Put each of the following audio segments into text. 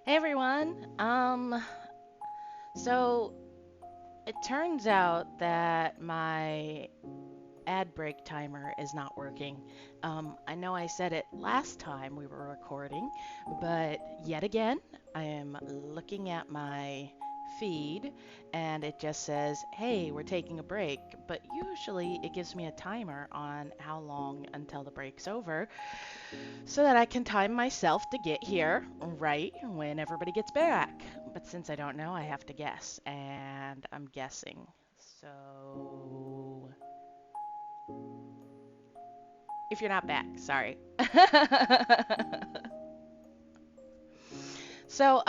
Hey everyone. So it turns out that my ad break timer is not working. I know I said it last time we were recording, but yet again, I am looking at my feed and it just says, "Hey, we're taking a break." But usually it gives me a timer on how long until the break's over so that I can time myself to get here right when everybody gets back. But since I don't know, I have to guess, and I'm guessing. So, if you're not back, sorry. So,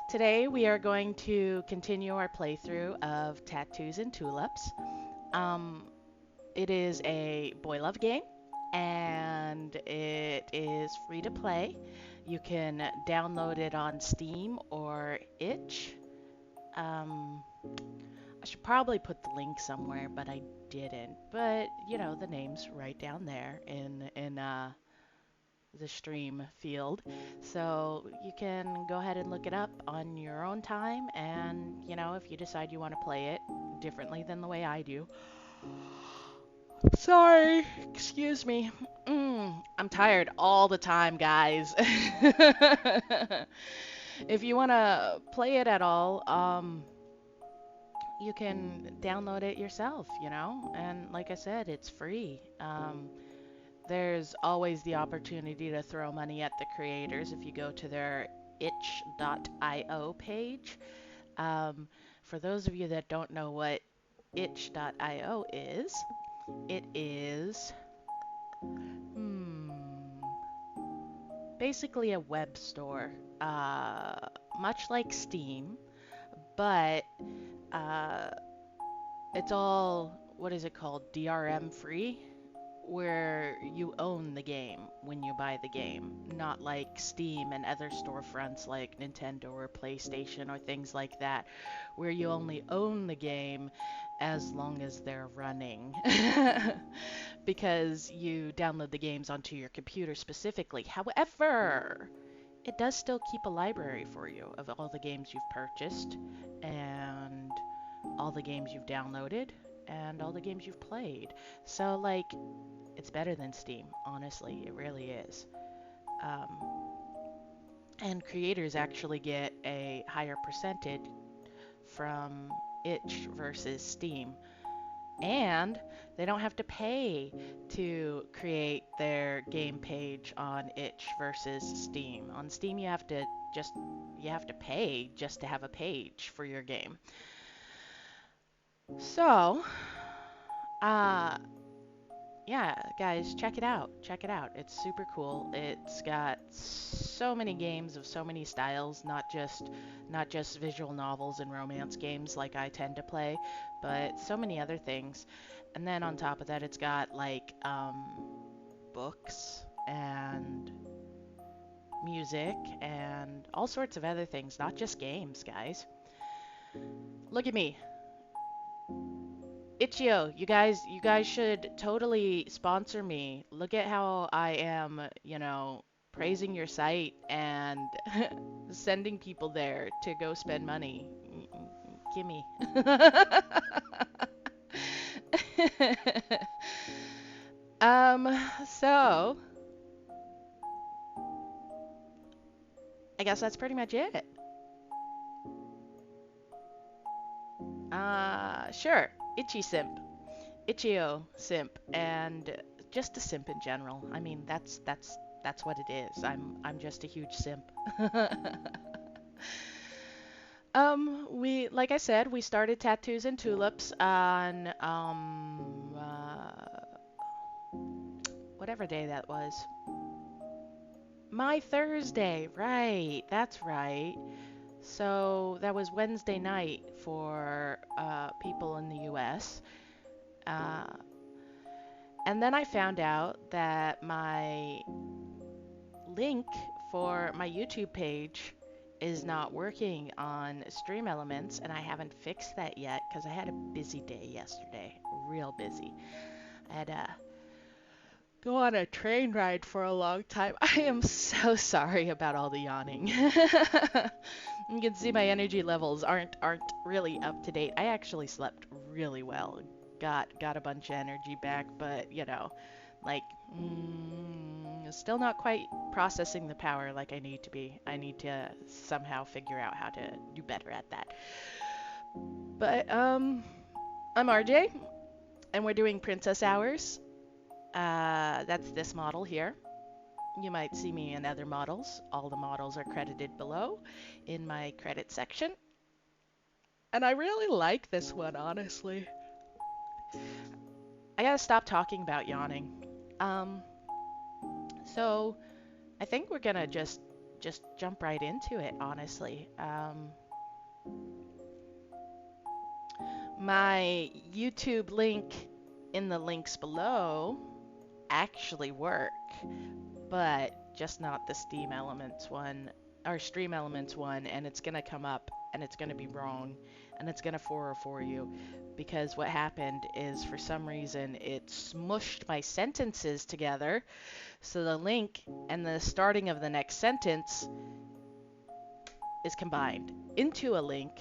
today we are going to continue our playthrough of Tattoos and Tulips. Um, it is a boy love game, and it is free to play. You can download it on Steam or itch. Um, I should probably put the link somewhere, but I didn't. But you know, the name's right down there in the stream field, so you can go ahead and look it up on your own time. And you know, if you decide you want to play it differently than the way I do, sorry, excuse me. I'm tired all the time, guys. If you want to play it at all, you can download it yourself, you know? And like I said, it's free. There's always the opportunity to throw money at the creators if you go to their itch.io page. Um, for those of you that don't know what itch.io is, it is hmm, basically a web store, much like Steam, but uh, it's all, what is it called? DRM free, where you own the game when you buy the game, not like Steam and other storefronts like Nintendo or PlayStation or things like that, where you only own the game as long as they're running. Because you download the games onto your computer specifically. However, it does still keep a library for you of all the games you've purchased and all the games you've downloaded and all the games you've played. So, like, it's better than Steam, honestly. It really is. Um, and creators actually get a higher percentage from itch versus Steam. And they don't have to pay to create their game page on itch versus Steam. On Steam, just you have to pay just to have a page for your game. So, uh, yeah, guys, check it out. Check it out. It's super cool. It's got so many games of so many styles, not just visual novels and romance games like I tend to play, but so many other things. And then on top of that, it's got like books and music and all sorts of other things, not just games, guys. Look at me. Ichio, you guys should totally sponsor me. Look at how I am, praising your site and sending people there to go spend money. Gimme. So I guess that's pretty much it. Sure. Itchy simp. Itch.io simp, and just a simp in general. I mean, that's what it is. I'm just a huge simp. We, like I said, we started Tattoos and Tulips on whatever day that was. My Thursday, right? That's right. So that was Wednesday night for people in the U.S. Uh, and then I found out that my link for my YouTube page is not working on Stream Elements, and I haven't fixed that yet because I had a busy day yesterday, real busy. I had go on a train ride for a long time. I am so sorry about all the yawning. You can see my energy levels aren't really up to date. I actually slept really well. Got a bunch of energy back, but like still not quite processing the power like I need to be. I need to somehow figure out how to do better at that. But I'm RJ and we're doing Princess Hours. That's this model here. You might see me in other models. All the models are credited below in my credit section. And I really like this one, honestly. I gotta stop talking about yawning. Um, so I think we're gonna just jump right into it, honestly. My YouTube link in the links below actually work, but just not the Steam Elements one or Stream Elements one, and it's gonna come up and it's gonna be wrong and it's gonna 404 you because what happened is for some reason it smushed my sentences together, so the link and the starting of the next sentence is combined into a link,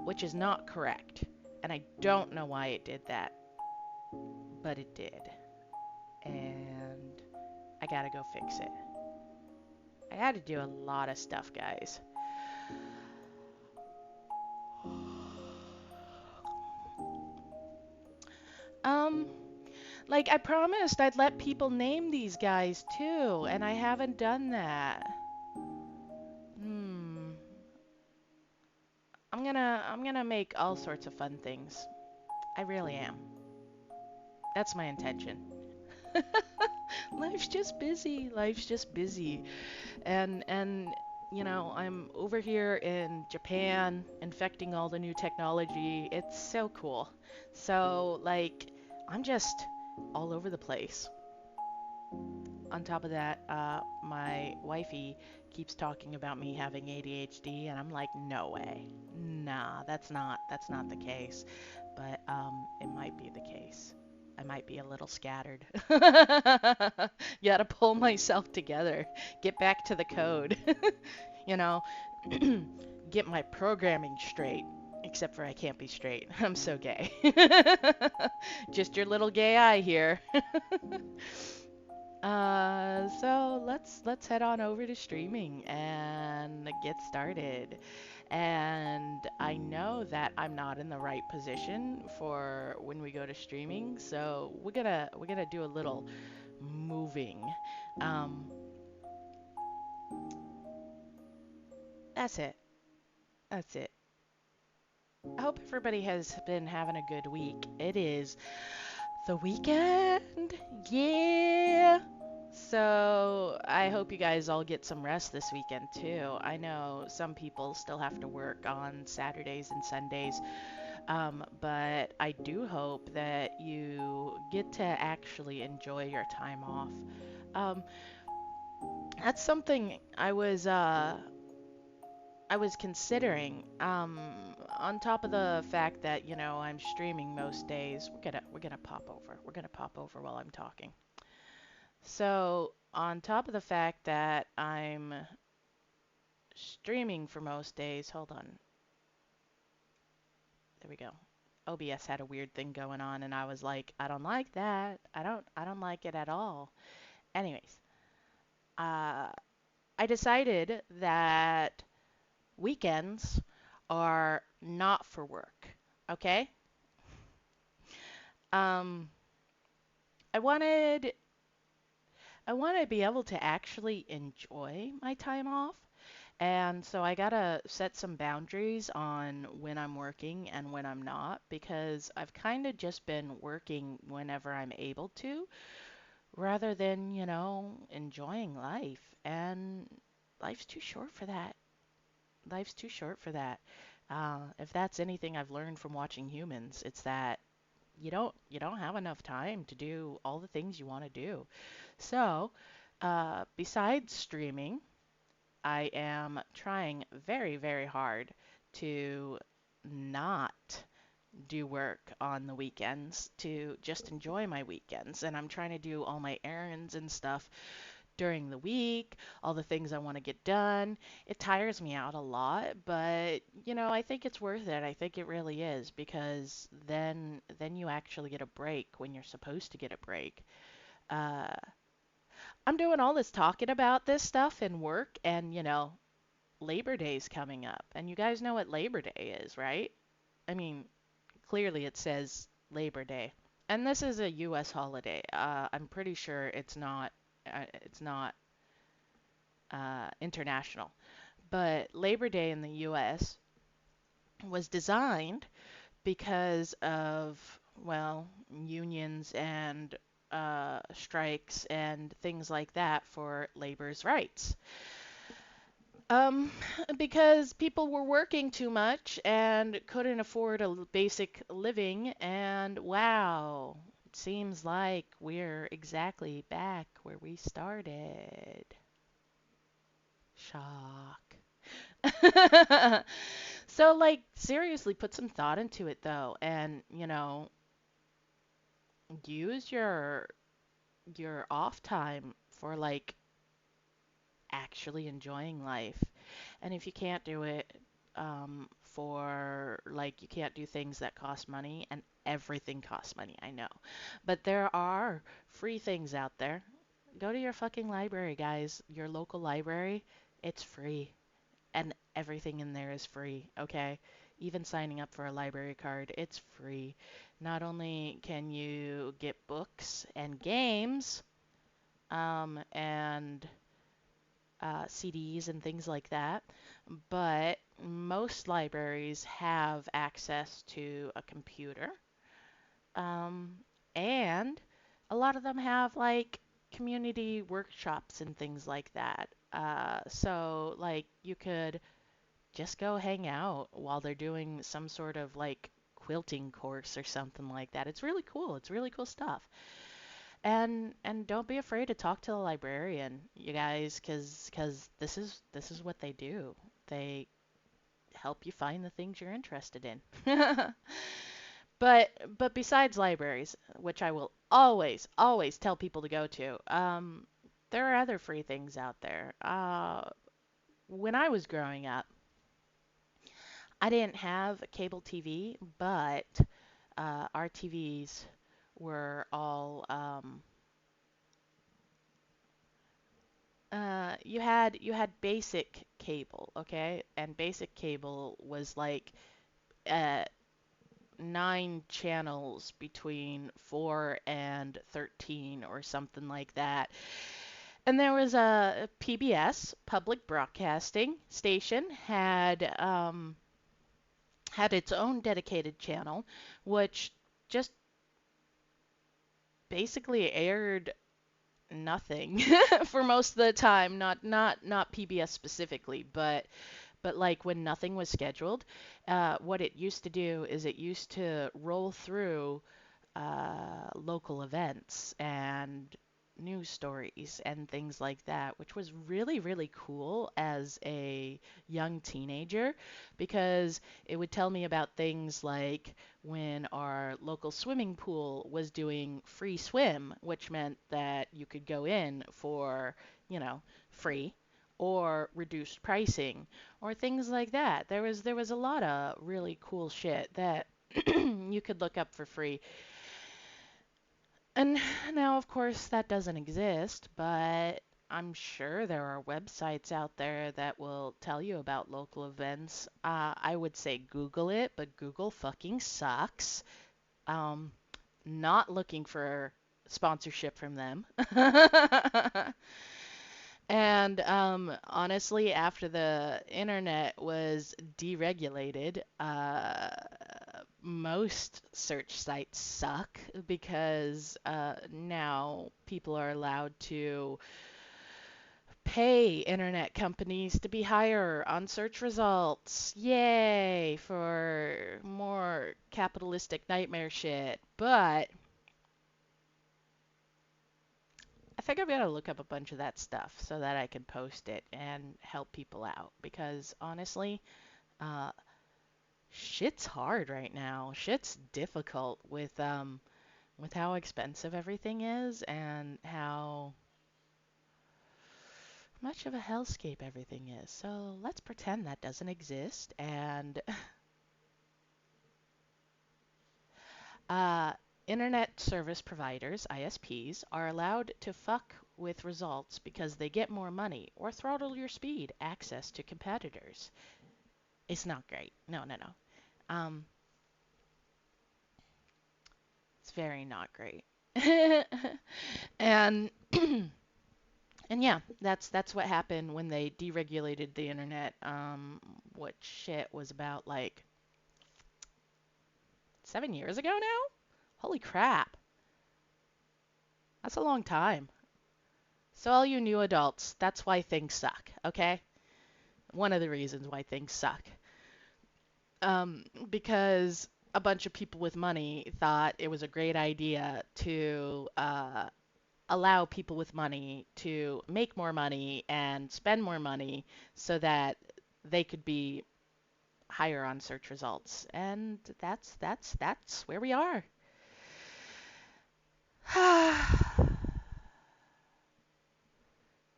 which is not correct. And I don't know why it did that, but it did. And I gotta go fix it. I had to do a lot of stuff, guys. Um, like I promised I'd let people name these guys too, and I haven't done that. Hmm. I'm gonna make all sorts of fun things. I really am. That's my intention. Life's just busy. Life's just busy. And I'm over here in Japan infecting all the new technology. It's so cool. So like I'm just all over the place. On top of that, my wifey keeps talking about me having ADHD, and I'm like, no way, nah, that's not the case. But it might be the case. I might be a little scattered. Gotta pull myself together, get back to the code, you know, get my programming straight. Except for I can't be straight. I'm so gay. Just your little gay eye here. So let's head on over to streaming and get started. And I know that I'm not in the right position for when we go to streaming, so we're gonna do a little moving. Um, that's it. That's it. I hope everybody has been having a good week. It is the weekend. Yeah. So I hope you guys all get some rest this weekend too. I know some people still have to work on Saturdays and Sundays, but I do hope that you get to actually enjoy your time off. Um, that's something I was considering. On top of the fact that I'm streaming most days, we're gonna pop over. We're gonna pop over while I'm talking. So, on top of the fact that I'm streaming for most days, hold on. There we go. OBS had a weird thing going on and I was like, I don't like that. I don't like it at all. Anyways, uh I decided that weekends are not for work. Okay? Um I wanted I want to be able to actually enjoy my time off. And so I gotta set some boundaries on when I'm working and when I'm not because I've kind of just been working whenever I'm able to rather than, enjoying life. And life's too short for that. Life's too short for that. If that's anything I've learned from watching humans, it's that you don't have enough time to do all the things you want to do. So, besides streaming, I am trying very, very hard to not do work on the weekends to just enjoy my weekends. And I'm trying to do all my errands and stuff during the week, all the things I want to get done. It tires me out a lot, but I think it's worth it. I think it really is because then you actually get a break when you're supposed to get a break. Uh, I'm doing all this talking about this stuff in work, and Labor Day's coming up, and you guys know what Labor Day is, right? I mean, clearly it says Labor Day, and this is a U.S. holiday. I'm pretty sure it's not international. But Labor Day in the US was designed because of, well, unions and strikes and things like that for labor's rights. Um, because people were working too much and couldn't afford a basic living, and wow, it seems like we're exactly back where we started. Shock. So, like, seriously, put some thought into it though, and use your off time for like actually enjoying life. And if you can't do it, for like you can't do things that cost money, and everything costs money, I know, but there are free things out there. Go to your fucking library, guys. Your local library, it's free. And everything in there is free, okay? Even signing up for a library card, it's free. Not only can you get books and games, and CDs and things like that, but most libraries have access to a computer, um, and a lot of them have like community workshops and things like that. So, like, you could just go hang out while they're doing some sort of like quilting course or something like that. It's really cool. It's really cool stuff. And don't be afraid to talk to the librarian, you guys, cuz this is what they do. They help you find the things you're interested in. But besides libraries, which I will always tell people to go to, there are other free things out there. When I was growing up, I didn't have cable TV, but our TVs were all you had basic cable, okay? And basic cable was like uh 9 channels between 4 and 13 or something like that. And there was a PBS, public broadcasting station, had its own dedicated channel, which just basically aired nothing for most of the time. Not PBS specifically, but like when nothing was scheduled, what it used to do is it used to roll through local events and news stories and things like that, which was really, really cool as a young teenager because it would tell me about things like when our local swimming pool was doing free swim, which meant that you could go in for, free or reduced pricing or things like that. There was a lot of really cool shit that you could look up for free. And now, of course, that doesn't exist, but I'm sure there are websites out there that will tell you about local events. I would say Google it, but Google fucking sucks. Um, Not looking for sponsorship from them. And honestly, after the internet was deregulated, most search sites suck because now people are allowed to pay internet companies to be higher on search results. Yay for more capitalistic nightmare shit. But I think I'm gonna look up a bunch of that stuff so that I can post it and help people out because honestly, uh, Shit's hard right now. Shit's difficult with how expensive everything is and how much of a hellscape everything is. So let's pretend that doesn't exist. And uh, internet service providers, ISPs, are allowed to fuck with results because they get more money or throttle your speed access to competitors. It's not great. No, no, no. Um, it's very not great. and and yeah, that's what happened when they deregulated the internet. What shit was about like 7 years ago now? Holy crap, that's a long time. So all you new adults, that's why things suck. Okay, one of the reasons why things suck. Because a bunch of people with money thought it was a great idea to allow people with money to make more money and spend more money so that they could be higher on search results. And that's where we are.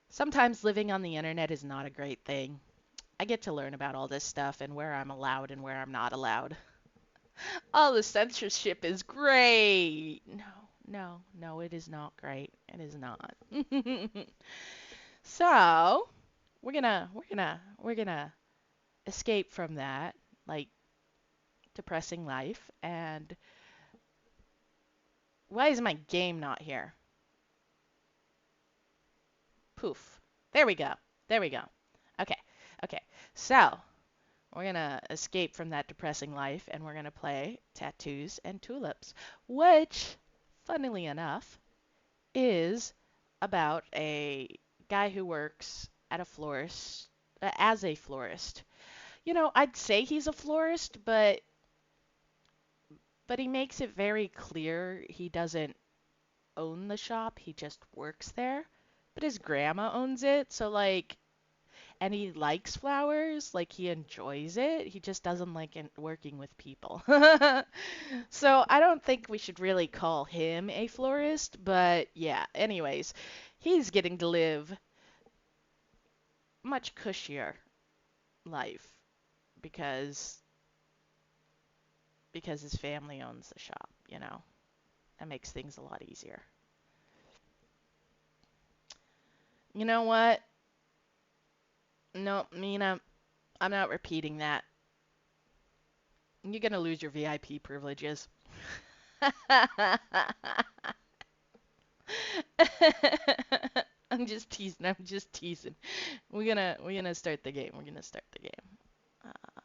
Sometimes living on the internet is not a great thing. I get to learn about all this stuff and where I'm allowed and where I'm not allowed. All the censorship is great. No, no, no, it is not great. It is not. So, we're gonna escape from that like depressing life. And why is my game not here? Poof. There we go. There we go. Okay. Okay. So, we're gonna escape from that depressing life and we're gonna play Tattoos and Tulips, which, funnily enough, is about a guy who works at a florist, as a florist. I'd say he's a florist, but he makes it very clear he doesn't own the shop, he just works there. But his grandma owns it, so like, and he likes flowers, like he enjoys it. He just doesn't like working with people. So I don't think we should really call him a florist, but yeah, anyways, he's getting to live much cushier life because his family owns the shop. That makes things a lot easier. You know what? No, Mina, I'm not repeating that. You're gonna lose your VIP privileges. I'm just teasing. I'm just teasing. We're gonna start the game. We're gonna start the game. Uh,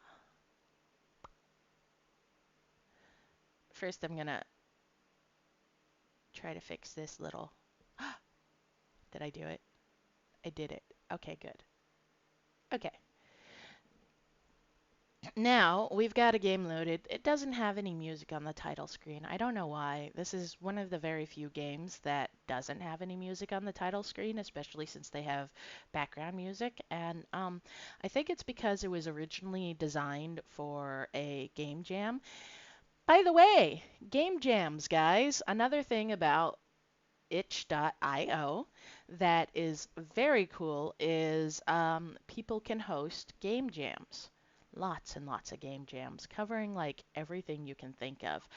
First, I'm gonna try to fix this little. Did I do it? I did it. Okay, good. Okay. Now we've got a game loaded. It doesn't have any music on the title screen. I don't know why. This is one of the very few games that doesn't have any music on the title screen, especially since they have background music. And I think it's because it was originally designed for a game jam. By the way, game jams, guys. Another thing about itch.io that is very cool is people can host game jams. Lots and lots of game jams covering like everything you can think of.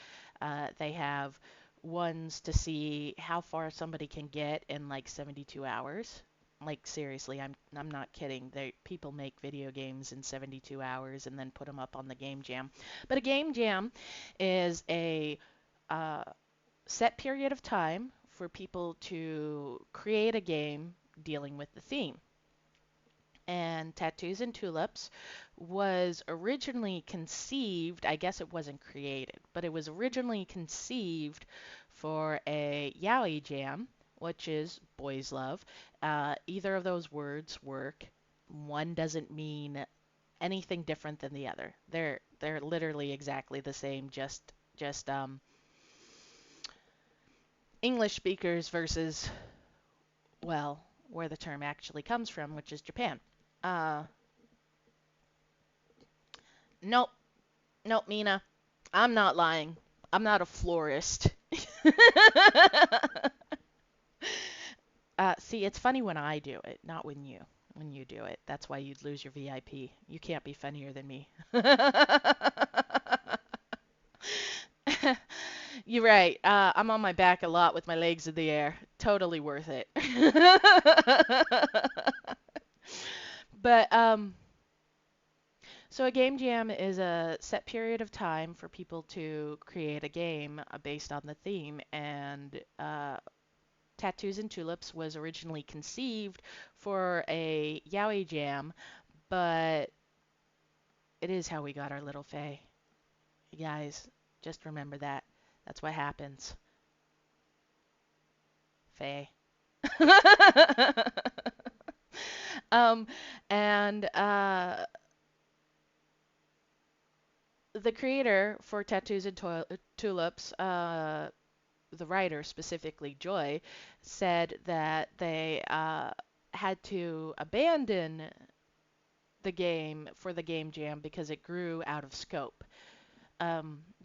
They have ones to see how far somebody can get in like 72 hours. Like seriously, I'm not kidding. People make video games in 72 hours and then put them up on the game jam. But a game jam is a uh, set period of time for people to create a game dealing with the theme. And Tattoos and Tulips was originally conceived, I guess it wasn't created, but it was originally conceived for a yaoi jam, which is boys love. Either of those words work. One doesn't mean anything different than the other. They're literally exactly the same, just English speakers versus, well, where the term actually comes from, which is Japan. Uh, nope, No, Mina, I'm not lying. I'm not a florist. See, it's funny when I do it, not when you do it. That's why you'd lose your VIP. You can't be funnier than me. You're right. I'm on my back a lot with my legs in the air. Totally worth it. But so a game jam is a set period of time for people to create a game based on the theme, and Tattoos and Tulips was originally conceived for a yaoi jam, but it is how we got our little Faye. You guys, just remember that. That's what happens. Faye. um, and the creator for Tattoos and Tulips, the writer specifically, Joy, said that they had to abandon the game for the game jam because it grew out of scope.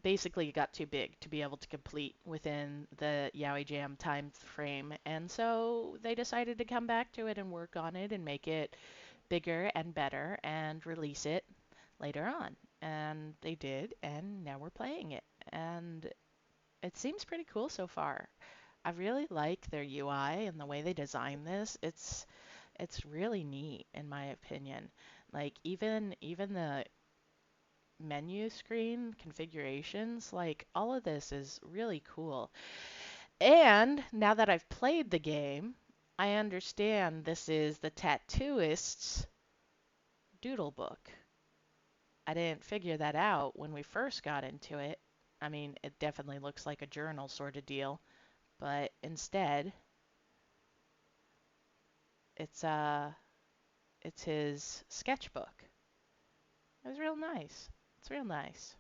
Basically, it got too big to be able to complete within the Yaoi Jam time frame, and so they decided to come back to it and work on it and make it bigger and better and release it later on. And they did, and now we're playing it. And it seems pretty cool so far. I really like their UI and the way they design this. It's really neat in my opinion. Like even the menu screen configurations, like all of this is really cool. And now that I've played the game, I understand this is the tattooist's doodle book. I didn't figure that out when we first got into it. I mean, it definitely looks like a journal sort of deal, but instead, it's it's his sketchbook. It was real nice. It's real nice.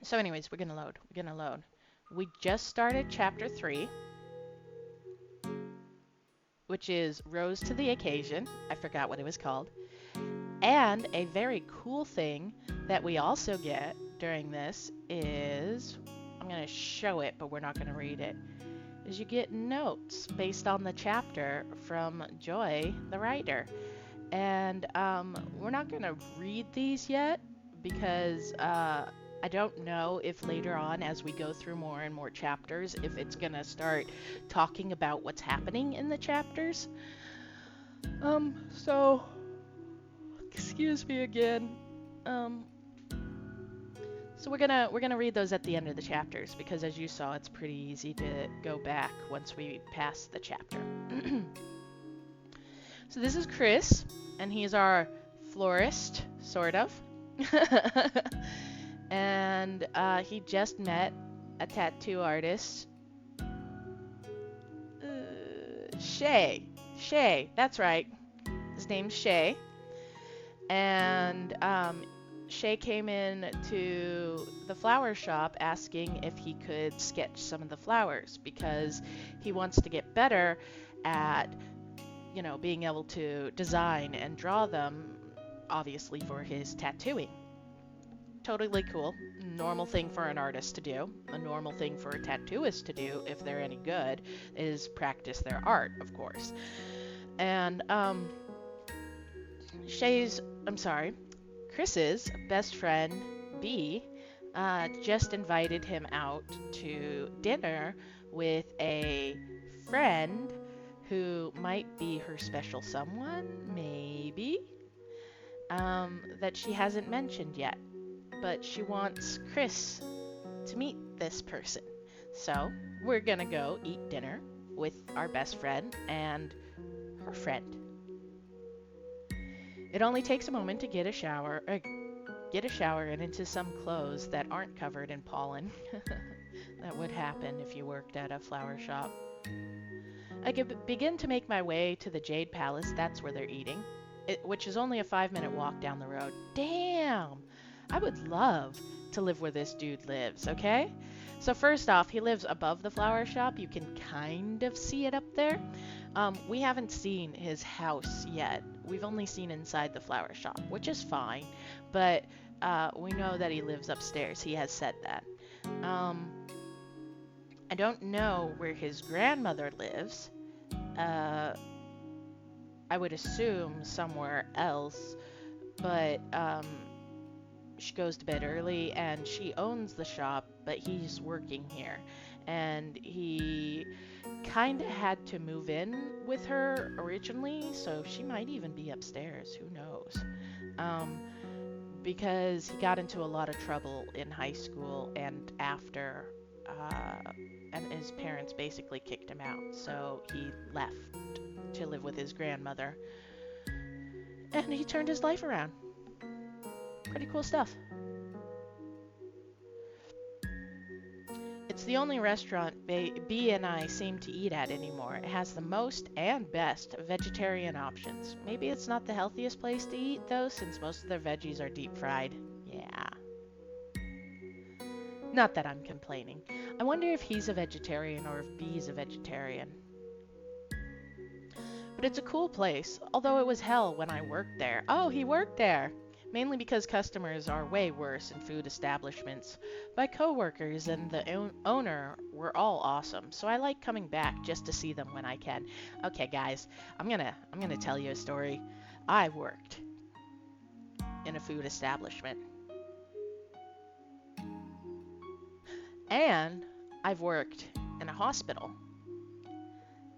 So anyways, we're gonna load. We're gonna load. We just started chapter 3, which is Rose to the Occasion. I forgot what it was called. And a very cool thing that we also get during this is, I'm going to show it, but we're not going to read it, is you get notes based on the chapter from Joy, the writer. And we're not going to read these yet because I don't know if later on, as we go through more and more chapters, if it's going to start talking about what's happening in the chapters. So excuse me again. Um, so we're gonna read those at the end of the chapters because, as you saw, it's pretty easy to go back once we pass the chapter. So this is Chris, and he's our florist, sort of. And he just met a tattoo artist, Shay. Shay, that's right. His name's Shay. And Shay came in to the flower shop asking if he could sketch some of the flowers because he wants to get better at, being able to design and draw them, obviously for his tattooing. Totally cool. Normal thing for an artist to do. A normal thing for a tattooist to do, if they're any good, is practice their art, of course. And Chris's best friend, B, just invited him out to dinner with a friend who might be her special someone, maybe, that she hasn't mentioned yet. But she wants Chris to meet this person. So we're gonna go eat dinner with our best friend and her friend. It only takes a moment to get a shower and into some clothes that aren't covered in pollen. That would happen if you worked at a flower shop. I could begin to make my way to the Jade Palace, that's where they're eating, which is only a 5-minute walk down the road. Damn! I would love to live where this dude lives, okay? So first off, he lives above the flower shop. You can kind of see it up there. We haven't seen his house yet. we've only seen inside the flower shop, which is fine, but we know that he lives upstairs. He has said that. Um, I don't know where his grandmother lives. Uh, I would assume somewhere else, but she goes to bed early and she owns the shop, but he's working here. And he kind of had to move in with her originally, so she might even be upstairs. Who knows? Um, because he got into a lot of trouble in high school and after, and his parents basically kicked him out. So he left to live with his grandmother, and he turned his life around. Pretty cool stuff. It's the only restaurant B and I seem to eat at anymore. It has the most and best vegetarian options. Maybe it's not the healthiest place to eat though, since most of their veggies are deep fried. Yeah. Not that I'm complaining. I wonder if he's a vegetarian or if B's a vegetarian. But it's a cool place, although it was hell when I worked there. Oh, he worked there! Mainly because customers are way worse in food establishments. My coworkers and the owner were all awesome, so I like coming back just to see them when I can. Okay, guys, I'm gonna tell you a story. I worked in a food establishment, and I've worked in a hospital,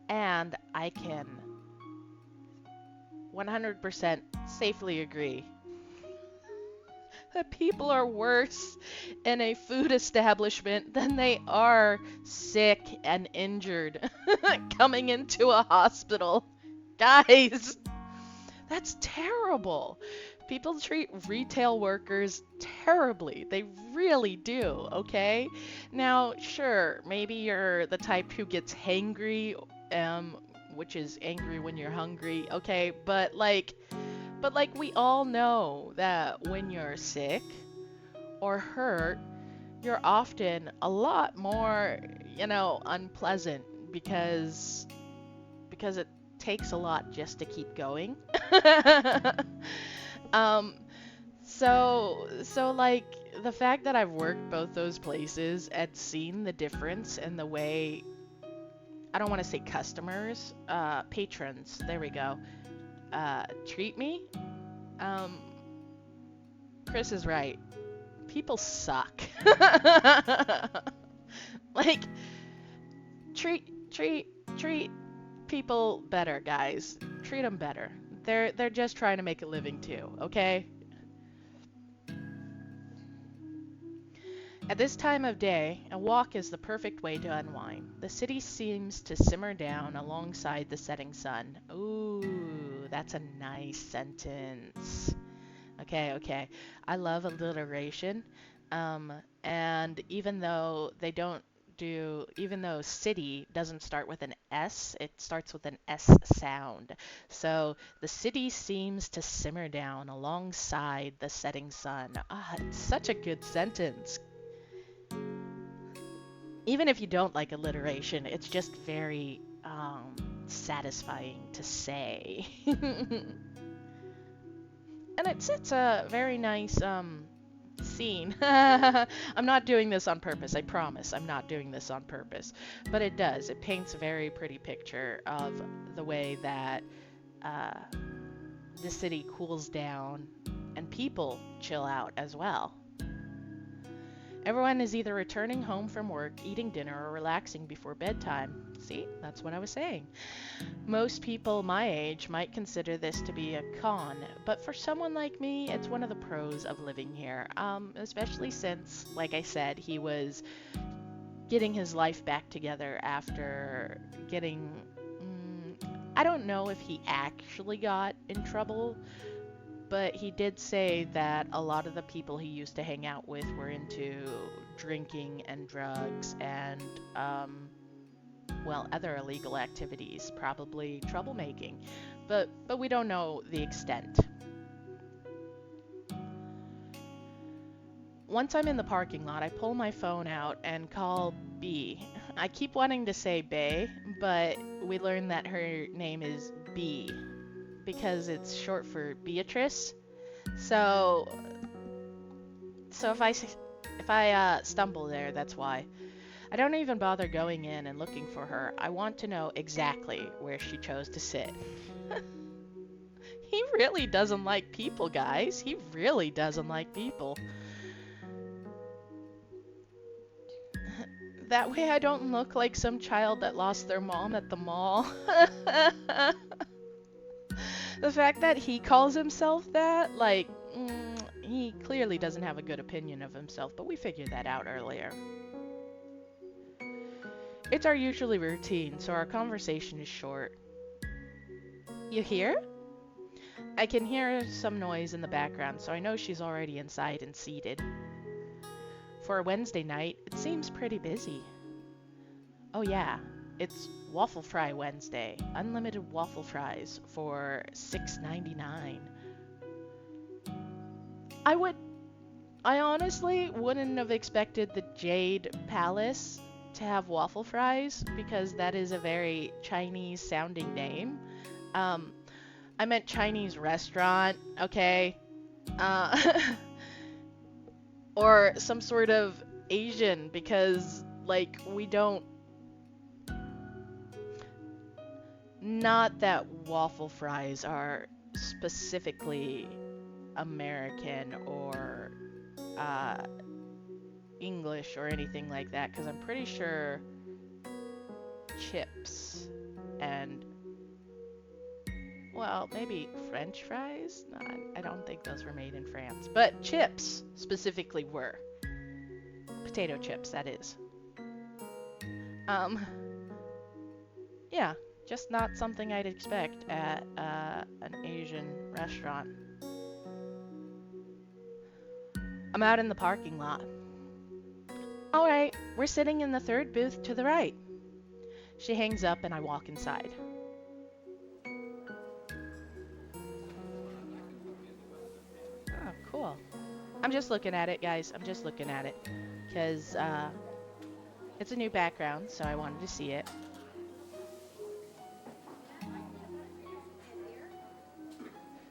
and I can 100% safely agree that people are worse in a food establishment than they are sick and injured coming into a hospital. Guys, that's terrible. People treat retail workers terribly. They really do, okay? Now, sure, maybe you're the type who gets hangry, which is angry when you're hungry, okay? But like we all know that when you're sick or hurt, you're often a lot more, unpleasant because it takes a lot just to keep going. um so like the fact that I've worked both those places and seen the difference in the way, I don't want to say customers, patrons, there we go, treat me. Um, Chris is right. People suck. Like, treat people better, guys. Treat them better. They're just trying to make a living too, okay? At this time of day, a walk is the perfect way to unwind. The city seems to simmer down alongside the setting sun. Ooh, that's a nice sentence. Okay. I love alliteration. And even though city doesn't start with an S, it starts with an S sound. So the city seems to simmer down alongside the setting sun. Ah, it's such a good sentence. Even if you don't like alliteration, it's just very satisfying to say. And it sets a very nice scene. I'm not doing this on purpose, I promise. I'm not doing this on purpose. But it does. It paints a very pretty picture of the way that uh, the city cools down and people chill out as well. Everyone is either returning home from work, eating dinner, or relaxing before bedtime. See, that's what I was saying. Most people my age might consider this to be a con, but for someone like me, it's one of the pros of living here. Especially since, like I said, he was getting his life back together after getting. I don't know if he actually got in trouble, but he did say that a lot of the people he used to hang out with were into drinking and drugs and, other illegal activities, probably troublemaking. But we don't know the extent. Once I'm in the parking lot, I pull my phone out and call B. I keep wanting to say Bae, but we learned that her name is B. because it's short for Beatrice. So if I stumble there, that's why. I don't even bother going in and looking for her. I want to know exactly where she chose to sit. He really doesn't like people, guys. He really doesn't like people. That way I don't look like some child that lost their mom at the mall. The fact that he calls himself that, like, he clearly doesn't have a good opinion of himself, but we figured that out earlier. It's our usually routine, so our conversation is short. You hear? I can hear some noise in the background, so I know she's already inside and seated. For a Wednesday night, it seems pretty busy. Oh yeah, it's Waffle Fry Wednesday. Unlimited waffle fries for $6.99. I honestly wouldn't have expected the Jade Palace to have waffle fries because that is a very Chinese sounding name. I meant Chinese restaurant, okay? Or some sort of Asian because, like, we don't. Not that waffle fries are specifically American or English or anything like that, because I'm pretty sure chips and, well, maybe French fries? No, I don't think those were made in France. But chips specifically were. Potato chips, that is. Yeah, just not something I'd expect at an Asian restaurant. I'm out in the parking lot. Alright, we're sitting in the third booth to the right. She hangs up and I walk inside. Oh, cool. I'm just looking at it, guys. I'm just looking at it. Because it's a new background, so I wanted to see it.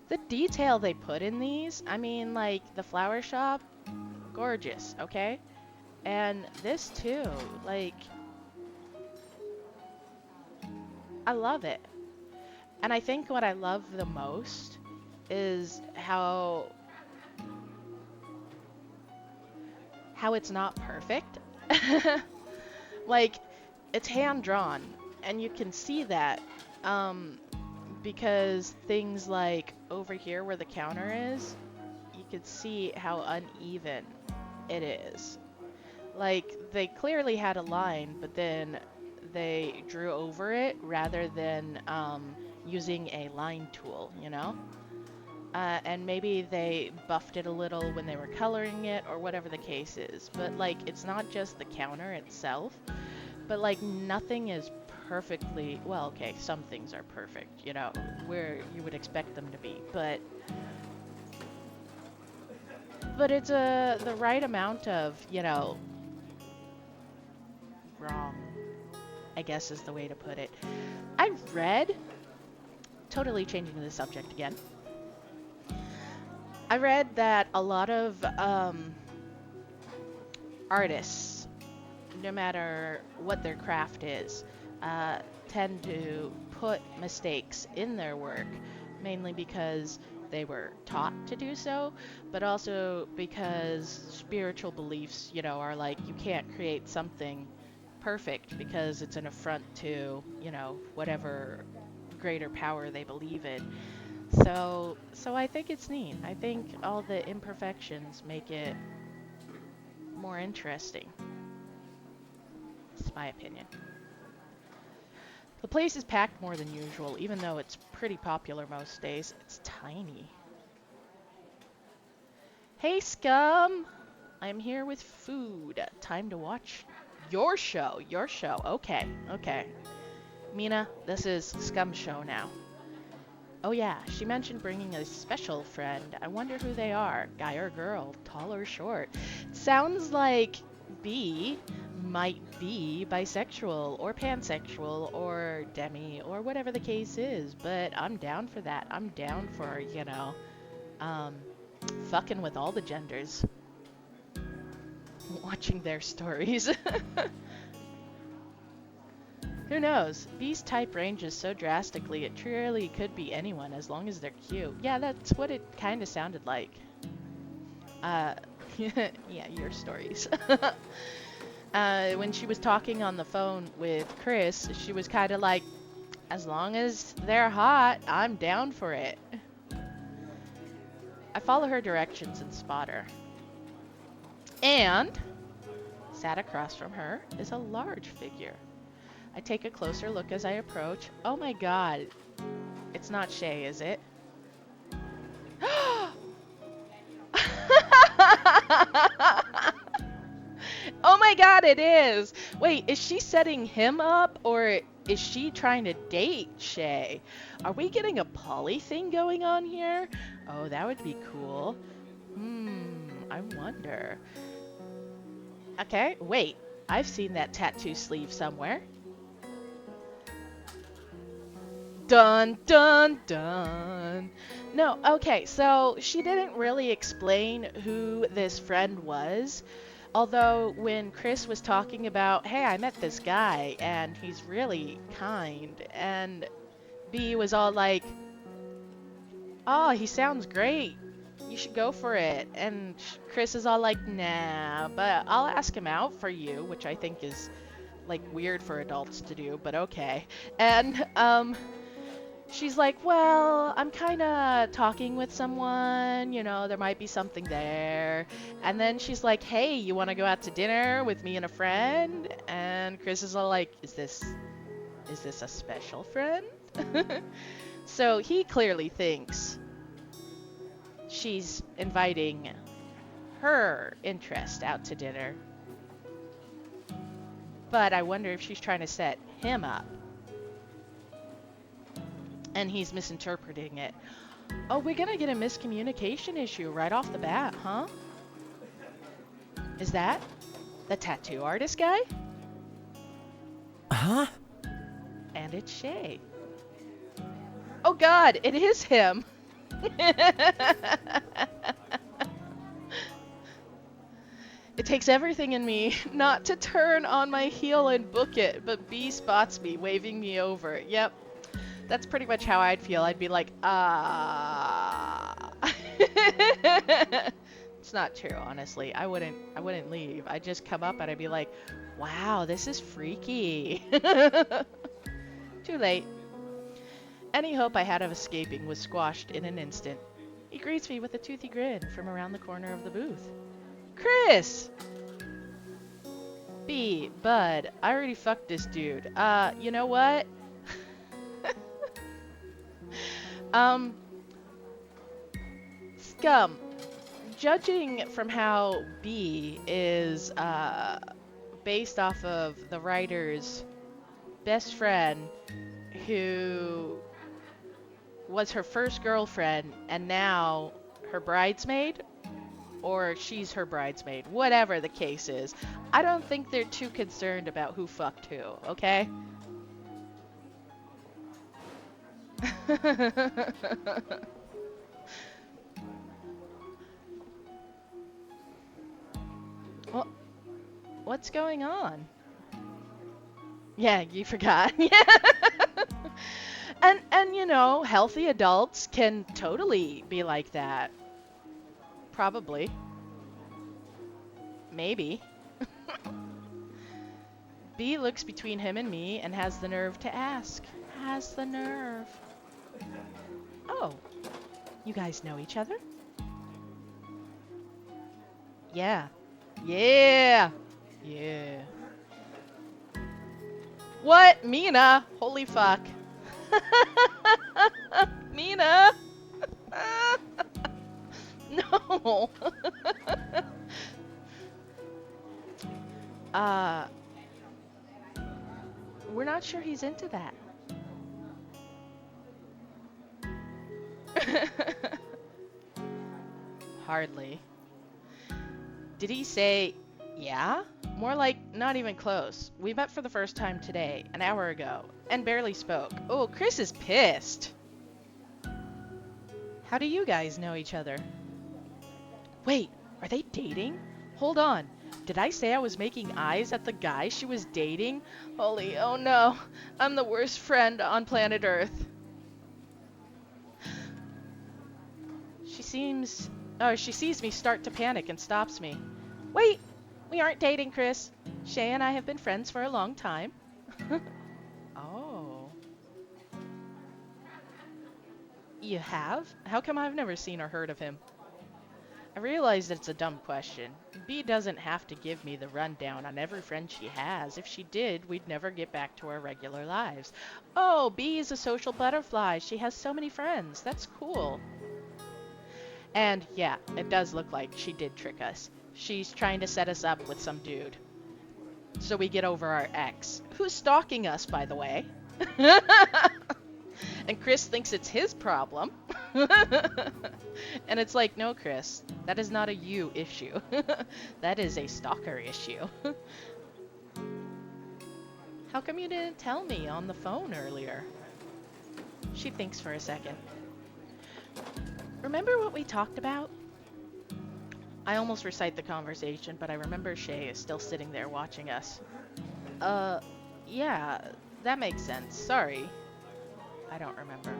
The detail they put in these, I mean, like, the flower shop, gorgeous, okay? And this too, like, I love it. And I think what I love the most is how it's not perfect. Like, it's hand-drawn, and you can see that, because things like over here where the counter is, you can see how uneven it is. Like, they clearly had a line, but then they drew over it rather than using a line tool, you know? And maybe they buffed it a little when they were coloring it or whatever the case is. But, like, it's not just the counter itself, but, like, nothing is perfectly, well, okay, some things are perfect, you know, where you would expect them to be, but it's the right amount of, you know, wrong, I guess is the way to put it. I read, totally changing the subject again, I read that a lot of artists, no matter what their craft is, tend to put mistakes in their work, mainly because they were taught to do so, but also because spiritual beliefs, you know, are like, you can't create something perfect because it's an affront to, you know, whatever greater power they believe in. So I think it's neat. I think all the imperfections make it more interesting. It's my opinion. The place is packed more than usual, even though it's pretty popular most days. It's tiny. Hey, scum! I'm here with food. Time to watch your show. Your show. Okay, okay. Mina, this is Scum's show now. Oh yeah, she mentioned bringing a special friend. I wonder who they are. Guy or girl? Tall or short? Sounds like B, might be bisexual or pansexual or demi or whatever the case is, but I'm down for that. I'm down for, um, fucking with all the genders, watching their stories. Who knows? B's type ranges so drastically, it truly could be anyone as long as they're cute. Yeah, that's what it kind of sounded like. Uh, yeah, your stories. When she was talking on the phone with Chris, she was kind of like, as long as they're hot, I'm down for it. I follow her directions and spot her. And sat across from her is a large figure. I take a closer look as I approach. Oh my god. It's not Shay, is it? Oh my god, it is! Wait, is she setting him up, or is she trying to date Shay? Are we getting a poly thing going on here? Oh, that would be cool. I wonder. Okay, wait. I've seen that tattoo sleeve somewhere. Dun, dun, dun. No, okay, so she didn't really explain who this friend was. Although when Chris was talking about, hey, I met this guy and he's really kind, and B was all like, oh, he sounds great. You should go for it. And Chris is all like, nah, but I'll ask him out for you, which I think is like weird for adults to do, but okay. And she's like, well, I'm kind of talking with someone, there might be something there. And then she's like, hey, you want to go out to dinner with me and a friend? And Chris is all like, is this a special friend? So he clearly thinks she's inviting her interest out to dinner. But I wonder if she's trying to set him up. And he's misinterpreting it. Oh, we're gonna get a miscommunication issue right off the bat, huh? Is that the tattoo artist guy? Huh? And it's Shay. Oh god, it is him! It takes everything in me not to turn on my heel and book it, but B spots me, waving me over. Yep. That's pretty much how I'd feel. I'd be like, It's not true, honestly. I wouldn't leave. I'd just come up and I'd be like, wow, this is freaky. Too late. Any hope I had of escaping was squashed in an instant. He greets me with a toothy grin from around the corner of the booth. Chris! B, bud, I already fucked this dude. You know what? Scum. Judging from how B is, based off of the writer's best friend, who was her first girlfriend and now her bridesmaid, or she's her bridesmaid, whatever the case is, I don't think they're too concerned about who fucked who, okay? Well, what's going on? Yeah, you forgot. Yeah. And healthy adults can totally be like that. Probably. Maybe. B looks between him and me and has the nerve to ask. Has the nerve. Oh, you guys know each other? Yeah. Yeah. Yeah. What? Mina? Holy fuck. Mina? No. We're not sure he's into that. Hardly. Did he say Yeah? More like not even close. We met for the first time today, an hour ago, and barely spoke. Oh, Chris is pissed. How do you guys know each other? Wait, are they dating? Hold on. Did I say I was making eyes at the guy she was dating? Holy, oh no. I'm the worst friend on planet Earth. She sees me start to panic and stops me. Wait, we aren't dating, Chris. Shay and I have been friends for a long time. Oh. You have? How come I've never seen or heard of him? I realize that it's a dumb question. Bee doesn't have to give me the rundown on every friend she has. If she did, we'd never get back to our regular lives. Oh, Bee is a social butterfly. She has so many friends. That's cool. And yeah, it does look like she did trick us. She's trying to set us up with some dude. So we get over our ex. Who's stalking us, by the way? And Chris thinks it's his problem. And it's like, no, Chris, that is not a you issue. That is a stalker issue. How come you didn't tell me on the phone earlier? She thinks for a second. Remember what we talked about? I almost recite the conversation, but I remember Shay is still sitting there watching us. Yeah, that makes sense. Sorry. I don't remember.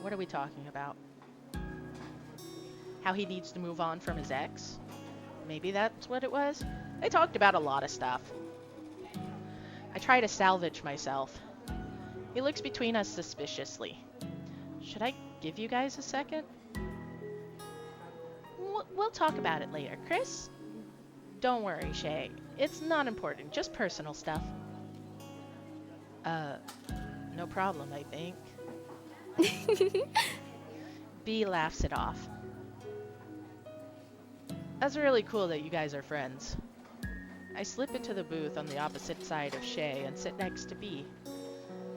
What are we talking about? How he needs to move on from his ex? Maybe that's what it was? I talked about a lot of stuff. I try to salvage myself. He looks between us suspiciously. Should I give you guys a second? We'll talk about it later, Chris. Don't worry, Shay. It's not important, just personal stuff. No problem, I think. B laughs it off. That's really cool that you guys are friends. I slip into the booth on the opposite side of Shay and sit next to B.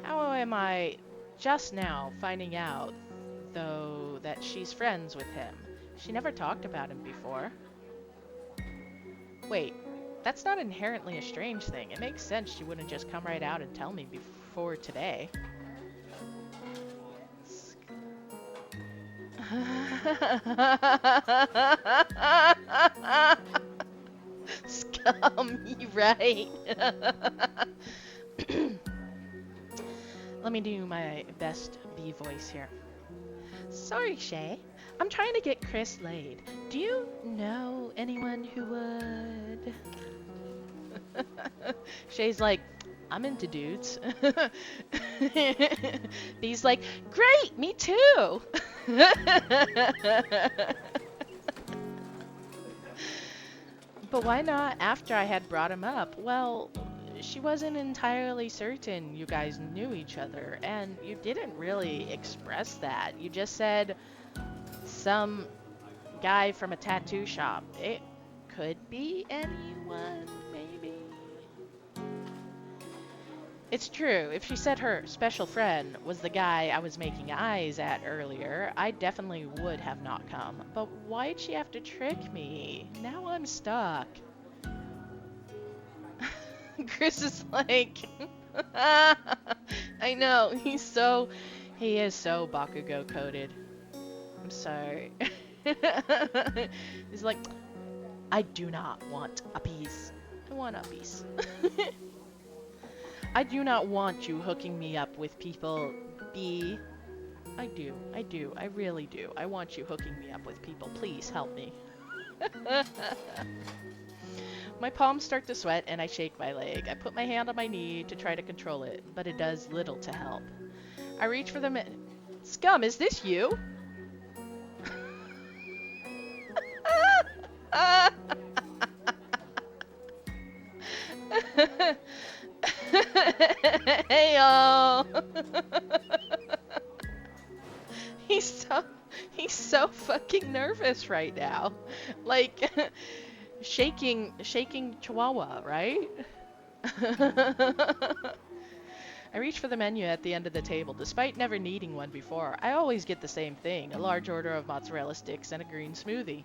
How am I just now finding out, though, that she's friends with him? She never talked about him before. Wait, that's not inherently a strange thing. It makes sense she wouldn't just come right out and tell me before today. Scum, you right. Let me do my best B voice here. Sorry, Shay. I'm trying to get Chris laid. Do you know anyone who would? Shay's like, I'm into dudes. B's like, great, me too. But why not after I had brought him up? Well, she wasn't entirely certain you guys knew each other, and you didn't really express that. You just said some guy from a tattoo shop. It could be anyone, maybe. It's true. If she said her special friend was the guy I was making eyes at earlier, I definitely would have not come. But why'd she have to trick me? Now I'm stuck. Chris is like, I know, he is so Bakugo coded. I'm sorry. He's like, I do not want a piece. I want a piece. I do not want you hooking me up with people, B. I do, I really do. I want you hooking me up with people. Please help me. My palms start to sweat and I shake my leg. I put my hand on my knee to try to control it, but it does little to help. I reach for the Scum, is this you? Hey y'all. He's so fucking nervous right now. Like shaking chihuahua, right? I reach for the menu at the end of the table. Despite never needing one before, I always get the same thing, a large order of mozzarella sticks and a green smoothie.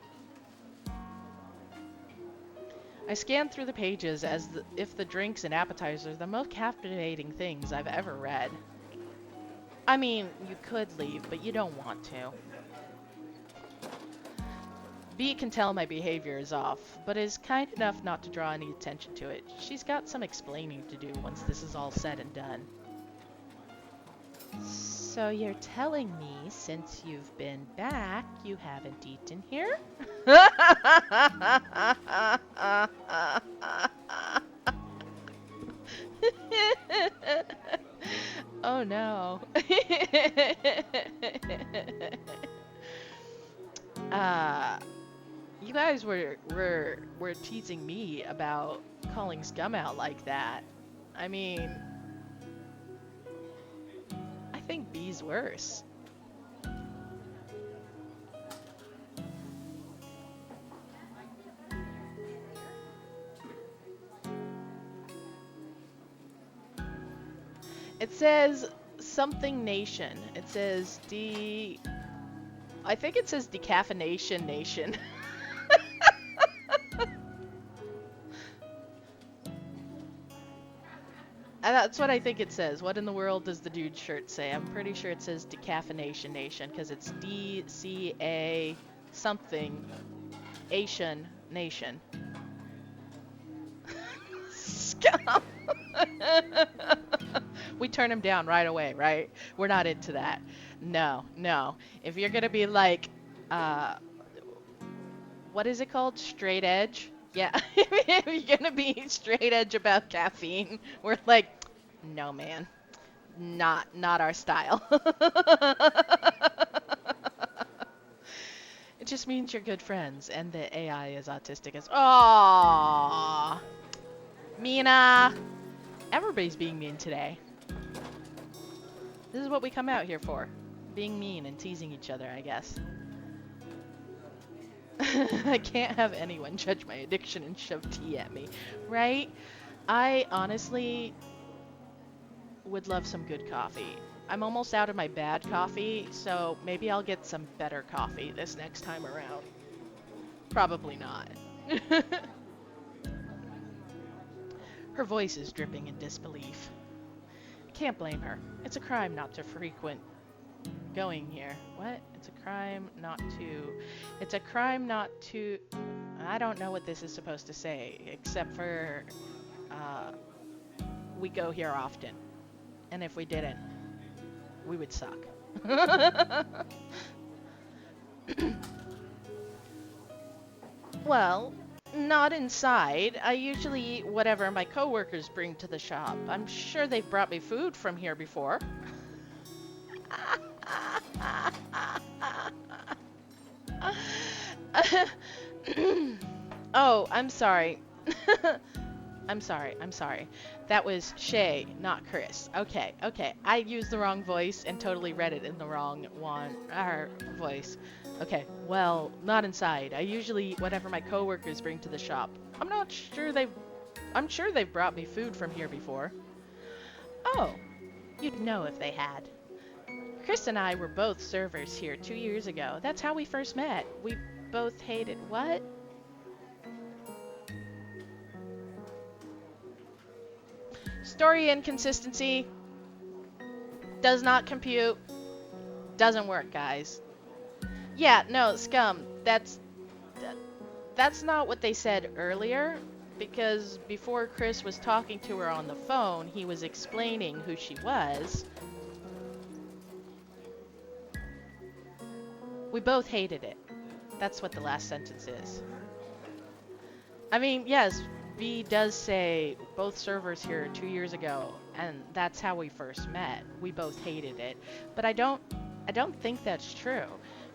I scanned through the pages as if the drinks and appetizers are the most captivating things I've ever read. I mean, you could leave, but you don't want to. B can tell my behavior is off, but is kind enough not to draw any attention to it. She's got some explaining to do once this is all said and done. So you're telling me since you've been back, you haven't eaten here? Oh no. uh, you guys were teasing me about calling Scum out like that. I mean, I think B's worse. It says something nation. It says I think it says decaffeination nation. That's what I think it says. What in the world does the dude's shirt say? I'm pretty sure it says decaffeination nation because it's DCA something Asian nation. Scum. We turn him down right away, right? We're not into that. No, no. If you're gonna be like, what is it called? Straight edge? Yeah. If you're gonna be straight edge about caffeine, we're like, no, man. Not our style. It just means you're good friends, and the AI is autistic as. Aww. Mina. Everybody's being mean today. This is what we come out here for. Being mean and teasing each other, I guess. I can't have anyone judge my addiction and shove tea at me, right? I honestly would love some good coffee. I'm almost out of my bad coffee, so maybe I'll get some better coffee this next time around. Probably not. Her voice is dripping in disbelief. Can't blame her. It's a crime not to frequent going here. What? It's a crime not to... It's a crime not to... I don't know what this is supposed to say, except for... we go here often. And if we didn't, we would suck. Well, not inside. I usually eat whatever my coworkers bring to the shop. I'm sure they've brought me food from here before. Oh, I'm sorry. I'm sorry. That was Shay, not Chris. Okay. I used the wrong voice and totally read it in the wrong voice. Okay, well, not inside. I usually eat whatever my coworkers bring to the shop. I'm sure they've brought me food from here before. Oh, you'd know if they had. Chris and I were both servers here 2 years ago. That's how we first met. We both hated what? Story inconsistency does not compute. Doesn't work, guys. Yeah, no, Scum, that's not what they said earlier, because before Chris was talking to her on the phone, he was explaining who she was. We both hated it. That's what the last sentence is. I mean, yes, V does say both servers here 2 years ago, and that's how we first met. We both hated it. But I don't think that's true,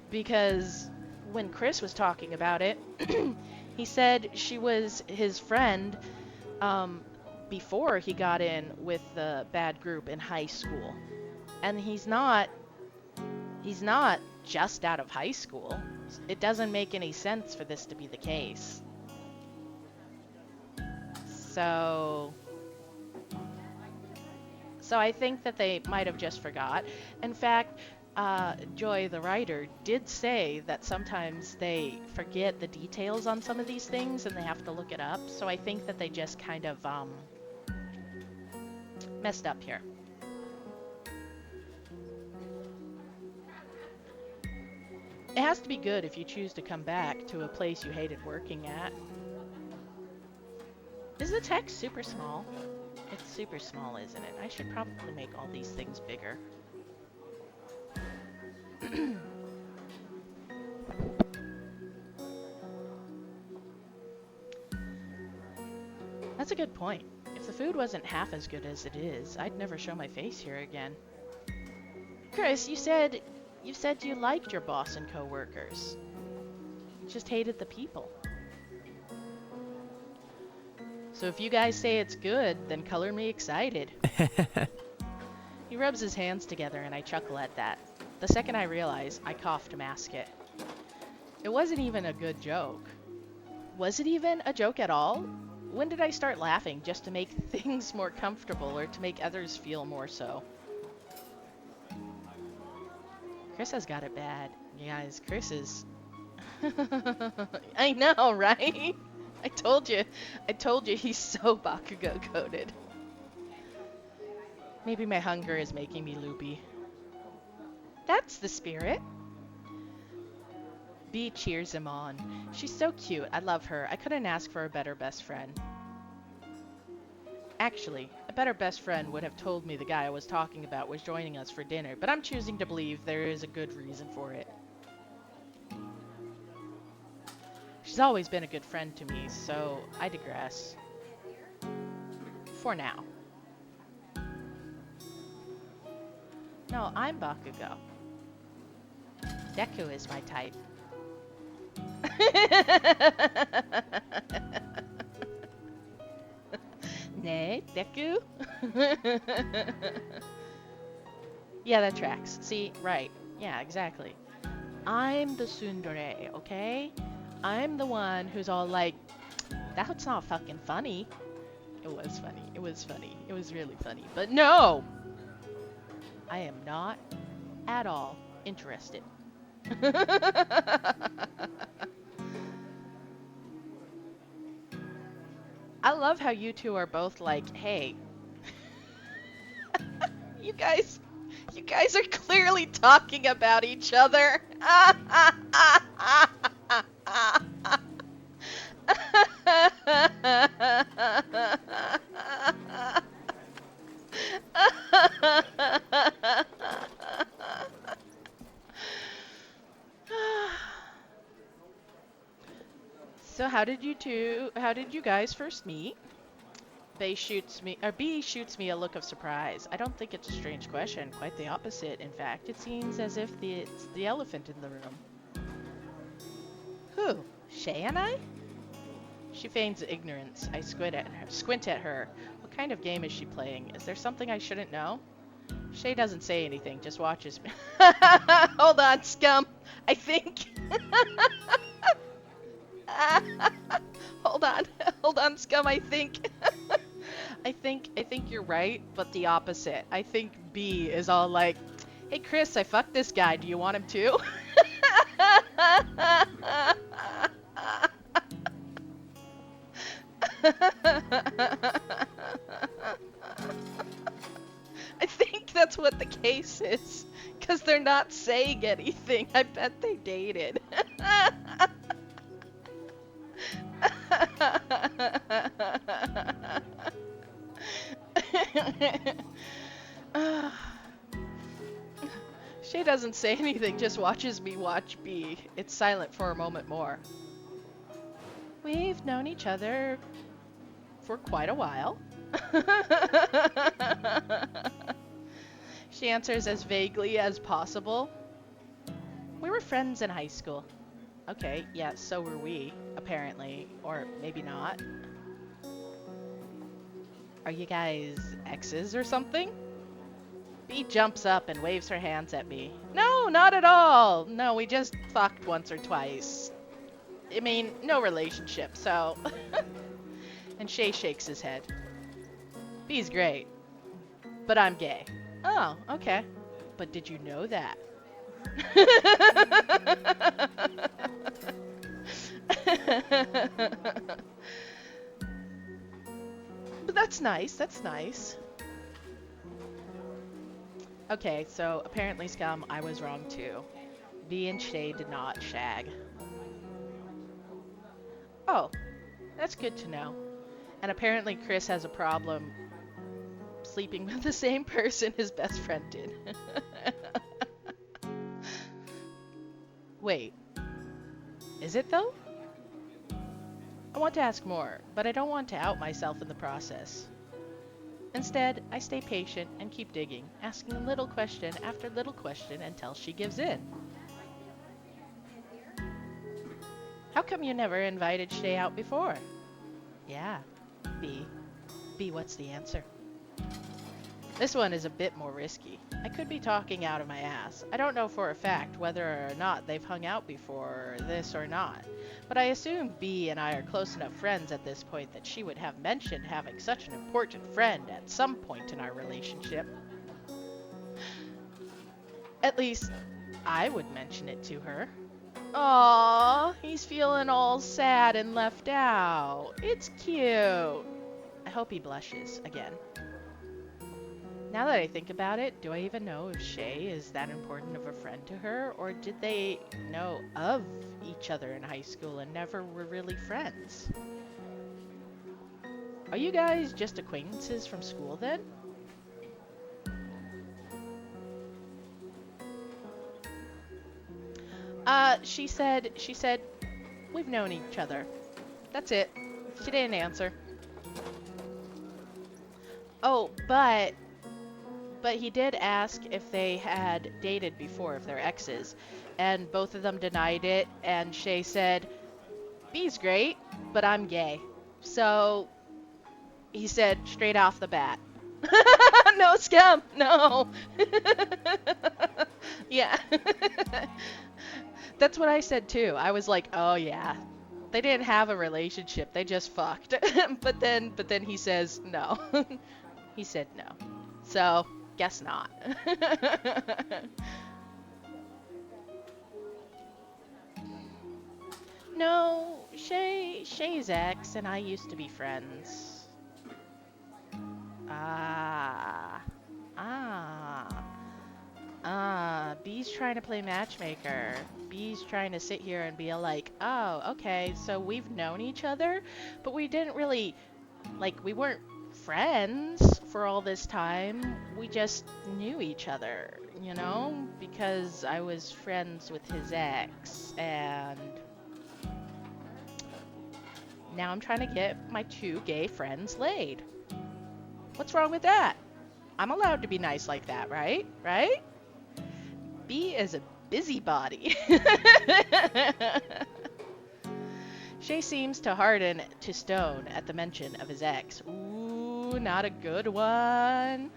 because when Chris was talking about it, he said she was his friend before he got in with the bad group in high school. And he's not just out of high school. It doesn't make any sense for this to be the case. So I think that they might have just forgot. In fact, Joy, the writer, did say that sometimes they forget the details on some of these things and they have to look it up. So I think that they just kind of messed up here. It has to be good if you choose to come back to a place you hated working at. Is the text super small? It's super small, isn't it? I should probably make all these things bigger. That's a good point. If the food wasn't half as good as it is, I'd never show my face here again. Chris, you said you liked your boss and coworkers. You just hated the people. So if you guys say it's good, then color me excited. He rubs his hands together and I chuckle at that. The second I realize, I cough to mask it. It wasn't even a good joke. Was it even a joke at all? When did I start laughing just to make things more comfortable or to make others feel more so? Chris has got it bad. You guys, Chris is... I know, right? I told you he's so Bakugo coded. Maybe my hunger is making me loopy. That's the spirit. B cheers him on. She's so cute. I love her. I couldn't ask for a better best friend. Actually, a better best friend would have told me the guy I was talking about was joining us for dinner, but I'm choosing to believe there is a good reason for it. She's always been a good friend to me, so I digress. For now. No, I'm Bakugo. Deku is my type. Ne, Deku? Yeah, that tracks. See, right. Yeah, exactly. I'm the tsundere, okay? I'm the one who's all like, that's not fucking funny. It was funny. It was funny. It was really funny. But no! I am not at all interested. I love how you two are both like, hey, you guys are clearly talking about each other. So how did you guys first meet? B shoots me a look of surprise. I don't think it's a strange question, quite the opposite. In fact, it seems as if it's the elephant in the room. Who? Shay and I? She feigns ignorance. I squint at her. What kind of game is she playing? Is there something I shouldn't know? Shay doesn't say anything, just watches me. Hold on, scum. I think... Hold on, scum. I think you're right, but the opposite. I think B is all like, "Hey, Chris, I fucked this guy. Do you want him too?" I think that's what the case is, because they're not saying anything. I bet they dated. Shay doesn't say anything, just watches me watch B. It's silent for a moment more. We've known each other for quite a while. She answers as vaguely as possible. We were friends in high school. Okay, yeah, so were we, apparently. Or maybe not. Are you guys exes or something? B jumps up and waves her hands at me. No, not at all. No, we just fucked once or twice. I mean, no relationship, so... And Shay shakes his head. B's great. But I'm gay. Oh, okay. But did you know that? But that's nice. That's nice. Okay, so apparently, Scum, I was wrong too. B and Shay did not shag. Oh, that's good to know. And apparently, Chris has a problem sleeping with the same person his best friend did. Wait, is it though? I want to ask more, but I don't want to out myself in the process. Instead, I stay patient and keep digging, asking little question after little question until she gives in. How come you never invited Shay out before? Yeah, B. B, what's the answer? This one is a bit more risky. I could be talking out of my ass. I don't know for a fact whether or not they've hung out before this or not. But I assume B and I are close enough friends at this point that she would have mentioned having such an important friend at some point in our relationship. At least, I would mention it to her. Aww, he's feeling all sad and left out. It's cute. I hope he blushes again. Now that I think about it, do I even know if Shay is that important of a friend to her, or did they know of each other in high school and never were really friends? Are you guys just acquaintances from school then? She said, we've known each other. That's it. She didn't answer. Oh, but he did ask if they had dated before, if they're exes, and both of them denied it, and Shay said, B's great, but I'm gay. So, he said straight off the bat. No, Scum, no. Yeah. That's what I said too. I was like, oh yeah. They didn't have a relationship, they just fucked. but then he says no. He said no. So, guess not. No, Shay's ex and I used to be friends. Ah. Ah. B's trying to play matchmaker. B's trying to sit here and be like, oh, okay, so we've known each other, but we didn't really, like, we weren't friends for all this time. We just knew each other, you know? Because I was friends with his ex, and now I'm trying to get my two gay friends laid. What's wrong with that? I'm allowed to be nice like that, right? Right? B is a busybody. Shay seems to harden to stone at the mention of his ex. Ooh, not a good one.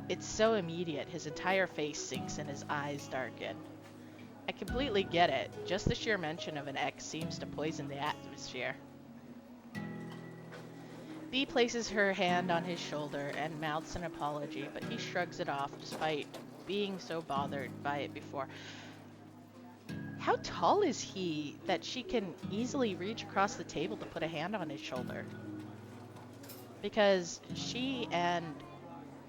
It's so immediate, his entire face sinks and his eyes darken. I completely get it. Just the sheer mention of an ex seems to poison the atmosphere. B places her hand on his shoulder and mouths an apology, but he shrugs it off despite being so bothered by it before. How tall is he that she can easily reach across the table to put a hand on his shoulder? Because she and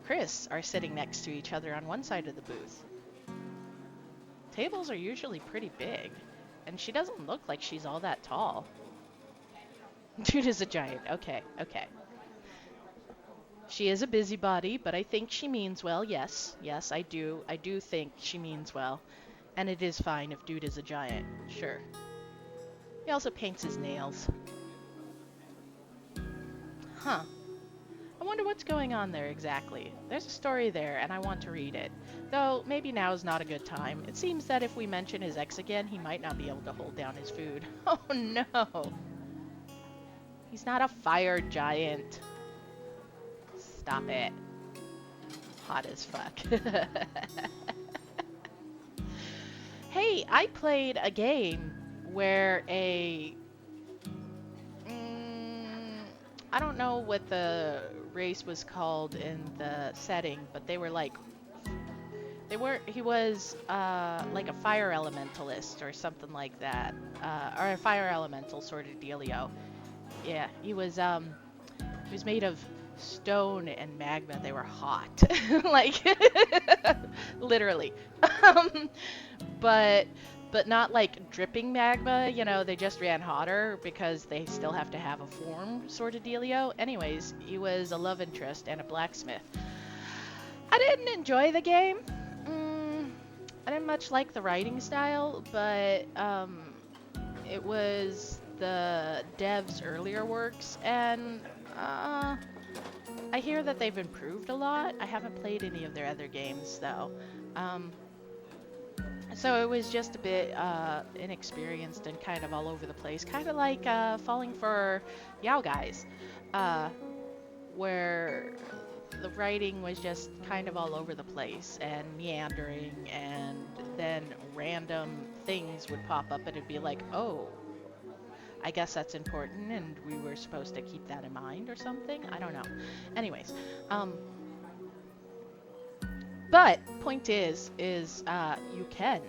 Chris are sitting next to each other on one side of the booth. Tables are usually pretty big, and she doesn't look like she's all that tall. Dude is a giant. Okay, okay. She is a busybody, but I think she means well. Yes, yes, I do. I do think she means well. And it is fine if dude is a giant. Sure. He also paints his nails. Huh. I wonder what's going on there exactly. There's a story there, and I want to read it. Though, maybe now is not a good time. It seems that if we mention his ex again, he might not be able to hold down his food. Oh no! He's not a fire giant. Stop it. Hot as fuck. Hey, I played a game where I don't know what the race was called in the setting, but they were like They weren't. He was like a fire elementalist or something like that, or a fire elemental sort of dealio. Yeah, he was. He was made of stone and magma. They were hot, like literally. Um, but but not like dripping magma. You know, they just ran hotter because they still have to have a form sort of dealio. Anyways, he was a love interest and a blacksmith. I didn't enjoy the game. Mm, I didn't much like the writing style, but it was the devs' earlier works, and I hear that they've improved a lot. I haven't played any of their other games though. Um, so it was just a bit inexperienced and kind of all over the place, kind of like Falling for Yao Guys, uh, where the writing was just kind of all over the place and meandering, and then random things would pop up and it'd be like, oh, I guess that's important and we were supposed to keep that in mind or something. I don't know. Anyways, um, but point is you can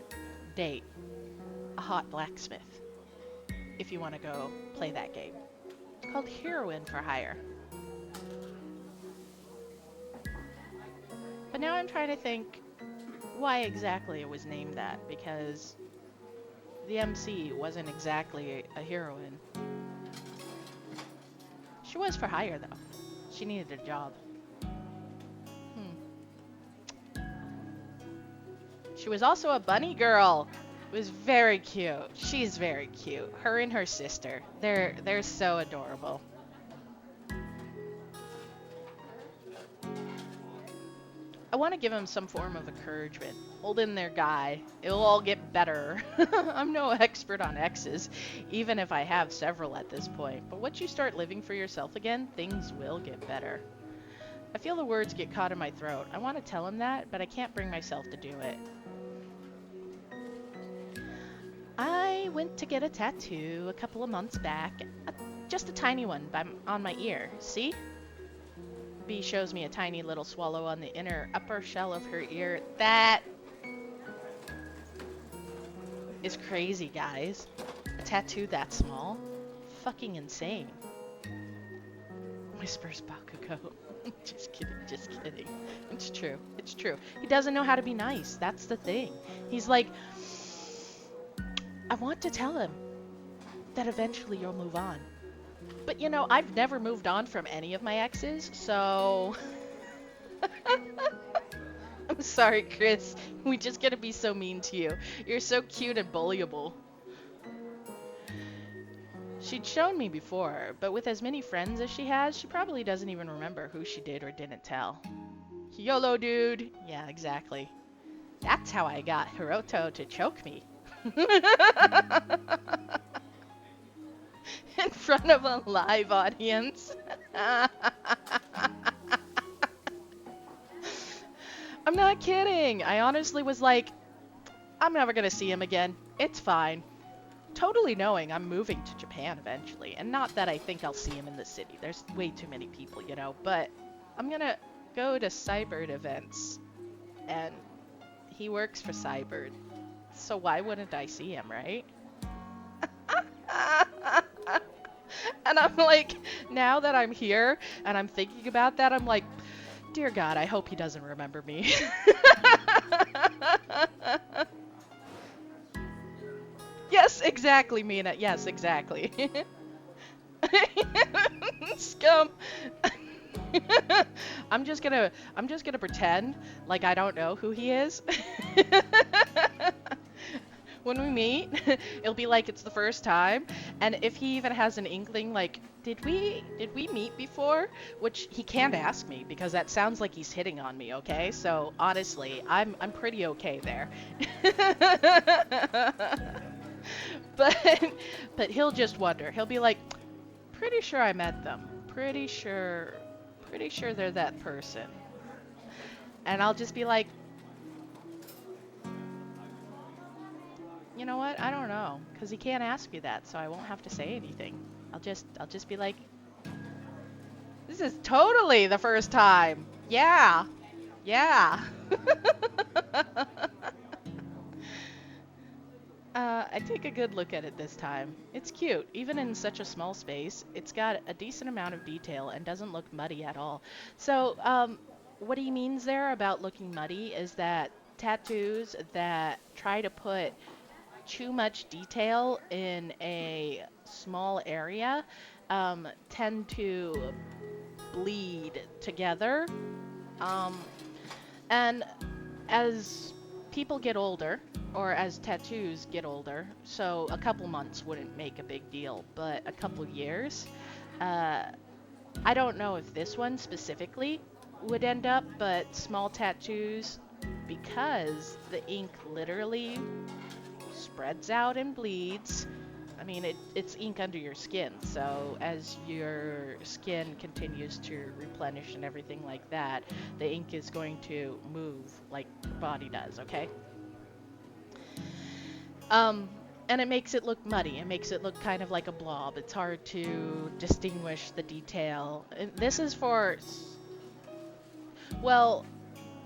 date a hot blacksmith if you want to go play that game. It's called Heroine for Hire. But now I'm trying to think why exactly it was named that, because the MC wasn't exactly a heroine. She was for hire though. She needed a job. She was also a bunny girl. It was very cute. She's very cute. Her and her sister. They're so adorable. I want to give him some form of encouragement. Hold in there, guy. It'll all get better. I'm no expert on exes, even if I have several at this point. But once you start living for yourself again, things will get better. I feel the words get caught in my throat. I want to tell him that, but I can't bring myself to do it. I went to get a tattoo a couple of months back. Just a tiny one on my ear. See? B shows me a tiny little swallow on the inner upper shell of her ear. That is crazy, guys. A tattoo that small? Fucking insane. Whispers Bakugo. Just kidding, just kidding. It's true, it's true. He doesn't know how to be nice. That's the thing. He's like, I want to tell him that eventually you'll move on. But you know, I've never moved on from any of my exes, so... I'm sorry, Chris. We just gotta be so mean to you. You're so cute and bullyable. She'd shown me before, but with as many friends as she has, she probably doesn't even remember who she did or didn't tell. YOLO, dude. Yeah, exactly. That's how I got Hiroto to choke me. In front of a live audience. I'm not kidding. I honestly was like, I'm never gonna see him again. It's fine. Totally knowing I'm moving to Japan eventually. And not that I think I'll see him in the city. There's way too many people, you know. But I'm gonna go to Cybird events. And he works for Cybird. So why wouldn't I see him, right? And I'm like, now that I'm here and I'm thinking about that, I'm like, dear God, I hope he doesn't remember me. Yes, exactly, Mina. Yes, exactly. Scum. I'm just gonna pretend like I don't know who he is. When we meet, it'll be like it's the first time, and if he even has an inkling like, did we meet before? Which he can't ask me because that sounds like he's hitting on me, okay? So honestly, I'm pretty okay there. But he'll just wonder. He'll be like, pretty sure I met them. Pretty sure they're that person. And I'll just be like, you know what? I don't know, because he can't ask me that, so I won't have to say anything. I'll just be like, this is totally the first time. Yeah. Yeah. I take a good look at it this time. It's cute, even in such a small space. It's got a decent amount of detail and doesn't look muddy at all. So, what he means there about looking muddy is that tattoos that try to put too much detail in a small area tend to bleed together. Um, and as people get older, or as tattoos get older, so a couple months wouldn't make a big deal, but a couple years, uh, I don't know if this one specifically would end up, but small tattoos, because the ink literally spreads out and bleeds. I mean, it's ink under your skin, so as your skin continues to replenish and everything like that, the ink is going to move like your body does, okay? Um, and it makes it look muddy. It makes it look kind of like a blob. It's hard to distinguish the detail. And this is for, well,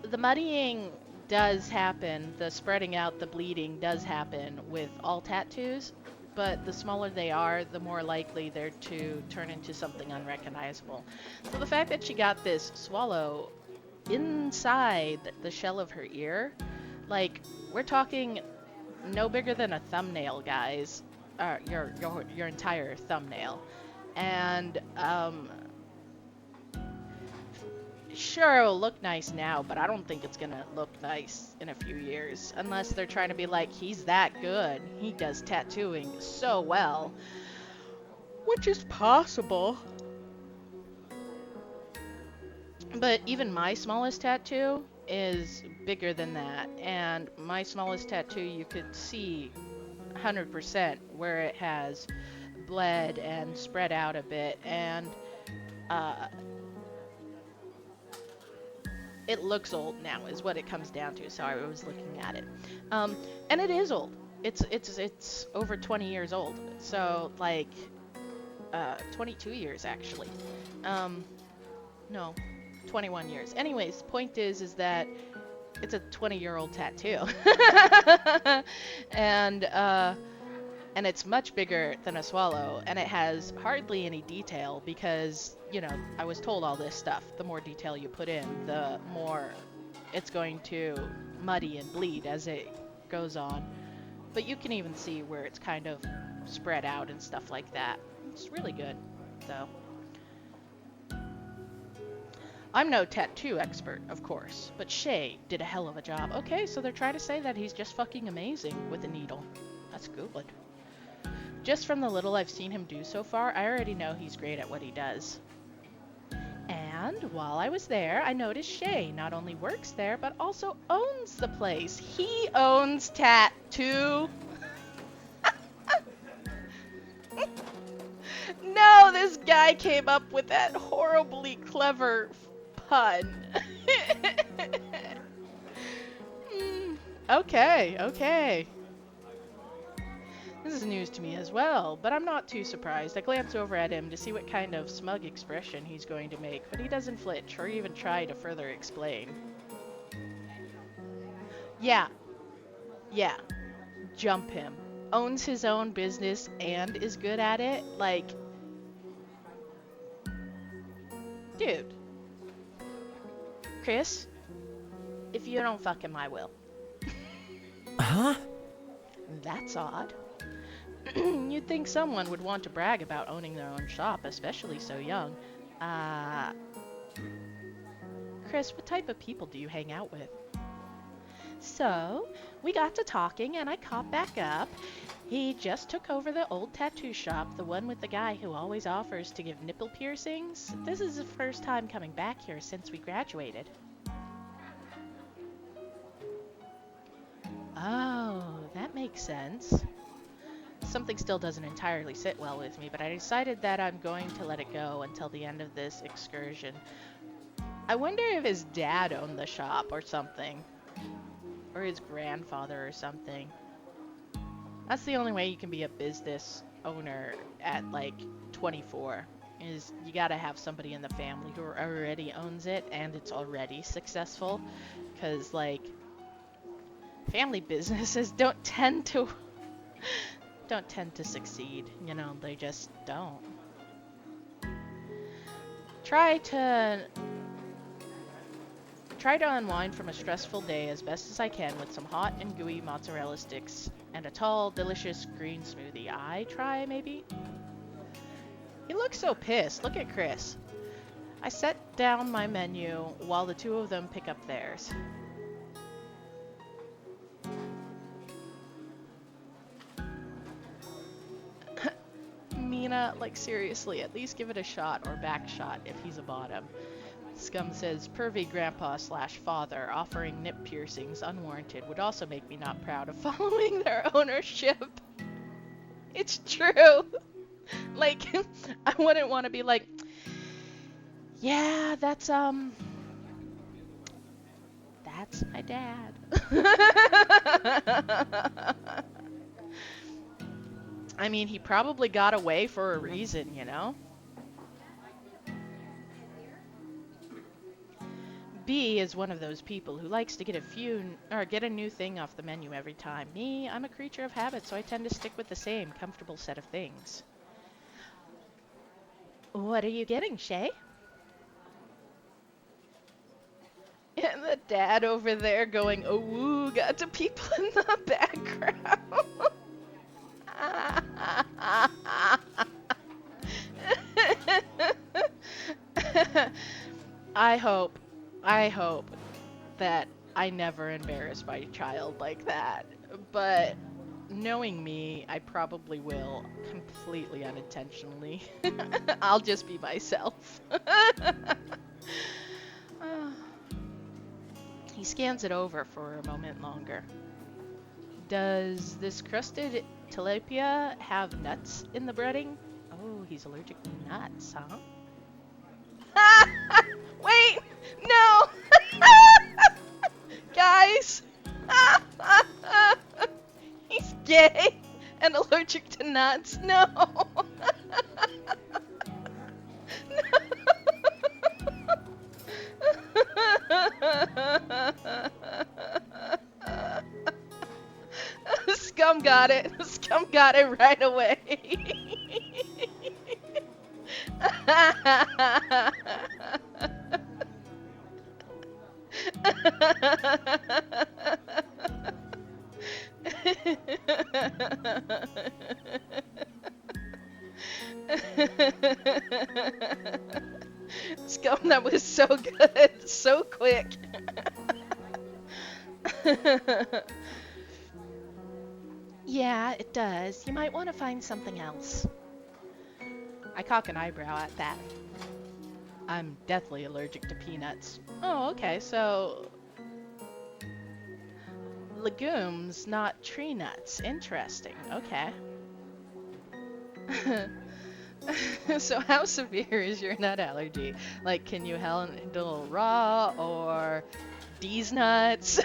the muddying does happen, the spreading out, the bleeding does happen with all tattoos, but the smaller they are, the more likely they're to turn into something unrecognizable. So the fact that she got this swallow inside the shell of her ear, like, we're talking no bigger than a thumbnail, guys. Your entire thumbnail. And sure, it'll look nice now, but I don't think it's gonna look nice in a few years. Unless they're trying to be like, he's that good. He does tattooing so well. Which is possible. But even my smallest tattoo is bigger than that. And my smallest tattoo, you could see 100% where it has bled and spread out a bit. And uh, it looks old now is what it comes down to. Sorry, I was looking at it. And it is old. It's over 20 years old. So like 22 years actually. No, 21 years. Anyways, point is that it's a 20-year-old tattoo. and and it's much bigger than a swallow, and it has hardly any detail because, you know, I was told all this stuff. The more detail you put in, the more it's going to muddy and bleed as it goes on. But you can even see where it's kind of spread out and stuff like that. It's really good, though. I'm no tattoo expert, of course, but Shay did a hell of a job. Okay, so they're trying to say that he's just fucking amazing with a needle. That's good. Just from the little I've seen him do so far, I already know he's great at what he does. And while I was there, I noticed Shay not only works there, but also owns the place. He owns Tattoo. No, this guy came up with that horribly clever pun. Okay. This is news to me as well, but I'm not too surprised. I glance over at him to see what kind of smug expression he's going to make, but he doesn't flinch or even try to further explain. Yeah. Jump him. Owns his own business and is good at it? Like, dude. Chris, if you don't fuck him, I will. Huh? That's odd. You'd think someone would want to brag about owning their own shop, especially so young. Chris, what type of people do you hang out with? So, we got to talking and I caught back up. He just took over the old tattoo shop, the one with the guy who always offers to give nipple piercings. This is the first time coming back here since we graduated. Oh, that makes sense. Something still doesn't entirely sit well with me, but I decided that I'm going to let it go until the end of this excursion. I wonder if his dad owned the shop or something. Or his grandfather or something. That's the only way you can be a business owner at like 24. Is you gotta have somebody in the family who already owns it and it's already successful. Because like, family businesses don't tend to succeed. You know, they just don't. Try to Try to unwind from a stressful day as best as I can with some hot and gooey mozzarella sticks and a tall, delicious green smoothie. I try, maybe? He looks so pissed. Look at Chris. I set down my menu while the two of them pick up theirs. Mina, like seriously, at least give it a shot or back shot if he's a bottom. Scum says, pervy grandpa slash father offering nip piercings unwarranted would also make me not proud of following their ownership. It's true. Like, I wouldn't want to be like, yeah, that's my dad. I mean, he probably got away for a reason, you know? B is one of those people who likes to get a new thing off the menu every time. Me, I'm a creature of habit, so I tend to stick with the same comfortable set of things. What are you getting, Shay? And the dad over there going, oh, woo, got to people in the background. I hope that I never embarrass my child like that. But knowing me, I probably will completely unintentionally. I'll just be myself. He scans it over for a moment longer. Does this crusted tilapia have nuts in the breading? Oh, he's allergic to nuts, huh? Wait! No! Guys! He's gay and allergic to nuts. No! Scum got it. Scum got it right away. Scum, that was so good. So quick. Yeah, it does. You might want to find something else. I cock an eyebrow at that. I'm deathly allergic to peanuts. Oh, okay, so legumes, not tree nuts. Interesting. Okay. So how severe is your nut allergy? Like, can you handle raw or D's nuts?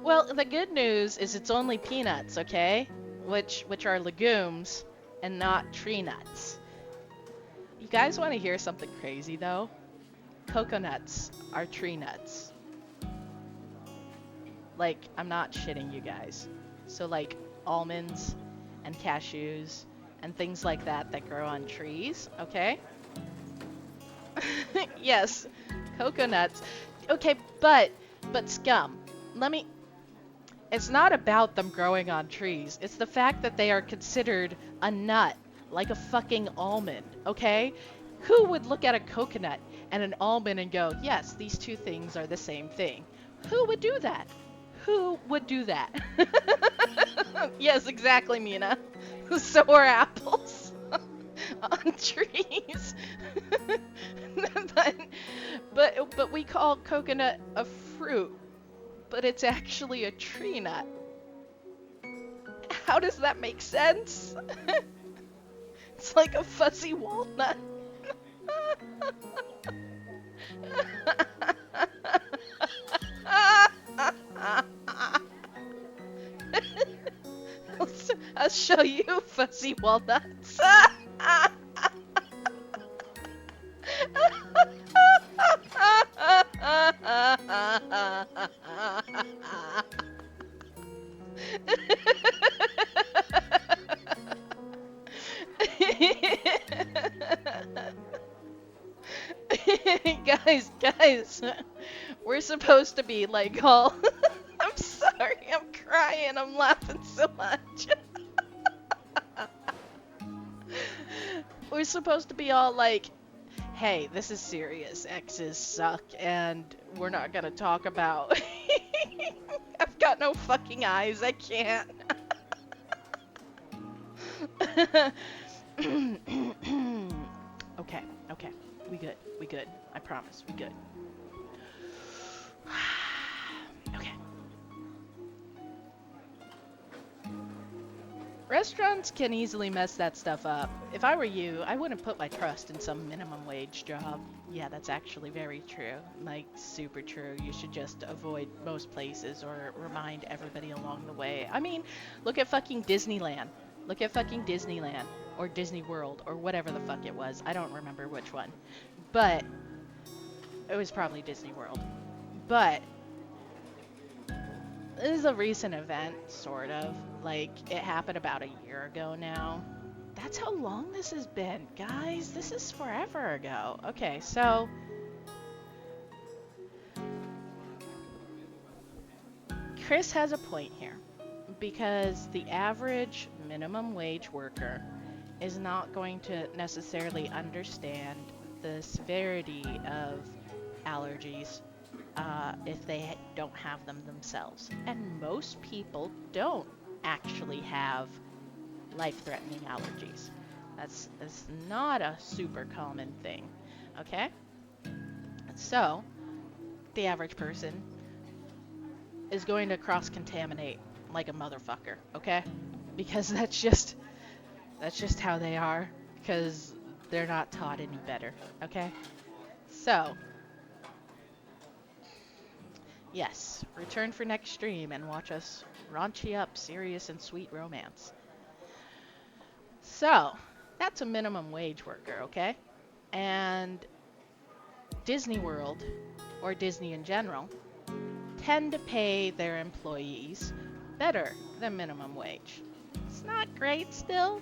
Well, the good news is it's only peanuts, okay? Which are legumes and not tree nuts. You guys want to hear something crazy though? Coconuts are tree nuts. Like, I'm not shitting you guys. So like almonds and cashews and things like that grow on trees, okay? Yes, coconuts. Okay, but Scum, it's not about them growing on trees. It's the fact that they are considered a nut, like a fucking almond, okay? Who would look at a coconut and an almond and go, yes, these two things are the same thing? Who would do that? Who would do that? Yes, exactly, Mina. So are apples on trees. but we call coconut a fruit, but it's actually a tree nut. How does that make sense? It's like a fuzzy walnut. I'll show you fuzzy walnuts. Guys, we're supposed to be like all. I'm sorry, I'm crying, I'm laughing so much. We're supposed to be all like, hey, this is serious, exes suck, and we're not gonna talk about. I've got no fucking eyes, I can't. Okay, okay. We good. I promise, we good. Okay. Restaurants can easily mess that stuff up. If I were you, I wouldn't put my trust in some minimum wage job. Yeah, that's actually very true. Like, super true. You should just avoid most places or remind everybody along the way. I mean, look at fucking Disneyland. Look at fucking Disneyland. Or Disney World, or whatever the fuck it was. I don't remember which one. But, it was probably Disney World. But, this is a recent event, sort of. Like, it happened about a year ago now. That's how long this has been, guys. This is forever ago. Okay, so Chris has a point here because the average minimum wage worker is not going to necessarily understand the severity of allergies if they don't have them themselves. And most people don't actually have life-threatening allergies. That's not a super common thing, okay? So, the average person is going to cross-contaminate like a motherfucker, okay? Because that's just how they are, because they're not taught any better, okay? So, yes, return for next stream and watch us raunchy up serious and sweet romance. So, that's a minimum wage worker, okay? And Disney World, or Disney in general, tend to pay their employees better than minimum wage. It's not great still,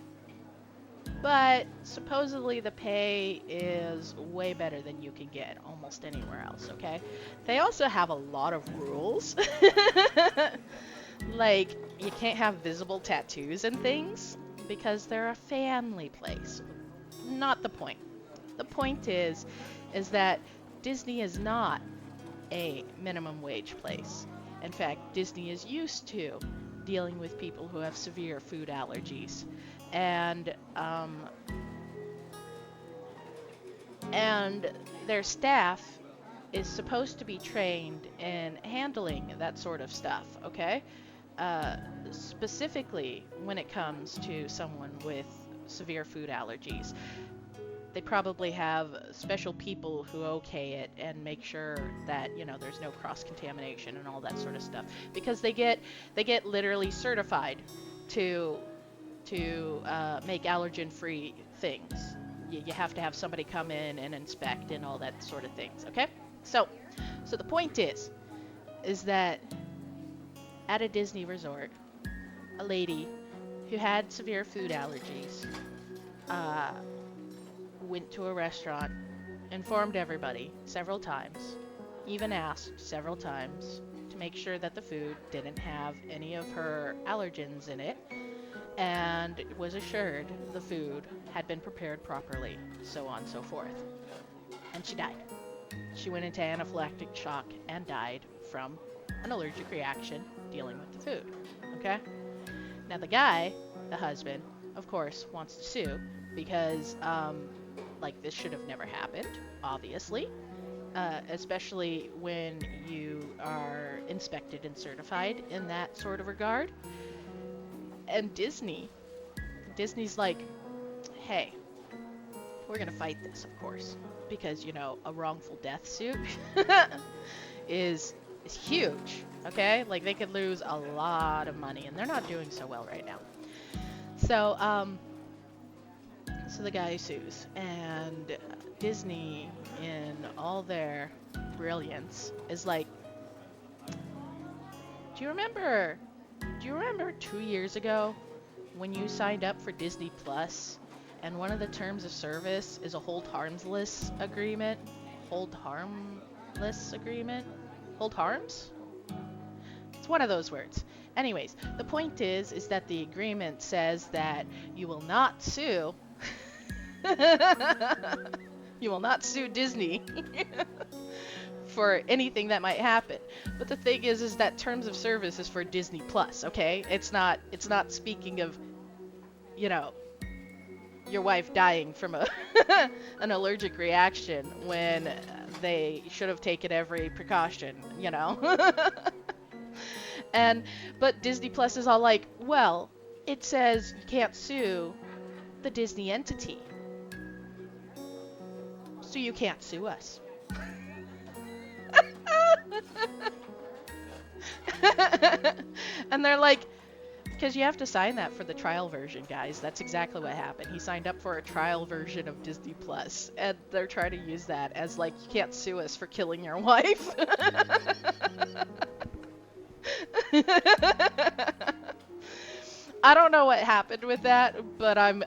but supposedly the pay is way better than you can get almost anywhere else, okay? They also have a lot of rules. Like, you can't have visible tattoos and things because they're a family place. Not the point. The point is that Disney is not a minimum wage place. In fact, Disney is used to dealing with people who have severe food allergies. And their staff is supposed to be trained in handling that sort of stuff, okay? Specifically when it comes to someone with severe food allergies. They probably have special people who okay it and make sure that, you know, there's no cross-contamination and all that sort of stuff. Because they get literally certified to make allergen-free things. You have to have somebody come in and inspect and all that sort of things, okay? So the point is that at a Disney resort, a lady who had severe food allergies went to a restaurant, informed everybody several times, even asked several times to make sure that the food didn't have any of her allergens in it, and was assured the food had been prepared properly, so on and so forth. And she died. She went into anaphylactic shock and died from an allergic reaction dealing with the food, okay? Now the guy, the husband, of course, wants to sue because, like, this should have never happened, obviously, especially when you are inspected and certified in that sort of regard. And Disney's like, hey, we're gonna fight this, of course, because, you know, a wrongful death suit is huge, okay? Like, they could lose a lot of money, and they're not doing so well right now. So, so the guy sues, and Disney, in all their brilliance, is like, do you remember 2 years ago when you signed up for Disney Plus And one of the terms of service is a hold harmless agreement. Hold harmless agreement? Hold harms? It's one of those words. Anyways, the point is that the agreement says that you will not sue. You will not sue Disney for anything that might happen. But the thing is that terms of service is for Disney Plus, okay? It's not speaking of, you know, your wife dying from an allergic reaction when they should have taken every precaution, you know? But Disney Plus is all like, well, it says you can't sue the Disney entity, so you can't sue us. And they're like, because you have to sign that for the trial version, guys. That's exactly what happened. He signed up for a trial version of Disney Plus, and they're trying to use that as like, you can't sue us for killing your wife. I don't know what happened with that, but I'm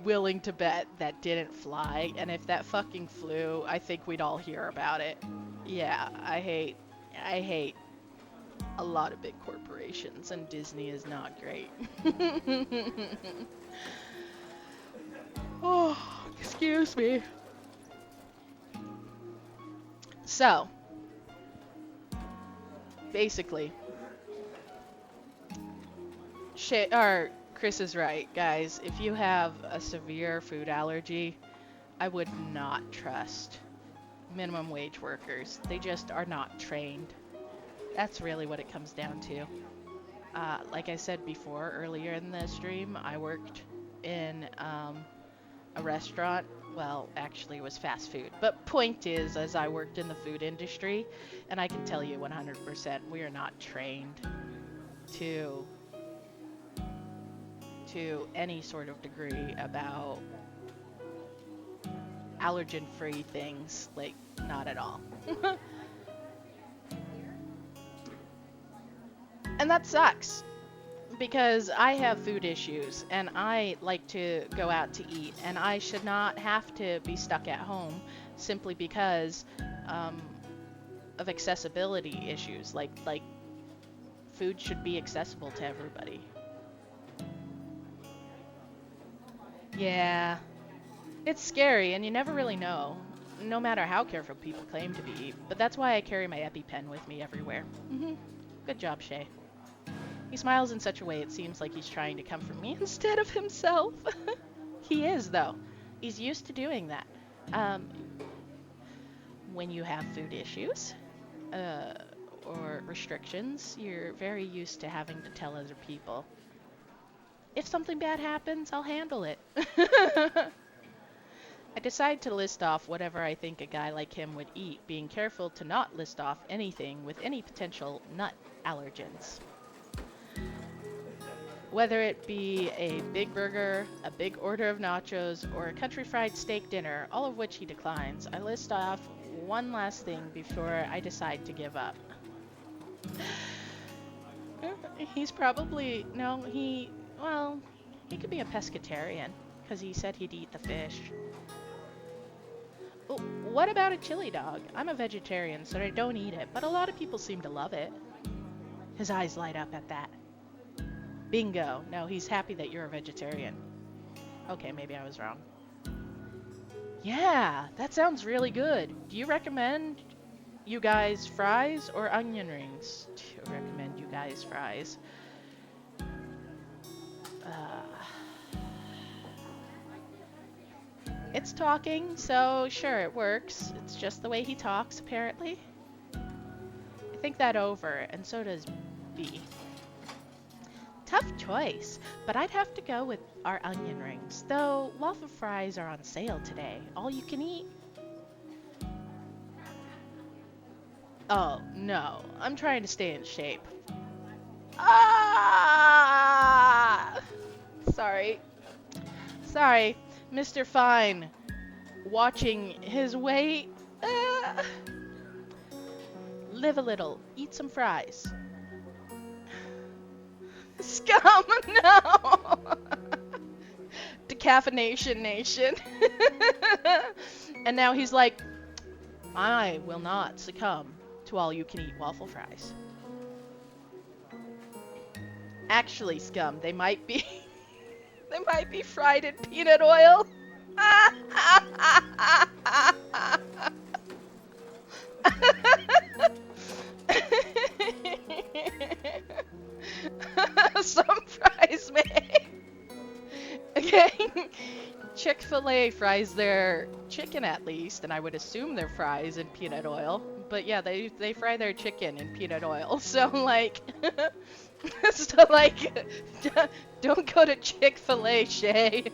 willing to bet that didn't fly. And if that fucking flew, I think we'd all hear about it. Yeah, I hate a lot of big corporations, and Disney is not great. Oh, excuse me. So, basically, Chris is right, guys. If you have a severe food allergy, I would not trust minimum wage workers. They just are not trained. That's really what it comes down to. Like I said before, earlier in the stream, I worked in a restaurant. Well, actually, it was fast food. But point is, as I worked in the food industry, and I can tell you 100%, we are not trained to any sort of degree about allergen-free things. Like, not at all. And that sucks, because I have food issues and I like to go out to eat, and I should not have to be stuck at home simply because of accessibility issues. Like food should be accessible to everybody. Yeah, it's scary, and you never really know, no matter how careful people claim to be. But that's why I carry my EpiPen with me everywhere. Good job, Shay. He smiles in such a way it seems like he's trying to comfort me instead of himself. He is, though. He's used to doing that. When you have food issues or restrictions, you're very used to having to tell other people, if something bad happens, I'll handle it. I decide to list off whatever I think a guy like him would eat, being careful to not list off anything with any potential nut allergens. Whether it be a big burger, a big order of nachos, or a country fried steak dinner, all of which he declines, I list off one last thing before I decide to give up. He's probably, no, he could be a pescatarian, because he said he'd eat the fish. Oh, what about a chili dog? I'm a vegetarian, so I don't eat it, but a lot of people seem to love it. His eyes light up at that. Bingo. No, he's happy that you're a vegetarian. Okay, maybe I was wrong. Yeah, that sounds really good. Do you recommend you guys fries or onion rings? Do you recommend you guys fries? It's talking, so sure, it works. It's just the way he talks, apparently. I think that over, and so does B. Tough choice, but I'd have to go with our onion rings, though waffle fries are on sale today. All you can eat. Oh, no. I'm trying to stay in shape. Ah! Sorry. Mr. Fine. Watching his weight. Live a little. Eat some fries. Scum, no! caffeination nation. And now he's like, I will not succumb to all you can eat waffle fries. Actually, scum, they might be they might be fried in peanut oil. Some fries may. Okay. Chick-fil-A fries their chicken at least, and I would assume their fries in peanut oil. But yeah, they fry their chicken in peanut oil. So like so like don't go to Chick-fil-A, Shay.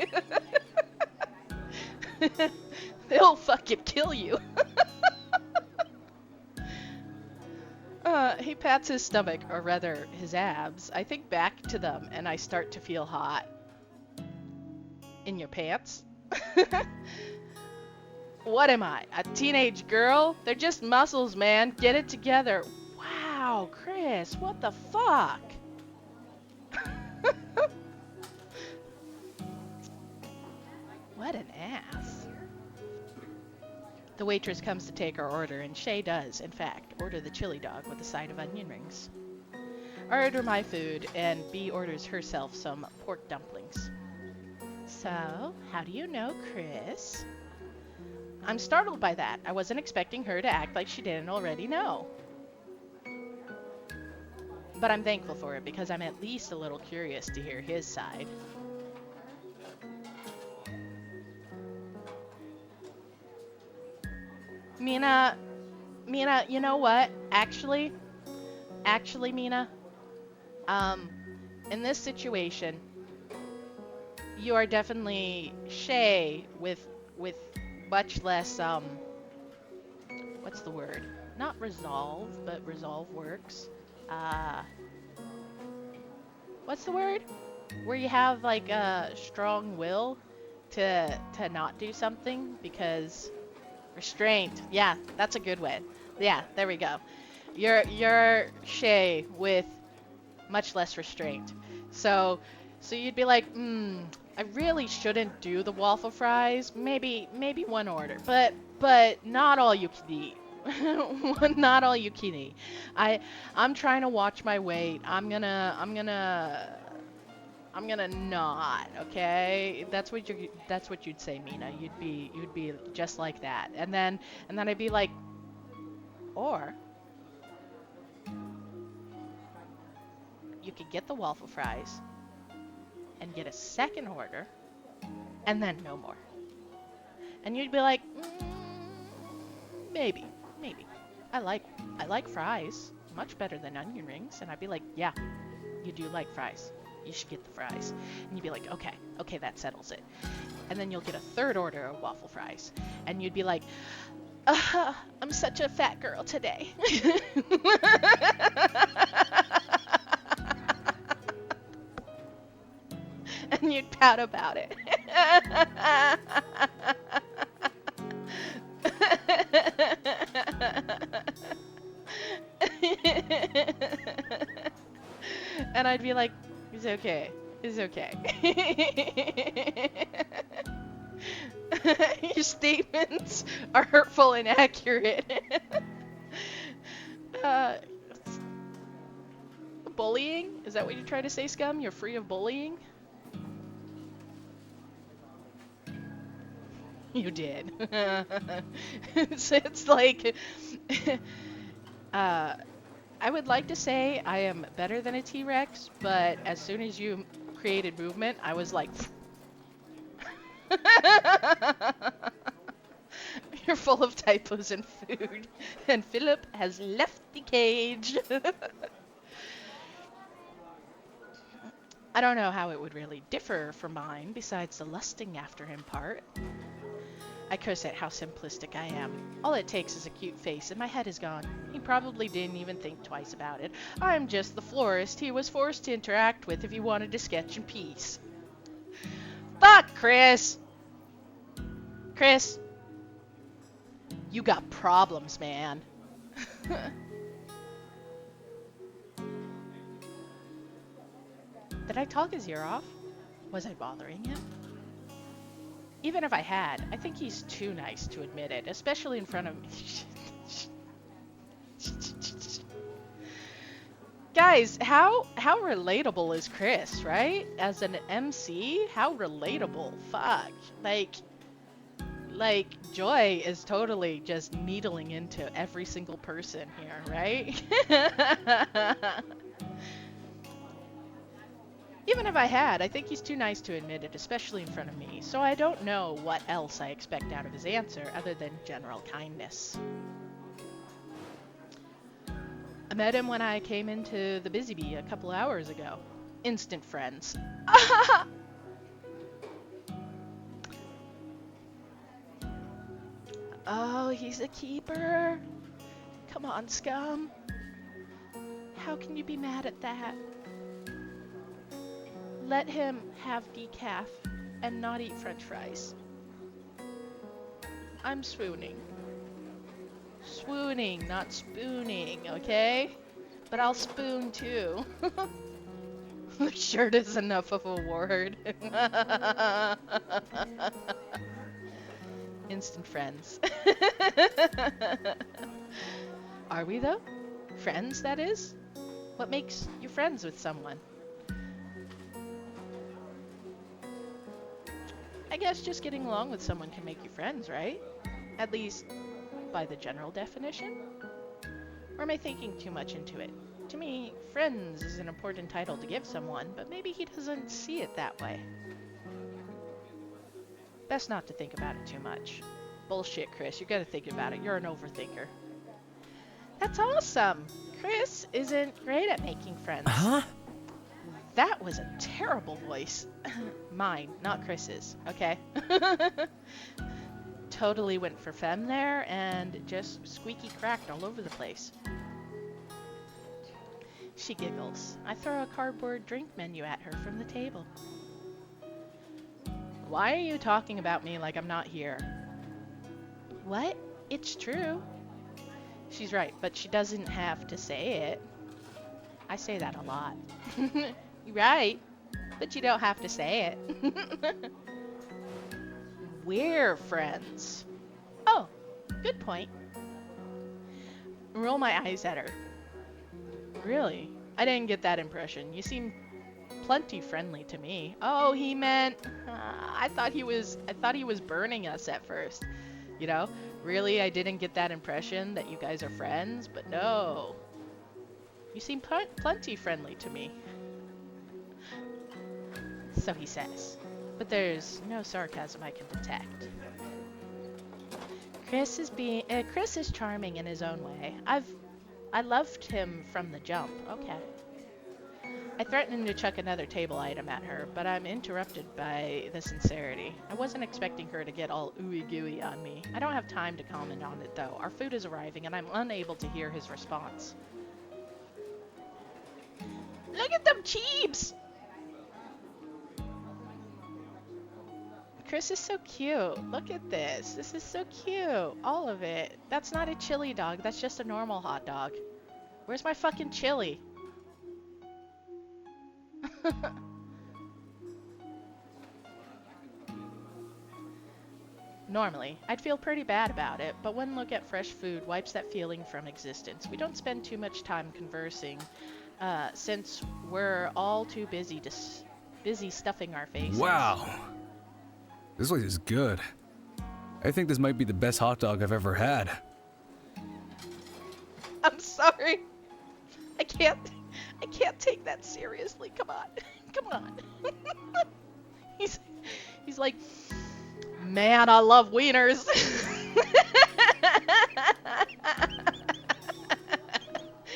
They'll fucking kill you. He pats his stomach, or rather his abs. I think back to them and I start to feel hot. In your pants? What am I? A teenage girl? They're just muscles, man. Get it together. Wow, Chris, what the fuck? What an ass. The waitress comes to take our order, and Shay does, in fact, order the chili dog with a side of onion rings. I order my food, and B orders herself some pork dumplings. So, how do you know Chris? I'm startled by that. I wasn't expecting her to act like she didn't already know. But I'm thankful for it, because I'm at least a little curious to hear his side. Mina, you know what? Actually, Mina, in this situation, you are definitely Shay with much less, what's the word? Not resolve, but resolve works. What's the word? Where you have like a strong will to not do something because restraint. Yeah, that's a good way. Yeah, there we go. You're Shay with much less restraint. So you'd be like, I really shouldn't do the waffle fries. Maybe one order, but not all you can eat. Not all you can eat. I'm trying to watch my weight. I'm gonna not, okay? That's what you'd say, Mina. You'd be just like that. And then I'd be like, or you could get the waffle fries and get a second order and then no more. And you'd be like, maybe. I like fries much better than onion rings. And I'd be like, yeah, you do like fries. You should get the fries. And you'd be like, okay, that settles it. And then you'll get a third order of waffle fries. And you'd be like, I'm such a fat girl today. And you'd pout about it. And I'd be like, it's okay. Your statements are hurtful and accurate. Bullying? Is that what you're trying to say, Scum? You're free of bullying? You did. It's like... I would like to say I am better than a T-Rex, but as soon as you created movement, I was like... You're full of typos and food, and Philip has left the cage. I don't know how it would really differ from mine, besides the lusting after him part. I curse at how simplistic I am. All it takes is a cute face and my head is gone. He probably didn't even think twice about it. I'm just the florist he was forced to interact with if he wanted to sketch in peace. Fuck, Chris! Chris, you got problems, man. Did I talk his ear off? Was I bothering him? Even if I had, I think he's too nice to admit it, especially in front of me. Guys, how relatable is Chris, right? As an MC, how relatable. Fuck. Like Joy is totally just needling into every single person here, right? Even if I had, I think he's too nice to admit it, especially in front of me, so I don't know what else I expect out of his answer other than general kindness. I met him when I came into the Busy Bee a couple hours ago. Instant friends. Oh, he's a keeper. Come on, scum. How can you be mad at that? Let him have decaf and not eat french fries. I'm swooning. Swooning, not spooning, okay? But I'll spoon too. The shirt is enough of a word. Instant friends. Are we though? Friends, that is? What makes you friends with someone? I guess just getting along with someone can make you friends, right? At least by the general definition? Or am I thinking too much into it? To me, friends is an important title to give someone, but maybe he doesn't see it that way. Best not to think about it too much. Bullshit, Chris. You gotta think about it. You're an overthinker. That's awesome! Chris isn't great at making friends. Huh? That was a terrible voice. Mine, not Chris's, okay? Totally went for femme there and just squeaky cracked all over the place. She giggles. I throw a cardboard drink menu at her from the table. Why are you talking about me like I'm not here? What? It's true. She's right, but she doesn't have to say it. I say that a lot. You're right, but you don't have to say it. We're friends. Oh, good point. Roll my eyes at her. Really? I didn't get that impression. You seem plenty friendly to me. Oh, he meant I thought he was burning us at first. You know? Really, I didn't get that impression that you guys are friends, but no. You seem plenty friendly to me. So he says. But there's no sarcasm I can detect. Chris is charming in his own way. I loved him from the jump. Okay. I threatened to chuck another table item at her, but I'm interrupted by the sincerity. I wasn't expecting her to get all ooey gooey on me. I don't have time to comment on it though. Our food is arriving and I'm unable to hear his response. Look at them cheebs! Chris is so cute. Look at this. This is so cute. All of it. That's not a chili dog. That's just a normal hot dog. Where's my fucking chili? Normally, I'd feel pretty bad about it, but one look at fresh food wipes that feeling from existence. We don't spend too much time conversing, since we're all too busy stuffing our faces. Wow. This place is good. I think this might be the best hot dog I've ever had. I'm sorry. I can't take that seriously. Come on. Come on. He's like, man, I love wieners.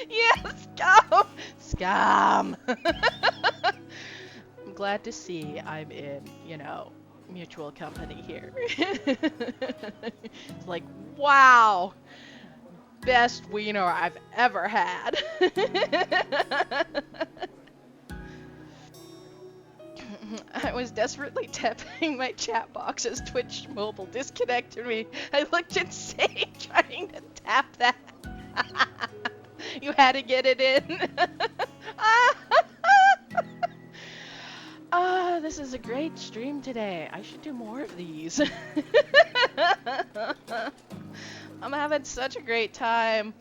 Yes, scum. Scum. I'm glad to see I'm in, mutual company here. It's like, wow. Best wiener I've ever had. I was desperately tapping my chat box as Twitch Mobile disconnected me. I looked insane trying to tap that. You had to get it in. This is a great stream today. I should do more of these. I'm having such a great time.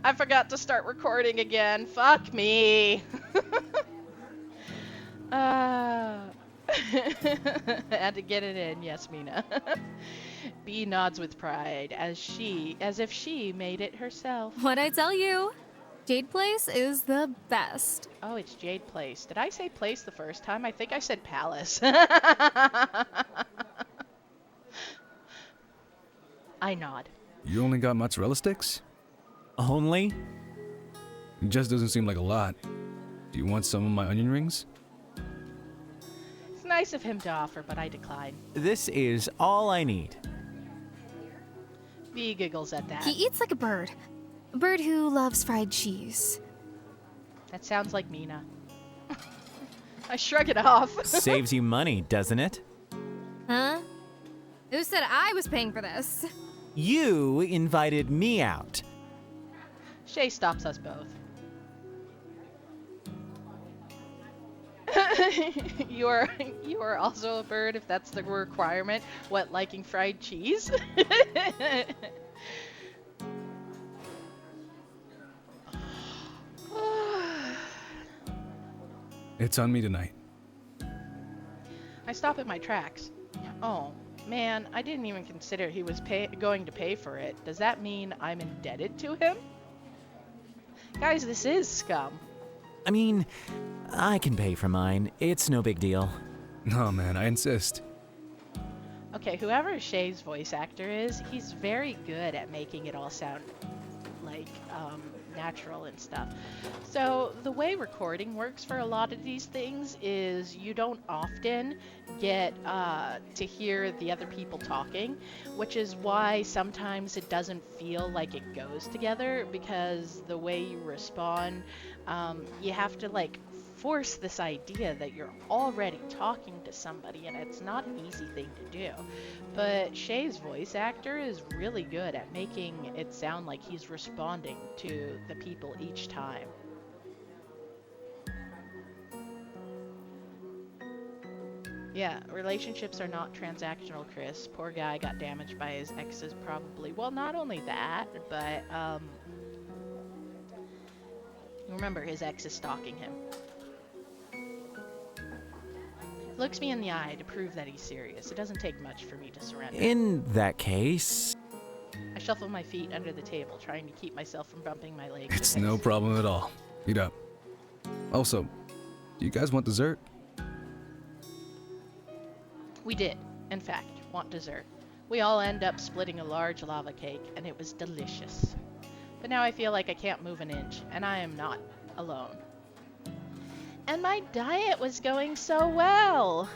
I forgot to start recording again. Fuck me. Had to get it in, yes, Mina. B nods with pride as if she made it herself. What'd I tell you? Jade Place is the best. Oh, it's Jade Place. Did I say place the first time? I think I said palace. I nod. You only got mozzarella sticks? Only? It just doesn't seem like a lot. Do you want some of my onion rings? It's nice of him to offer, but I decline. This is all I need. V giggles at that. He eats like a bird. A bird who loves fried cheese. That sounds like Mina. I shrug it off. Saves you money, doesn't it? Huh? Who said I was paying for this? You invited me out. Shay stops us both. You are also a bird if that's the requirement. What, liking fried cheese? It's on me tonight. I stop in my tracks. Oh, man, I didn't even consider he was going to pay for it. Does that mean I'm indebted to him? Guys, this is scum. I mean, I can pay for mine. It's no big deal. No, man, I insist. Okay, whoever Shay's voice actor is, he's very good at making it all sound like natural and stuff. So the way recording works for a lot of these things is you don't often get to hear the other people talking, which is why sometimes it doesn't feel like it goes together, because the way you respond, you have to like force this idea that you're already talking to somebody, and it's not an easy thing to do. But Shay's voice actor is really good at making it sound like he's responding to the people each time. Yeah, relationships are not transactional, Chris. Poor guy got damaged by his exes probably. Well, not only that, but remember his ex is stalking him. Looks me in the eye to prove that he's serious. It doesn't take much for me to surrender. In that case... I shuffle my feet under the table, trying to keep myself from bumping my legs. It's no problem at all. Eat up. Also, do you guys want dessert? We did, in fact, want dessert. We all end up splitting a large lava cake, and it was delicious. But now I feel like I can't move an inch, and I am not alone. And my diet was going so well.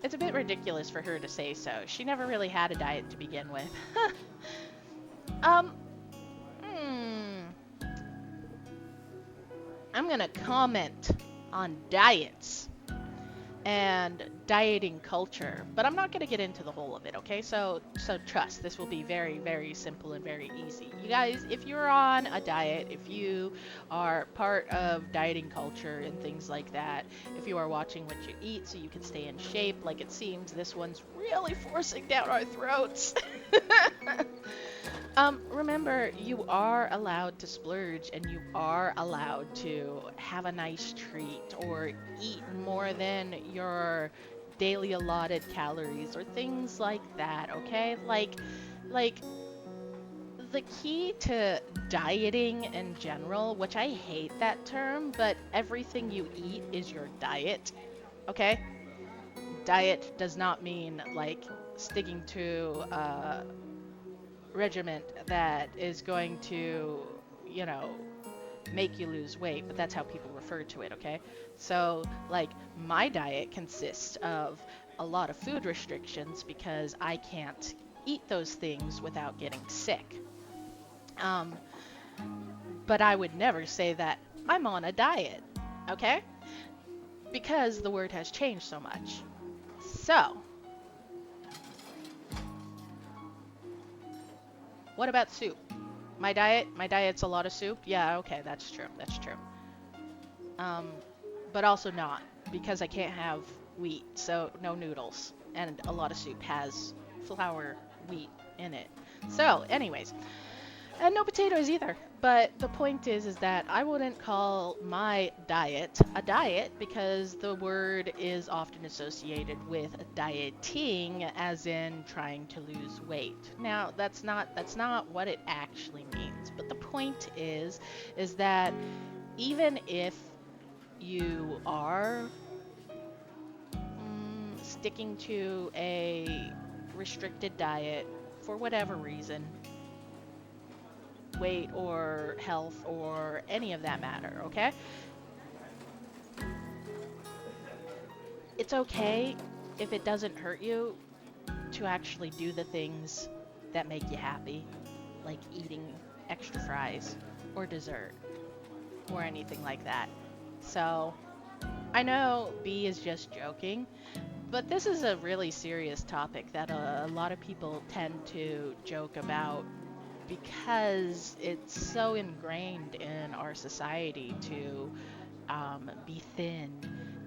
It's a bit ridiculous for her to say so. She never really had a diet to begin with. I'm gonna comment on diets and dieting culture, but I'm not gonna get into the whole of it, okay? So trust, this will be very, very simple and very easy. You guys, if you're on a diet, if you are part of dieting culture and things like that, if you are watching what you eat so you can stay in shape, like it seems this one's really forcing down our throats. Remember, you are allowed to splurge, and you are allowed to have a nice treat or eat more than your daily allotted calories or things like that, okay? Like the key to dieting in general, which I hate that term, but everything you eat is your diet, okay? Diet does not mean like sticking to regiment that is going to, you know, make you lose weight, but that's how people refer to it, okay? So, like, my diet consists of a lot of food restrictions because I can't eat those things without getting sick. But I would never say that I'm on a diet, okay? Because the word has changed so much. So, what about soup? My diet's a lot of soup? Yeah, okay, that's true. But also not. because I can't have wheat, so no noodles. And a lot of soup has flour, wheat in it. So, anyways, and no potatoes either. But the point is that I wouldn't call my diet a diet because the word is often associated with dieting, as in trying to lose weight. Now, that's not what it actually means. But the point is that even if you are sticking to a restricted diet for whatever reason, weight or health or any of that matter, okay? It's okay if it doesn't hurt you to actually do the things that make you happy, like eating extra fries or dessert or anything like that. So, I know B is just joking, but this is a really serious topic that a lot of people tend to joke about because it's so ingrained in our society to be thin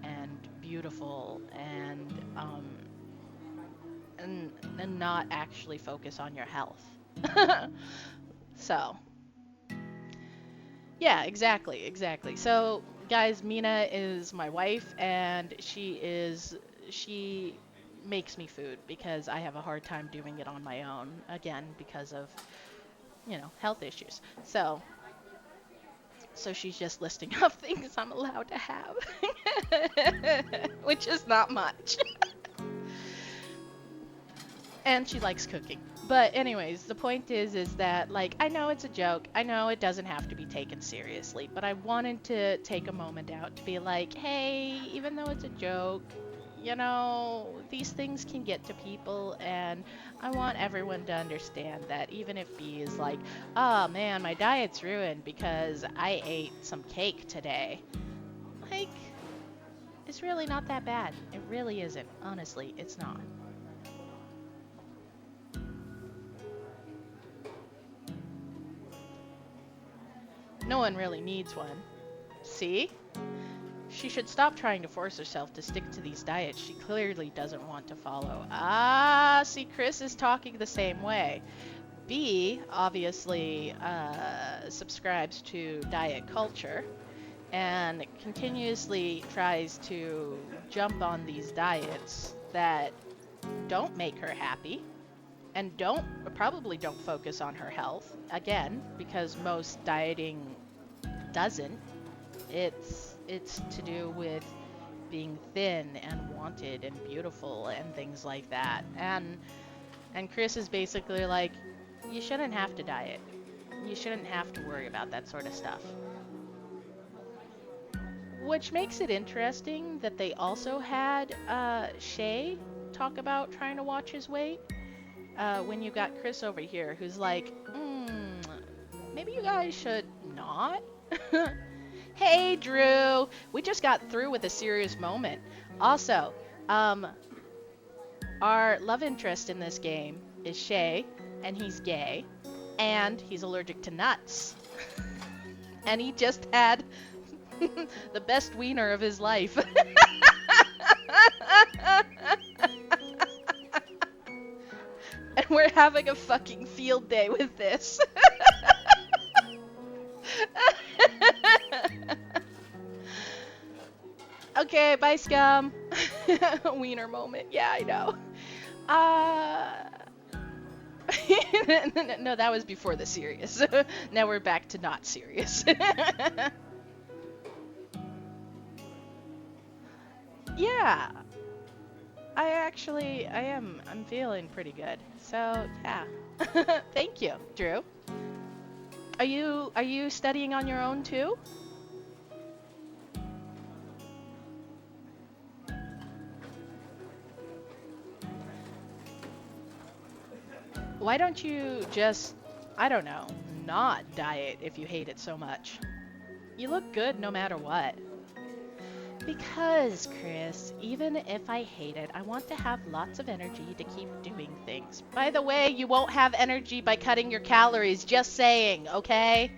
and beautiful and not actually focus on your health. So, yeah, exactly. So, guys, Mina is my wife, and she makes me food because I have a hard time doing it on my own, again, because of, health issues. So she's just listing off things I'm allowed to have, which is not much. And she likes cooking. But anyways, the point is that, like, I know it's a joke. I know it doesn't have to be taken seriously, but I wanted to take a moment out to be like, hey, even though it's a joke, these things can get to people, and I want everyone to understand that even if B is like, oh man, my diet's ruined because I ate some cake today, like, it's really not that bad. It really isn't. Honestly, it's not. No one really needs one. See? She should stop trying to force herself to stick to these diets she clearly doesn't want to follow. Ah, see, Chris is talking the same way. B obviously subscribes to diet culture and continuously tries to jump on these diets that don't make her happy and probably don't focus on her health, again, because most dieting doesn't. It's to do with being thin and wanted and beautiful and things like that. And Chris is basically like, you shouldn't have to diet. You shouldn't have to worry about that sort of stuff. Which makes it interesting that they also had Shay talk about trying to watch his weight. When you got Chris over here, who's like, maybe you guys should not. Hey, Drew! We just got through with a serious moment. Also, our love interest in this game is Shay, and he's gay, and he's allergic to nuts. And he just had the best wiener of his life. And we're having a fucking field day with this. Okay, bye, scum. Wiener moment. Yeah, I know. No, that was before the serious. Now we're back to not serious. Yeah. I'm feeling pretty good. So, yeah. Thank you, Drew. Are you studying on your own too? Why don't you just, I don't know, not diet if you hate it so much? You look good no matter what. Because, Chris, even if I hate it, I want to have lots of energy to keep doing things. By the way, you won't have energy by cutting your calories, just saying, okay?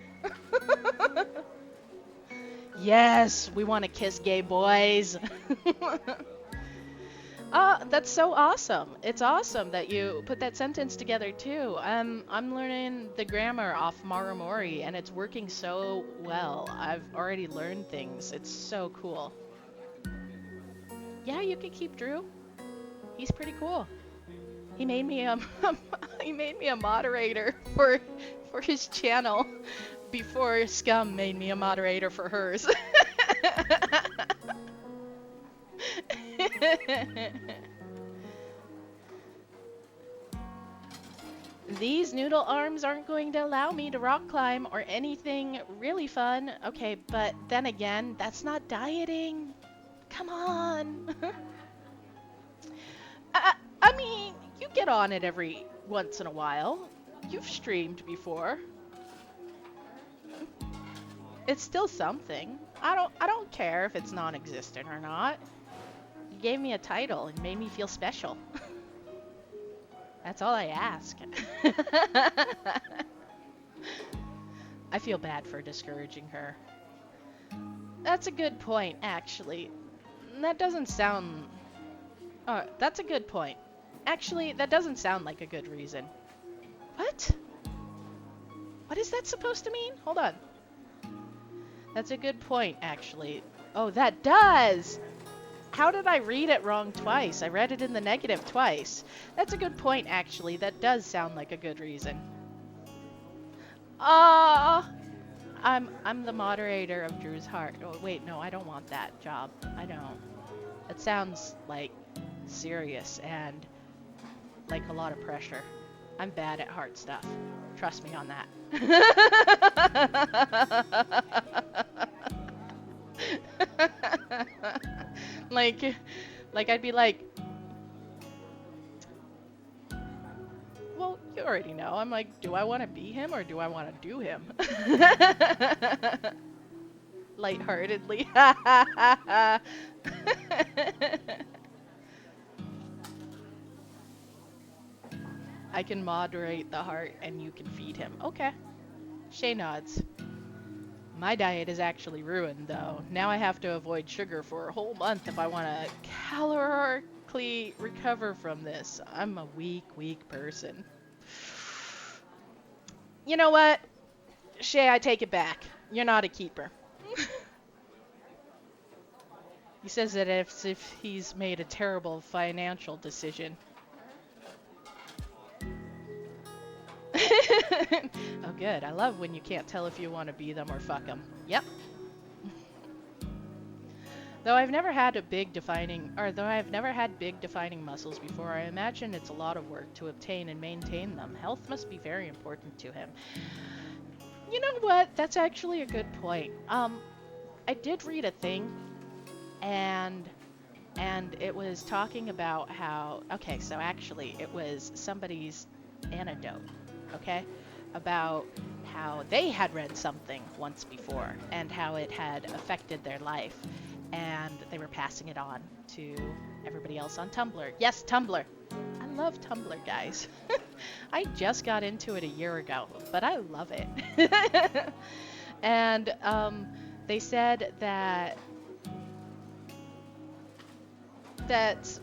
Yes, we want to kiss gay boys. That's so awesome. It's awesome that you put that sentence together too. I'm learning the grammar off Maramori and it's working so well. I've already learned things. It's so cool. Yeah, you can keep Drew. He's pretty cool. He made me he made me a moderator for his channel before Scum made me a moderator for hers. These noodle arms aren't going to allow me to rock climb or anything really fun. Okay, but then again, that's not dieting. Come on. I mean, you get on it every once in a while. You've streamed before. It's still something. I don't care if it's non-existent or not. You gave me a title and made me feel special. That's all I ask. I feel bad for discouraging her. That's a good point, actually. That doesn't sound... Oh, that's a good point. Actually, that doesn't sound like a good reason. What? What is that supposed to mean? Hold on. That's a good point, actually. Oh, that does! How did I read it wrong twice? I read it in the negative twice. That's a good point, actually. That does sound like a good reason. I'm the moderator of Drew's Heart. Oh, wait, no, I don't want that job. I don't. It sounds, like, serious and like a lot of pressure. I'm bad at heart stuff. Trust me on that. like I'd be like, well, you already know. I'm like, do I want to be him or do I want to do him? Lightheartedly. I can moderate the heart and you can feed him. Okay. Shay nods. My diet is actually ruined, though. Now I have to avoid sugar for a whole month if I want to calorically recover from this. I'm a weak, weak person. You know what? Shay, I take it back. You're not a keeper. He says it as if he's made a terrible financial decision. Oh, good. I love when you can't tell if you want to be them or fuck them. Yep. Though I've never had big defining muscles before, I imagine it's a lot of work to obtain and maintain them. Health must be very important to him. You know what? That's actually a good point. I did read a thing, and it was talking about how, okay, so actually it was somebody's anecdote, okay, about how they had read something once before and how it had affected their life, and they were passing it on to everybody else on Tumblr. Yes, Tumblr. I love Tumblr, guys. I just got into it a year ago, but I love it. And they said that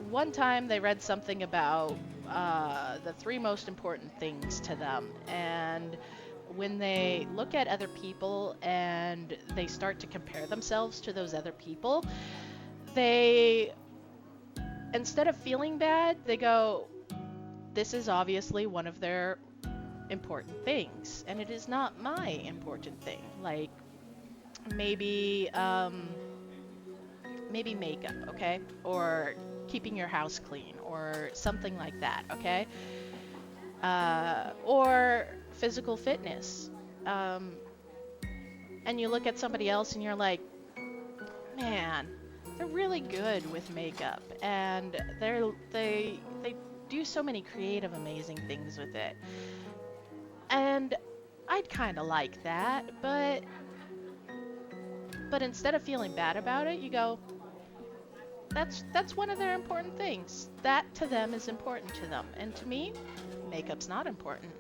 one time they read something about the 3 most important things to them, and when they look at other people and they start to compare themselves to those other people, they, instead of feeling bad, they go, this is obviously one of their important things, and it is not my important thing. Like, maybe makeup, okay? Or keeping your house clean, or something like that, okay? Or physical fitness. And you look at somebody else and you're like, man, they're really good with makeup, and they do so many creative, amazing things with it. And I'd kind of like that, but instead of feeling bad about it, you go, that's one of their important things. That to them is important to them, and to me, makeup's not important.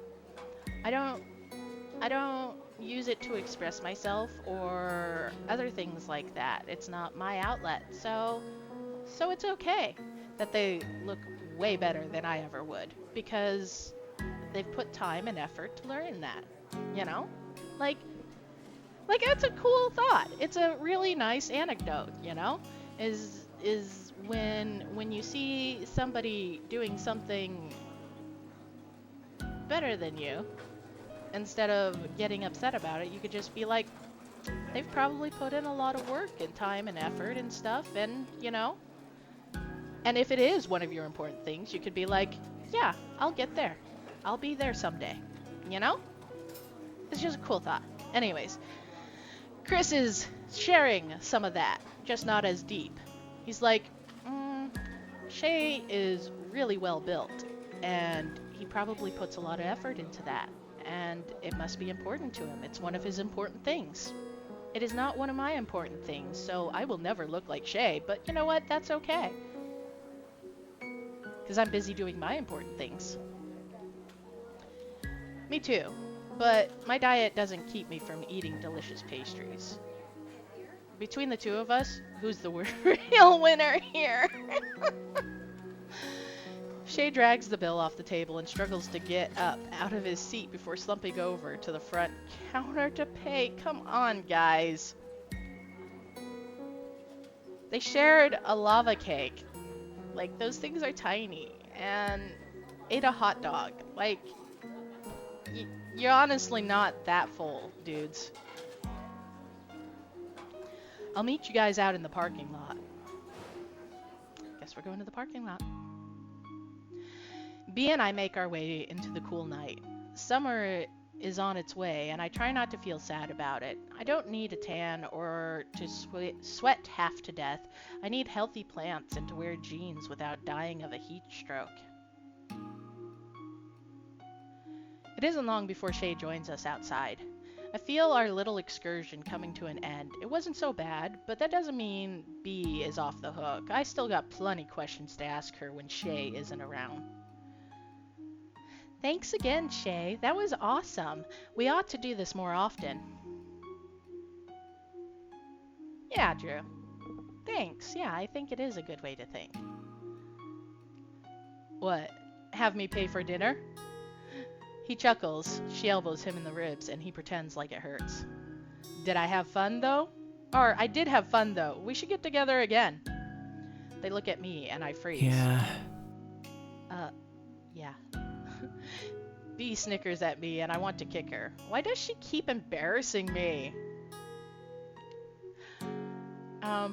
I I don't use it to express myself or other things like that. It's not my outlet. So it's okay that they look way better than I ever would because they've put time and effort to learn that, you know? Like it's a cool thought. It's a really nice anecdote, you know? Is when you see somebody doing something better than you, instead of getting upset about it, you could just be like, they've probably put in a lot of work and time and effort and stuff, and, you know? And if it is one of your important things, you could be like, yeah, I'll get there. I'll be there someday. You know? It's just a cool thought. Anyways, Chris is sharing some of that, just not as deep. He's like, Shay is really well built, and he probably puts a lot of effort into that, and it must be important to him. It's one of his important things. It is not one of my important things, so I will never look like Shay, but you know what? That's okay. Because I'm busy doing my important things. Me too. But my diet doesn't keep me from eating delicious pastries. Between the two of us, who's the real winner here? Shay drags the bill off the table and struggles to get up out of his seat before slumping over to the front counter to pay. Come on, guys. They shared a lava cake. Like, those things are tiny. And ate a hot dog. Like, you're honestly not that full, dudes. I'll meet you guys out in the parking lot. Guess we're going to the parking lot. Bea and I make our way into the cool night. Summer is on its way, and I try not to feel sad about it. I don't need a tan or to sweat half to death. I need healthy plants and to wear jeans without dying of a heat stroke. It isn't long before Shay joins us outside. I feel our little excursion coming to an end. It wasn't so bad, but that doesn't mean Bea is off the hook. I still got plenty questions to ask her when Shay isn't around. Thanks again, Shay. That was awesome. We ought to do this more often. Yeah, Drew. Thanks. Yeah, I think it is a good way to think. What? Have me pay for dinner? He chuckles. She elbows him in the ribs, and he pretends like it hurts. Did I have fun, though? Or, I did have fun, though. We should get together again. They look at me, and I freeze. Yeah. Yeah. Bea snickers at me, and I want to kick her. Why does she keep embarrassing me? How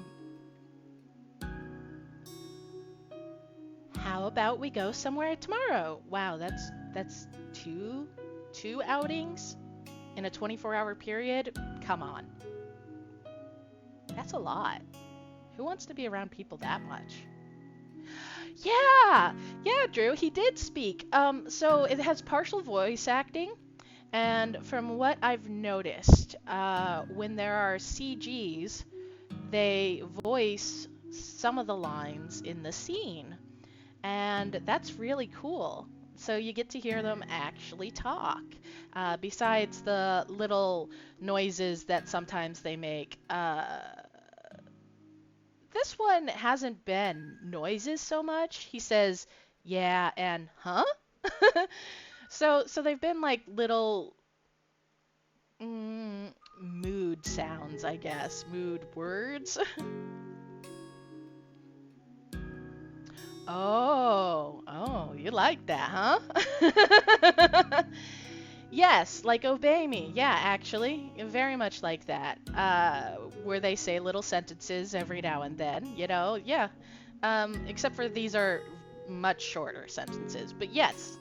about we go somewhere tomorrow? Wow, that's two outings in a 24-hour period? Come on. That's a lot. Who wants to be around people that much? Yeah, Drew, he did speak. So it has partial voice acting, and from what I've noticed, when there are CGs, they voice some of the lines in the scene, and that's really cool. So you get to hear them actually talk, besides the little noises that sometimes they make. This one hasn't been noises so much. He says, yeah, and huh? So they've been like little mood sounds, I guess. Mood words. Oh, you like that, huh? Yes, like obey me. Yeah, actually, very much like that. Where they say little sentences every now and then, you know, yeah. Except for these are much shorter sentences, but yes.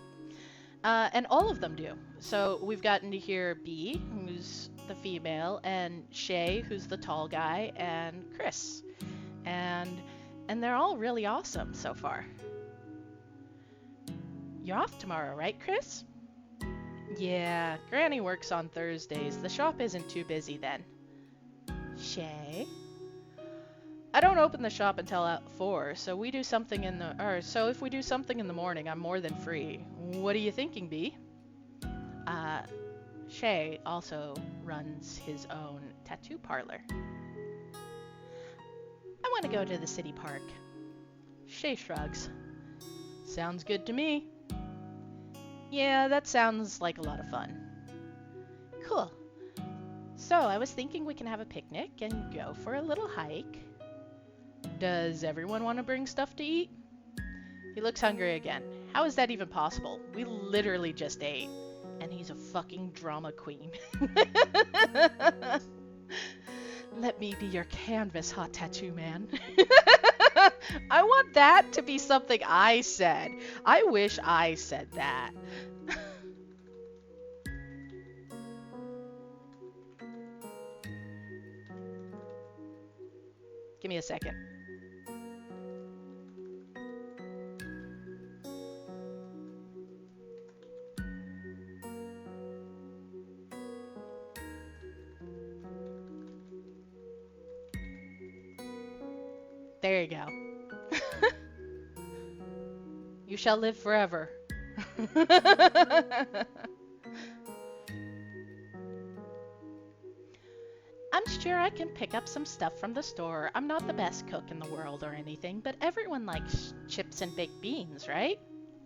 And all of them do. So we've gotten to hear Bea, who's the female, and Shay, who's the tall guy, and Chris. And they're all really awesome so far. You're off tomorrow, right, Chris? Yeah, Granny works on Thursdays. The shop isn't too busy then. Shay? I don't open the shop until at 4, so if we do something in the morning, I'm more than free. What are you thinking, Bea? Shay also runs his own tattoo parlor. I want to go to the city park. Shay shrugs. Sounds good to me. Yeah, that sounds like a lot of fun. Cool. So I was thinking we can have a picnic and go for a little hike. Does everyone want to bring stuff to eat? He looks hungry again. How is that even possible? We literally just ate. And he's a fucking drama queen. Let me be your canvas, hot tattoo man. I want that to be something I said. I wish I said that. Give me a second. There you go. You shall live forever. I'm sure I can pick up some stuff from the store. I'm not the best cook in the world or anything, but everyone likes chips and baked beans, right?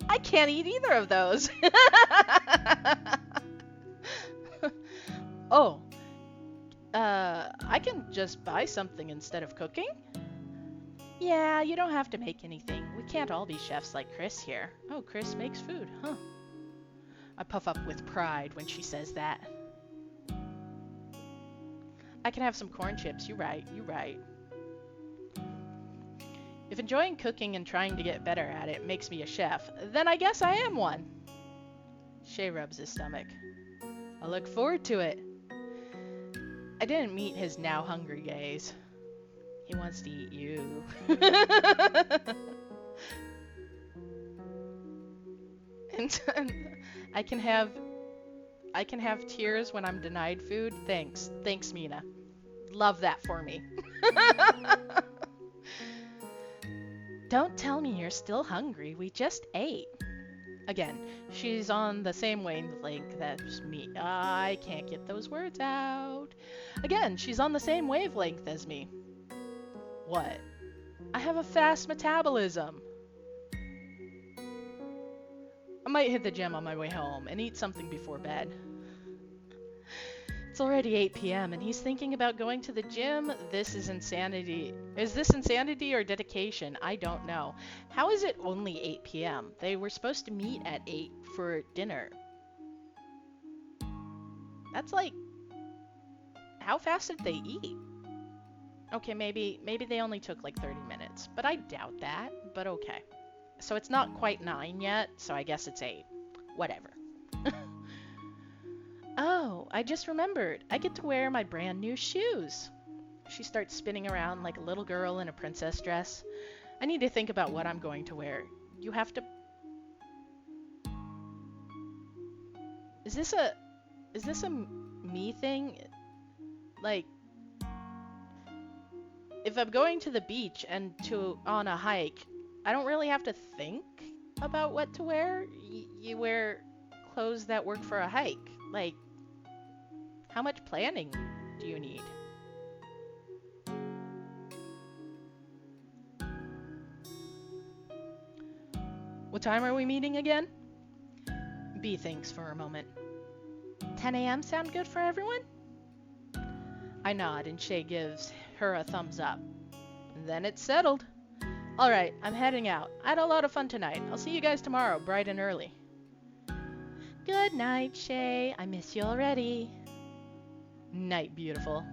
I can't eat either of those. Oh, I can just buy something instead of cooking? Yeah, you don't have to make anything. We can't all be chefs like Chris here. Oh, Chris makes food, huh? I puff up with pride when she says that. I can have some corn chips. You're right, you're right. If enjoying cooking and trying to get better at it makes me a chef, then I guess I am one. Shay rubs his stomach. I look forward to it. I didn't meet his now hungry gaze. He wants to eat you. And I can have tears when I'm denied food. Thanks, Mina. Love that for me. Don't tell me you're still hungry. We just ate. Again, she's on the same wavelength as me. I can't get those words out. Again, she's on the same wavelength as me. What? I have a fast metabolism. I might hit the gym on my way home and eat something before bed. It's already 8 p.m. and he's thinking about going to the gym. This is insanity. Is this insanity or dedication? I don't know. How is it only 8 p.m.? They were supposed to meet at 8 for dinner. That's like... How fast did they eat? Okay, maybe they only took like 30 minutes, but I doubt that, but okay. So it's not quite 9 yet, so I guess it's 8. Whatever. Oh, I just remembered. I get to wear my brand new shoes. She starts spinning around like a little girl in a princess dress. I need to think about what I'm going to wear. You have to... Is this a me thing? Like, if I'm going to the beach and on a hike, I don't really have to think about what to wear. You wear clothes that work for a hike. Like, how much planning do you need? What time are we meeting again? B thinks for a moment. 10 a.m. sound good for everyone? I nod and Shay gives her a thumbs up. Then it's settled. Alright, I'm heading out. I had a lot of fun tonight. I'll see you guys tomorrow, bright and early. Good night, Shay. I miss you already. Night, beautiful.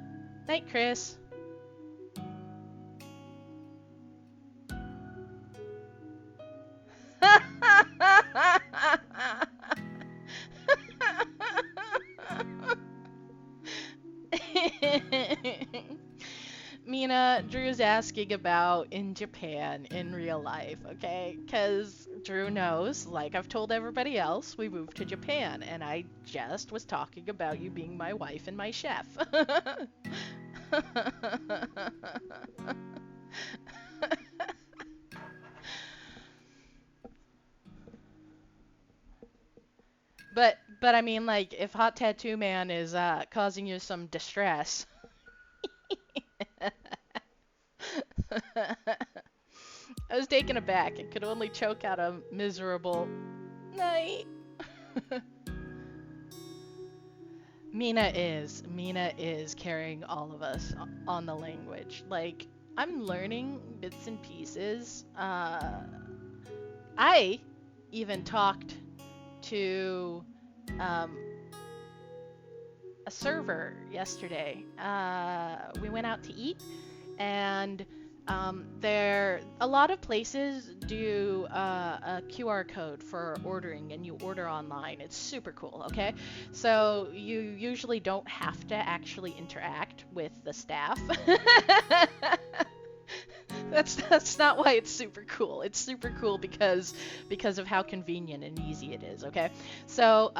Night, Chris. Mina, Drew's asking about in Japan in real life, okay? Because Drew knows, like I've told everybody else, we moved to Japan, and I just was talking about you being my wife and my chef. But I mean, like, if Hot Tattoo Man is causing you some distress, I was taken aback and could only choke out a miserable night. Mina is carrying all of us on the language. Like, I'm learning bits and pieces. I even talked to um, a server yesterday. We went out to eat, and there a lot of places do a QR code for ordering, and you order online. It's super cool. Okay, so you usually don't have to actually interact with the staff. That's not why it's super cool. It's super cool because of how convenient and easy it is. Okay, so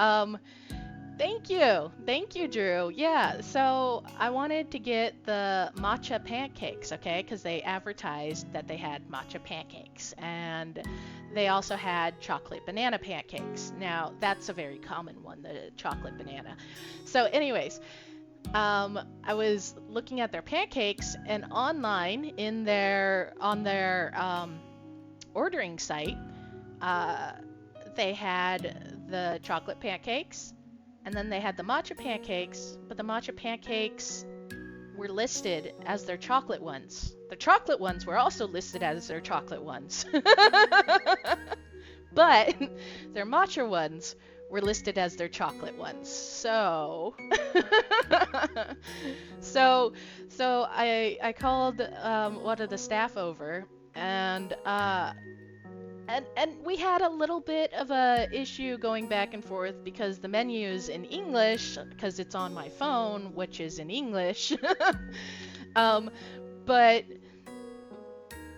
thank you, Drew. Yeah, so I wanted to get the matcha pancakes, okay, because they advertised that they had matcha pancakes, and they also had chocolate banana pancakes. Now that's a very common one, the chocolate banana. So, anyways, I was looking at their pancakes, and online in their on their ordering site, uh, they had the chocolate pancakes, and then they had the matcha pancakes, but the matcha pancakes were listed as their chocolate ones. The chocolate ones were also listed as their chocolate ones. But their matcha ones were listed as their chocolate ones. So so I called one of the staff over, and and we had a little bit of a issue going back and forth because the menu's in English because it's on my phone, which is in English. um, but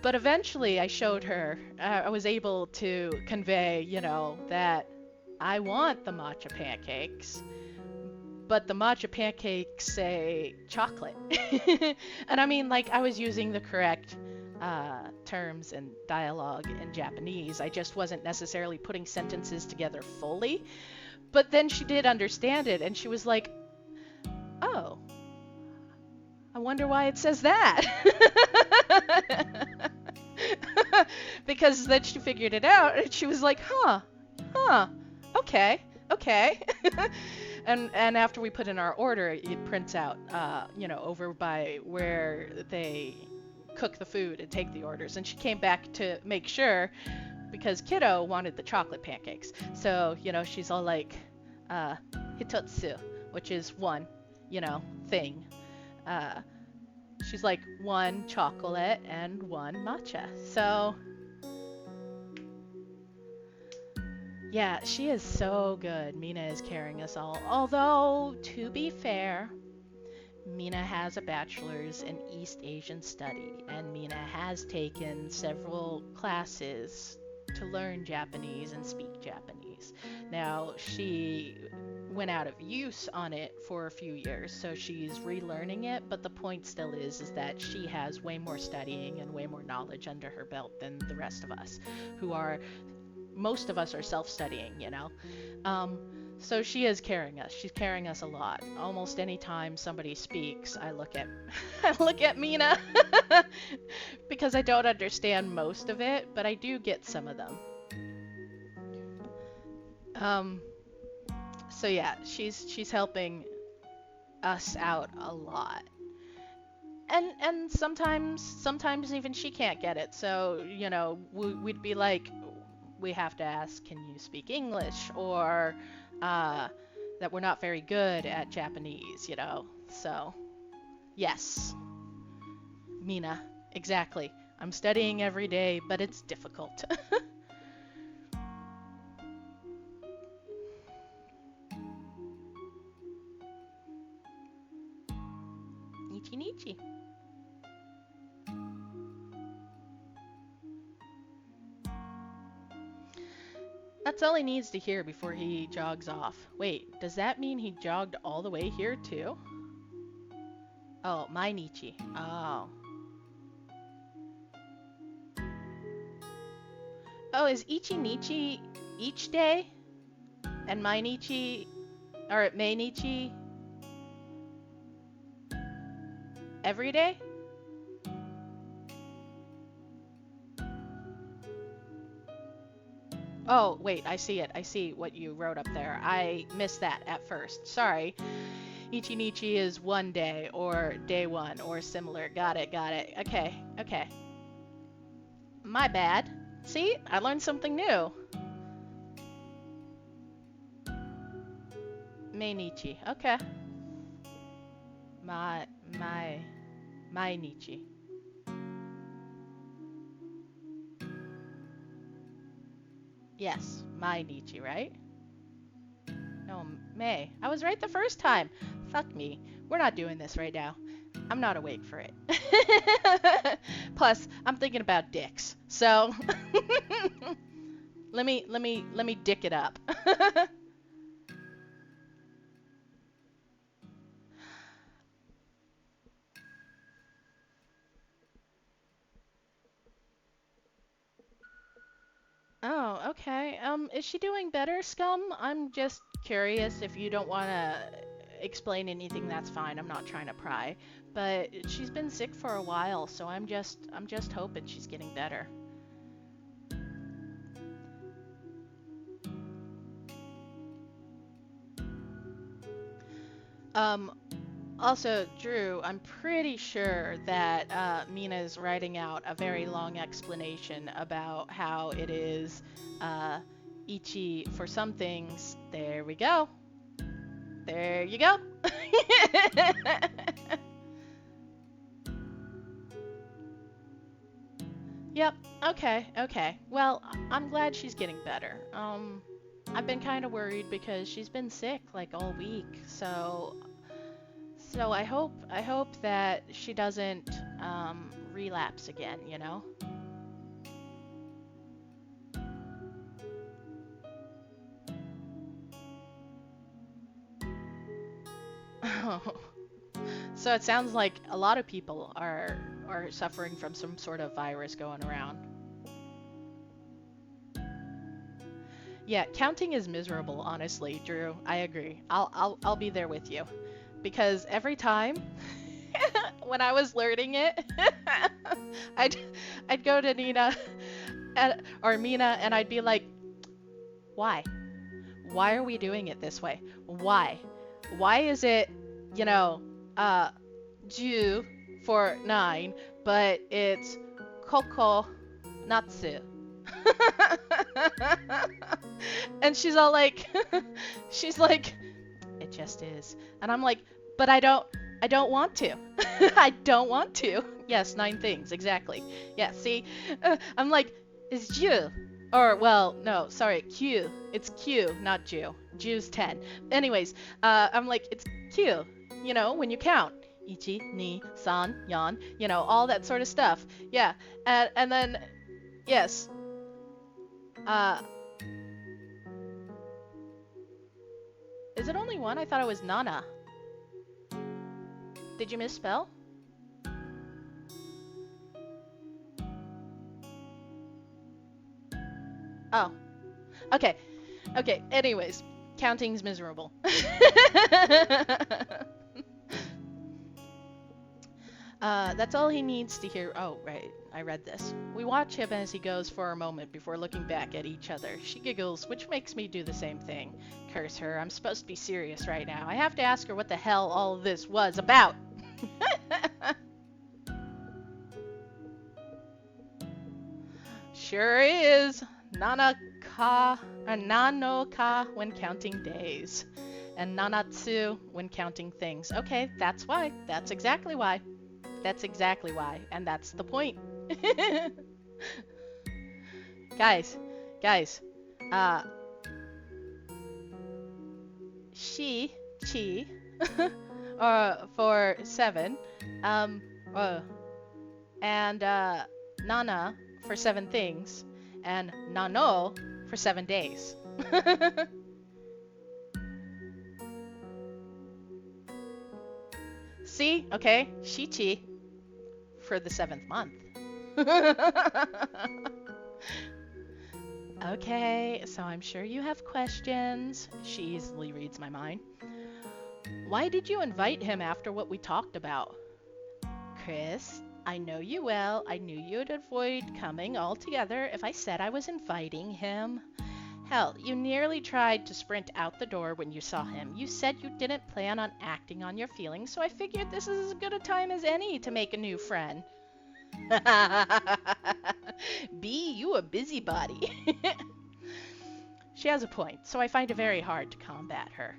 but eventually I showed her. I was able to convey, that I want the matcha pancakes, but the matcha pancakes say chocolate. And I mean, like, I was using the correct terms and dialogue in Japanese. I just wasn't necessarily putting sentences together fully. But then she did understand it, and she was like, oh, I wonder why it says that. Because then she figured it out, and she was like, huh, okay. And after we put in our order, it prints out, over by where they cook the food and take the orders. And she came back to make sure because Kiddo wanted the chocolate pancakes. So, she's all like, hitotsu, which is one, thing. Uh, she's like, one chocolate and one matcha. So, yeah, she is so good. Mina is carrying us all. Although, to be fair, Mina has a bachelor's in East Asian study, and Mina has taken several classes to learn Japanese and speak Japanese. Now, she went out of use on it for a few years, so she's relearning it, but the point still is that she has way more studying and way more knowledge under her belt than the rest of us, most of us are self-studying, So she is carrying us. She's carrying us a lot. Almost any time somebody speaks, I look at I look at Mina because I don't understand most of it, but I do get some of them. So yeah, she's helping us out a lot. And sometimes even she can't get it. So, we'd be like, we have to ask, can you speak English? Or that we're not very good at Japanese, So, yes, Mina, exactly. I'm studying every day, but it's difficult. Nichi Nichi. That's all he needs to hear before he jogs off. Wait, does that mean he jogged all the way here too? Oh, my Nietzsche. Oh. Oh, is Ichi Nichi each day? And Mainichi, or Mainichi, every day? Oh, wait, I see it. I see what you wrote up there. I missed that at first. Sorry. Ichi-Nichi is one day, or day one, or similar. Got it, got it. Okay, okay. My bad. See? I learned something new. Mainichi. Okay. My Nichi. Yes, Nichi, right? No, May. I was right the first time. Fuck me. We're not doing this right now. I'm not awake for it. Plus, I'm thinking about dicks. So, let me dick it up. Oh, okay. Is she doing better, Scum? I'm just curious. If you don't want to explain anything, that's fine. I'm not trying to pry. But she's been sick for a while, so I'm just hoping she's getting better. Um, Also, Drew, I'm pretty sure that Mina's writing out a very long explanation about how it is Ichi for some things. There we go. There you go. Yep. Okay. Okay. Well, I'm glad she's getting better. I've been kind of worried because she's been sick like all week. So I hope that she doesn't relapse again, you know? So it sounds like a lot of people are suffering from some sort of virus going around. Yeah, counting is miserable, honestly, Drew. I agree. I'll be there with you. Because every time when I was learning it, I'd I'd go to Nina or Mina and I'd be like, "Why? Why are we doing it this way? Why? Why is it, you know, uh Ju for 9, but it's Koko Natsu?" And she's all like she's like, "It just is." And I'm like, "But I don't want to." I don't want to. Yes, 9 things, exactly. Yeah, see? I'm like, "It's Ju." Or, well, no, sorry, Q. It's Q, not Ju. Ju's 10. Anyways, I'm like, it's Q, you know, when you count. Ichi, ni, san, yan, you know, all that sort of stuff. Yeah, and then, yes, uh, is it only one? I thought it was Nana. Did you misspell? Oh, okay. Okay, anyways, counting's miserable. That's all he needs to hear. Oh, right, I read this. We watch him as he goes for a moment before looking back at each other. She giggles, which makes me do the same thing. Curse her, I'm supposed to be serious right now. I have to ask her what the hell all of this was about. Sure is. Nano-ka when counting days. And nanatsu when counting things. Okay, that's why. That's exactly why. That's exactly why. And that's the point. Guys, guys. Uh, chi, for 7. Um, uh, and Nana for 7 things, and Nano for 7 days. See? Okay. Shichi for the 7th month. Okay, so I'm sure you have questions. She easily reads my mind. Why did you invite him after what we talked about? Chris, I know you well. I knew you'd avoid coming altogether if I said I was inviting him. Hell, you nearly tried to sprint out the door when you saw him. You said you didn't plan on acting on your feelings, so I figured this is as good a time as any to make a new friend. B, you a busybody. She has a point, so I find it very hard to combat her.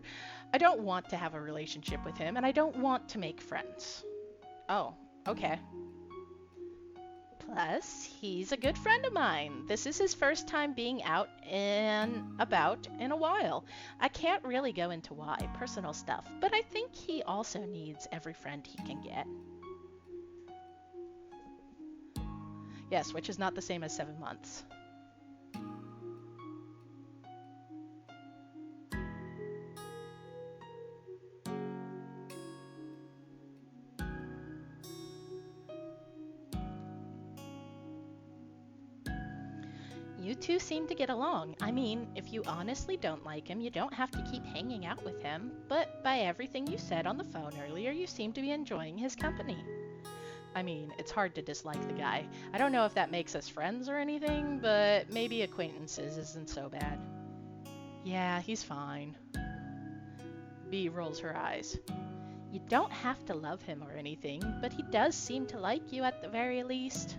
I don't want to have a relationship with him, and I don't want to make friends. Oh, okay. Plus, he's a good friend of mine. This is his first time being out and about in a while. I can't really go into why, personal stuff, but I think he also needs every friend he can get. Yes, which is not the same as 7 months. You two seem to get along. I mean, if you honestly don't like him, you don't have to keep hanging out with him. But by everything you said on the phone earlier, you seem to be enjoying his company. I mean, it's hard to dislike the guy. I don't know if that makes us friends or anything, but maybe acquaintances isn't so bad. Yeah, he's fine. B rolls her eyes. You don't have to love him or anything, but he does seem to like you at the very least.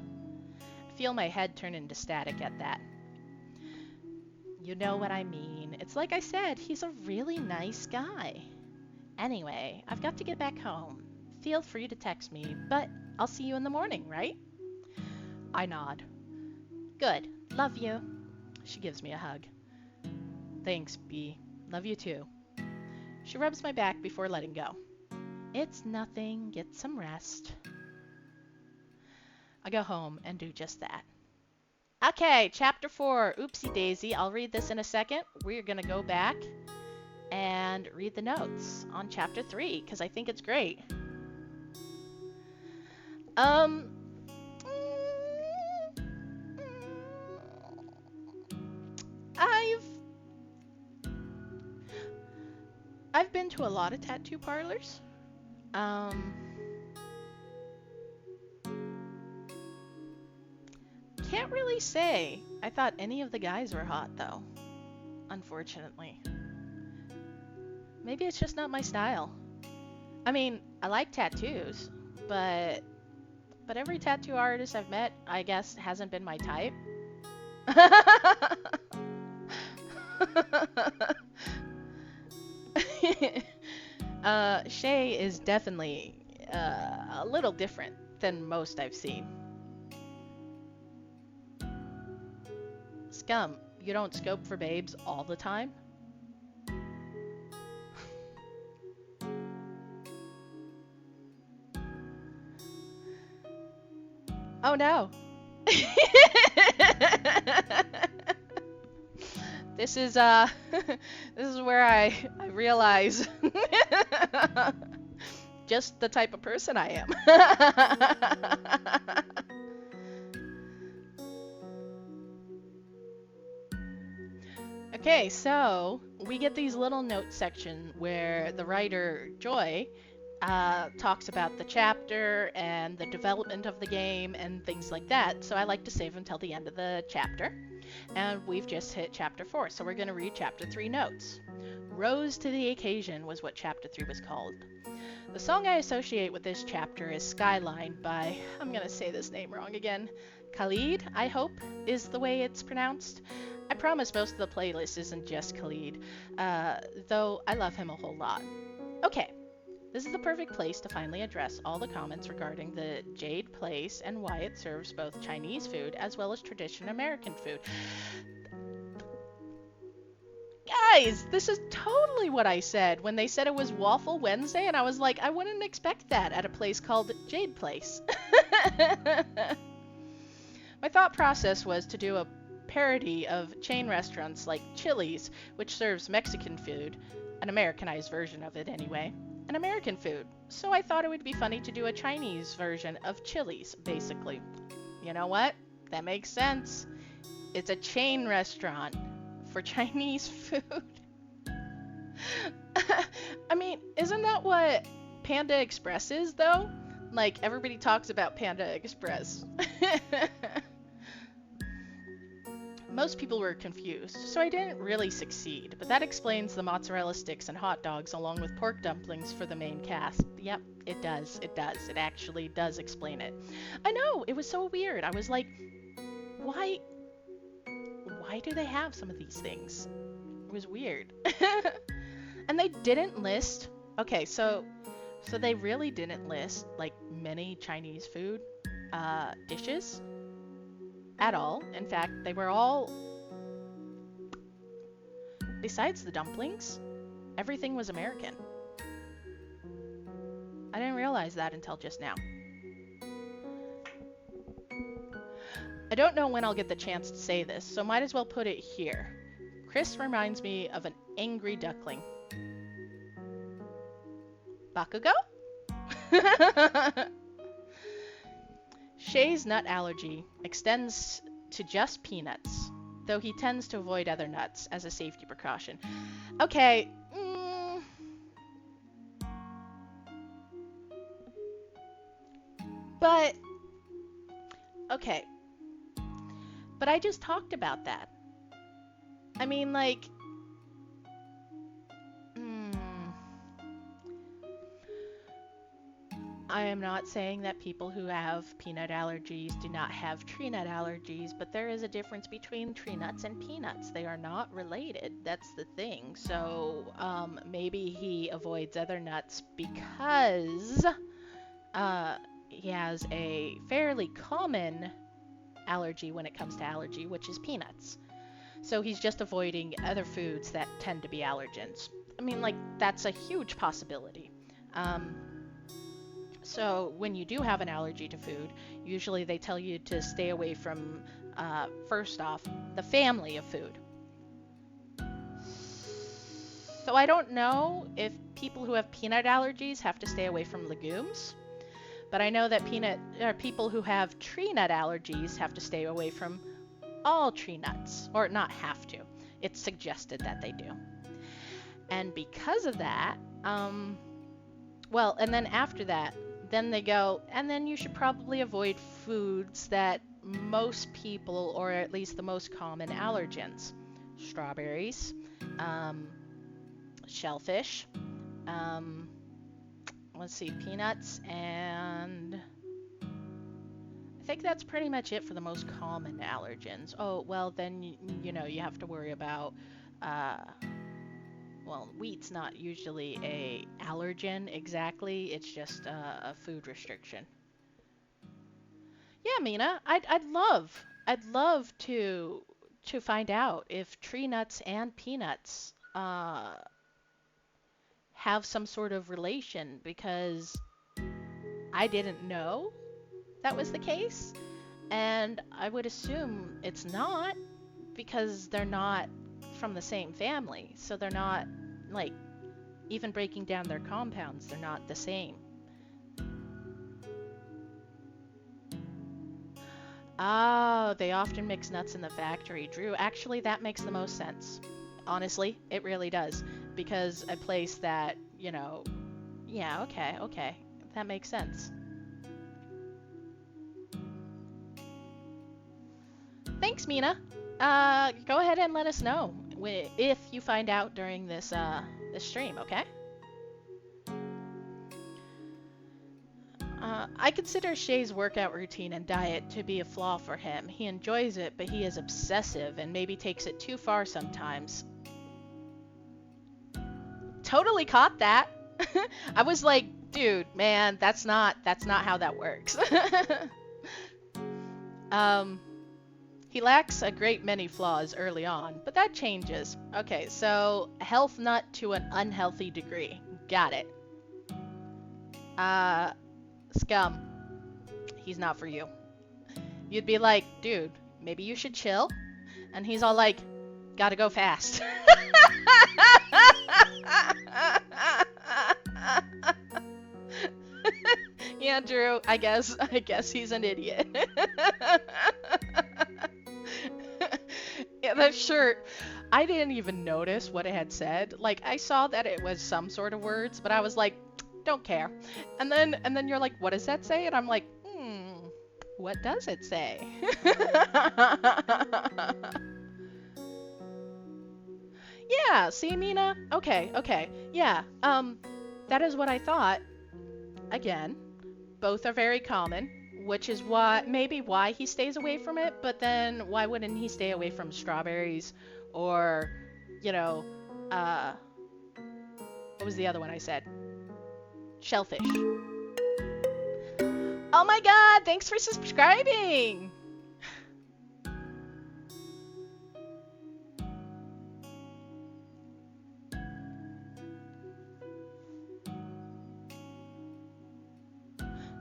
I feel my head turn into static at that. You know what I mean. It's like I said, he's a really nice guy. Anyway, I've got to get back home. Feel free to text me, but I'll see you in the morning, right? I nod. Good. Love you. She gives me a hug. Thanks, B. Love you too. She rubs my back before letting go. It's nothing. Get some rest. I go home and do just that. Okay, chapter 4. Oopsie daisy. I'll read this in a second. We're going to go back and read the notes on chapter 3 because I think it's great. I've been to a lot of tattoo parlors. Can't really say. I thought any of the guys were hot though. Unfortunately. Maybe it's just not my style. I mean, I like tattoos, but every tattoo artist I've met, I guess, hasn't been my type. Shay is definitely a little different than most I've seen. Scum, you don't scope for babes all the time? Oh no. This is this is where I realize just the type of person I am. Okay, so we get these little note section where the writer Joy talks about the chapter and the development of the game and things like that. So I like to save until the end of the chapter. And we've just hit chapter 4, so we're going to read chapter 3 notes. Rose to the Occasion was what chapter 3 was called. The song I associate with this chapter is Skyline by, I'm going to say this name wrong again, Khalid, I hope, is the way it's pronounced. I promise most of the playlist isn't just Khalid, though I love him a whole lot. Okay, this is the perfect place to finally address all the comments regarding the Jade Place and why it serves both Chinese food as well as traditional American food. Guys, this is totally what I said when they said it was Waffle Wednesday, and I was like, I wouldn't expect that at a place called Jade Place. My thought process was to do a parody of chain restaurants like Chili's, which serves Mexican food, an Americanized version of it anyway, and American food. So I thought it would be funny to do a Chinese version of Chili's, basically. You know what? That makes sense. It's a chain restaurant for Chinese food. I mean, isn't that what Panda Express is, though? Like, everybody talks about Panda Express. Most people were confused, so I didn't really succeed, but that explains the mozzarella sticks and hot dogs along with pork dumplings for the main cast. Yep, it does. It does. It actually does explain it. I know, it was so weird. I was like, why do they have some of these things? It was weird. And they didn't list. Okay, so they really didn't list like many Chinese food dishes at all. In fact, they were all, besides the dumplings, everything was American. I didn't realize that until just now. I don't know when I'll get the chance to say this, so might as well put it here. Chris reminds me of an angry duckling. Bakugo? Shay's nut allergy extends to just peanuts, though he tends to avoid other nuts as a safety precaution. Okay. But, okay. But I just talked about that. I mean, like, I am not saying that people who have peanut allergies do not have tree nut allergies, but there is a difference between tree nuts and peanuts. They are not related. That's the thing. So maybe he avoids other nuts because he has a fairly common allergy when it comes to allergy, which is peanuts. So he's just avoiding other foods that tend to be allergens. I mean, like, that's a huge possibility. So when you do have an allergy to food, usually they tell you to stay away from, first off, the family of food. So I don't know if people who have peanut allergies have to stay away from legumes, but I know that people who have tree nut allergies have to stay away from all tree nuts, or not have to. It's suggested that they do. And because of that, well, and then after that, then they go, and then you should probably avoid foods that most people, or at least the most common allergens. Strawberries, shellfish, let's see, peanuts, and I think that's pretty much it for the most common allergens. Oh, well, then, you know, you have to worry about, well, wheat's not usually a allergen exactly. It's just a food restriction. Yeah, Mina, I'd love to find out if tree nuts and peanuts have some sort of relation, because I didn't know that was the case, and I would assume it's not, because they're not from the same family, so they're not, like, even breaking down their compounds, they're not the same. Oh, they often mix nuts in the factory. Drew, actually, that makes the most sense. Honestly, it really does. Because a place that, you know, yeah, okay. That makes sense. Thanks, Mina. Go ahead and let us know if you find out during this stream, okay? I consider Shay's workout routine and diet to be a flaw for him. He enjoys it, but he is obsessive and maybe takes it too far sometimes. Totally caught that. I was like, dude, man, that's not how that works. He lacks a great many flaws early on, but that changes. Okay, so health nut to an unhealthy degree. Got it. Scum. He's not for you. You'd be like, dude, maybe you should chill. And he's all like, gotta go fast. Yeah, Drew, I guess he's an idiot. the shirt, I didn't even notice what it had said. Like, I saw that it was some sort of words, but I was like, don't care. And then you're like, what does that say? And I'm like, what does it say? Yeah, see, Mina? Okay, okay. Yeah, that is what I thought. Again, both are very common, which is maybe why he stays away from it, but then why wouldn't he stay away from strawberries or, you know, uh, what was the other one I said? Shellfish. Oh my god, thanks for subscribing!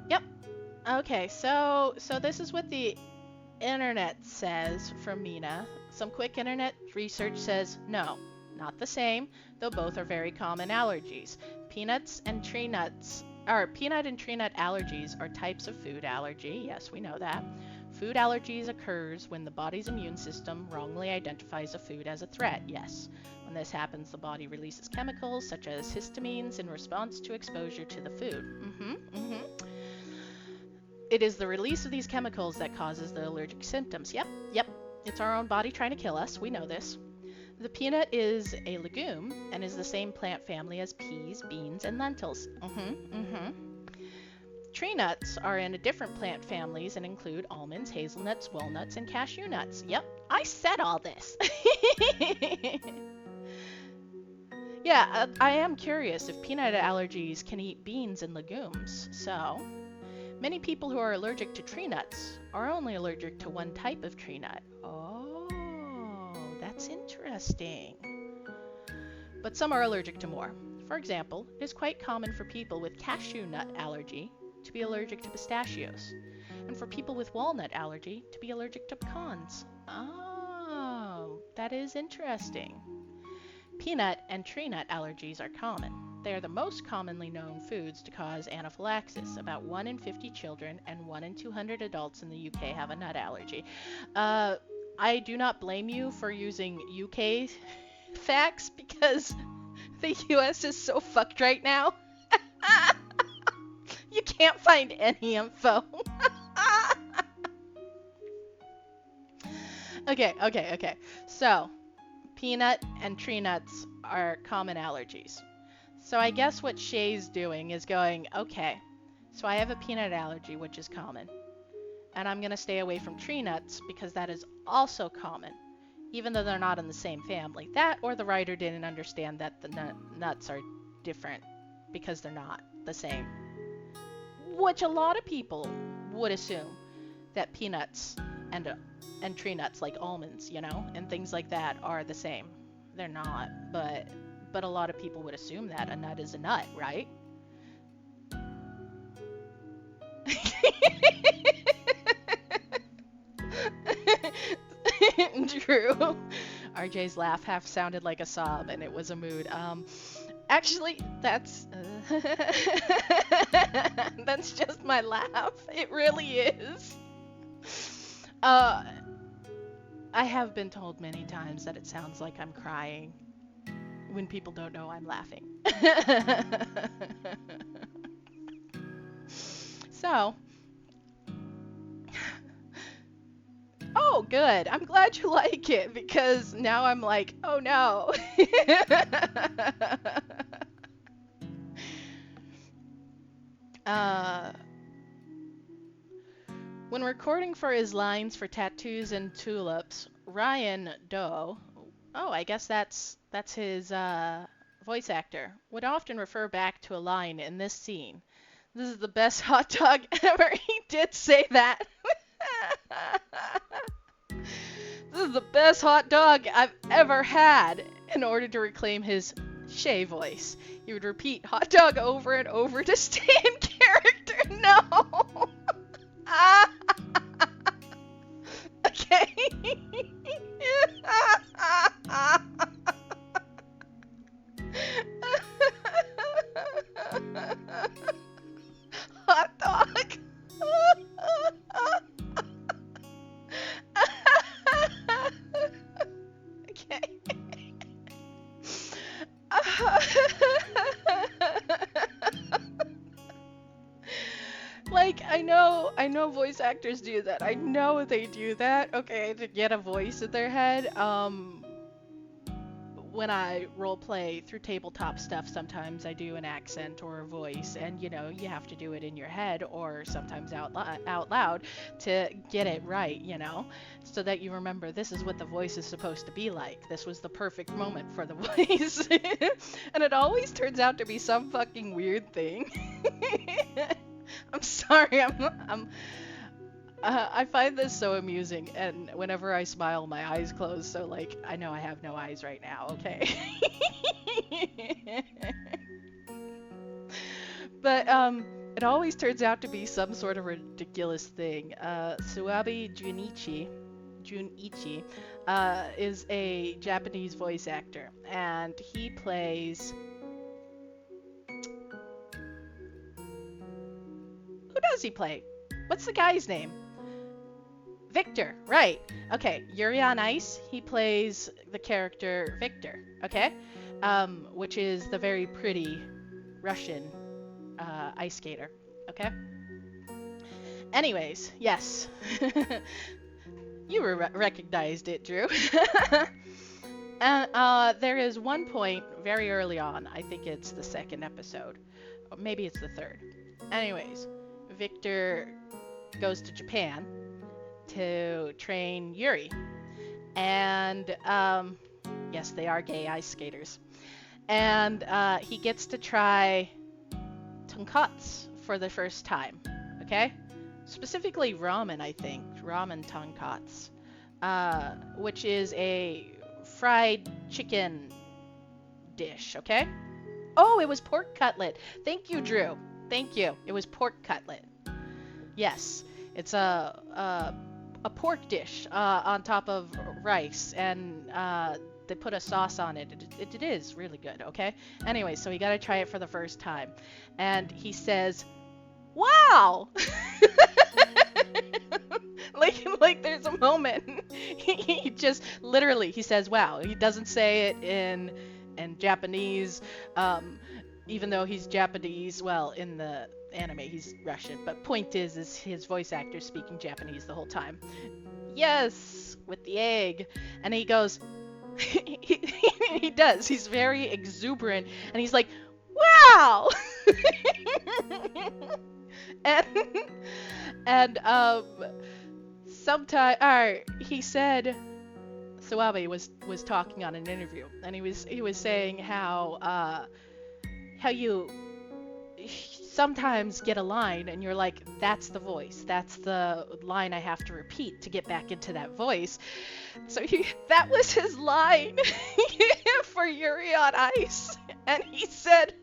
Yep. Okay, so this is what the internet says from Mina. Some quick internet research says no, not the same, though both are very common allergies. Peanut and tree nut allergies are types of food allergy. Yes, we know that. Food allergies occurs when the body's immune system wrongly identifies a food as a threat. Yes. When this happens, the body releases chemicals such as histamines in response to exposure to the food. It is the release of these chemicals that causes the allergic symptoms. Yep. It's our own body trying to kill us. We know this. The peanut is a legume and is the same plant family as peas, beans, and lentils. Tree nuts are in a different plant families and include almonds, hazelnuts, walnuts, and cashew nuts. Yep, I said all this. Yeah, I am curious if peanut allergies can eat beans and legumes. So, many people who are allergic to tree nuts are only allergic to one type of tree nut. Oh, that's interesting. But some are allergic to more. For example, it is quite common for people with cashew nut allergy to be allergic to pistachios, and for people with walnut allergy to be allergic to pecans. Oh, that is interesting. Peanut and tree nut allergies are common. They are the most commonly known foods to cause anaphylaxis. About 1 in 50 children and 1 in 200 adults in the UK have a nut allergy. I do not blame you for using UK facts because the US is so fucked right now. You can't find any info. Okay. So, peanut and tree nuts are common allergies. So I guess what Shay's doing is going, okay, so I have a peanut allergy, which is common. And I'm going to stay away from tree nuts because that is also common, even though they're not in the same family. That or the writer didn't understand that the nuts are different because they're not the same. Which a lot of people would assume that peanuts and tree nuts like almonds, and things like that are the same. They're not, but a lot of people would assume that a nut is a nut, right? True. RJ's laugh half sounded like a sob, and it was a mood. Actually, that's that's just my laugh. It really is. I have been told many times that it sounds like I'm crying when people don't know I'm laughing. So, oh, good. I'm glad you like it because now I'm like, oh no. When recording for his lines for Tattoos and Tulips, Ryan Doe, I guess that's his voice actor, would often refer back to a line in this scene. This is the best hot dog ever. He did say that. This is the best hot dog I've ever had, in order to reclaim his Shay voice. He would repeat hot dog over and over to stay in character. No! Okay. Hot dog. I know voice actors do that. I know they do that. Okay, to get a voice in their head. When I role play through tabletop stuff, sometimes I do an accent or a voice, and you know, you have to do it in your head or sometimes out loud to get it right, you know, so that you remember this is what the voice is supposed to be like. This was the perfect moment for the voice. And it always turns out to be some fucking weird thing. I'm sorry, I find this so amusing, and whenever I smile, my eyes close, so, like, I know I have no eyes right now, okay? But, it always turns out to be some sort of ridiculous thing. Suabi Junichi, is a Japanese voice actor, and he plays... Who does he play? What's the guy's name? Victor, right. Okay, Yuri on Ice, he plays the character Victor, okay? Which is the very pretty Russian ice skater, okay? Anyways, yes. You recognized it, Drew. And there is one point very early on, I think it's the second episode, or maybe it's the third. Anyways, Victor goes to Japan to train Yuri. And, yes, they are gay ice skaters. And he gets to try tonkatsu for the first time, okay? Specifically ramen, I think. Ramen tonkatsu. Which is a fried chicken dish, okay? Oh, it was pork cutlet. Thank you, Drew. Thank you. It was pork cutlet. Yes. It's a pork dish on top of rice, and they put a sauce on it. It is really good, okay? Anyway, so he got to try it for the first time. And he says, wow! like there's a moment. He just, literally, he says, wow. He doesn't say it in Japanese, even though he's Japanese, well, in the anime he's Russian, but point is his voice actor speaking Japanese the whole time. Yes, with the egg. And he goes, he does, he's very exuberant, and he's like, wow! and sometime, he said, Suabe was talking on an interview, and he was saying how you sometimes get a line and you're like, that's the voice, that's the line I have to repeat to get back into that voice. So that was his line for Yuri on Ice. And he said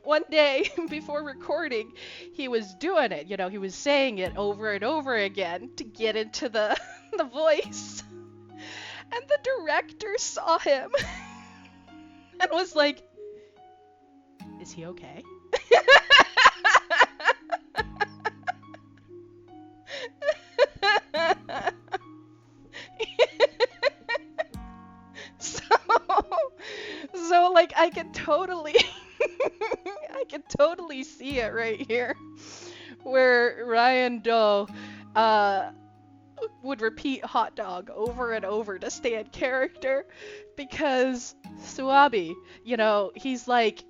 one day before recording, he was doing it, you know, he was saying it over and over again to get into the voice. And the director saw him and was like, is he okay? So like I can totally see it right here, where Ryan Doe would repeat hot dog over and over to stay in character, because Suabi, you know, he's like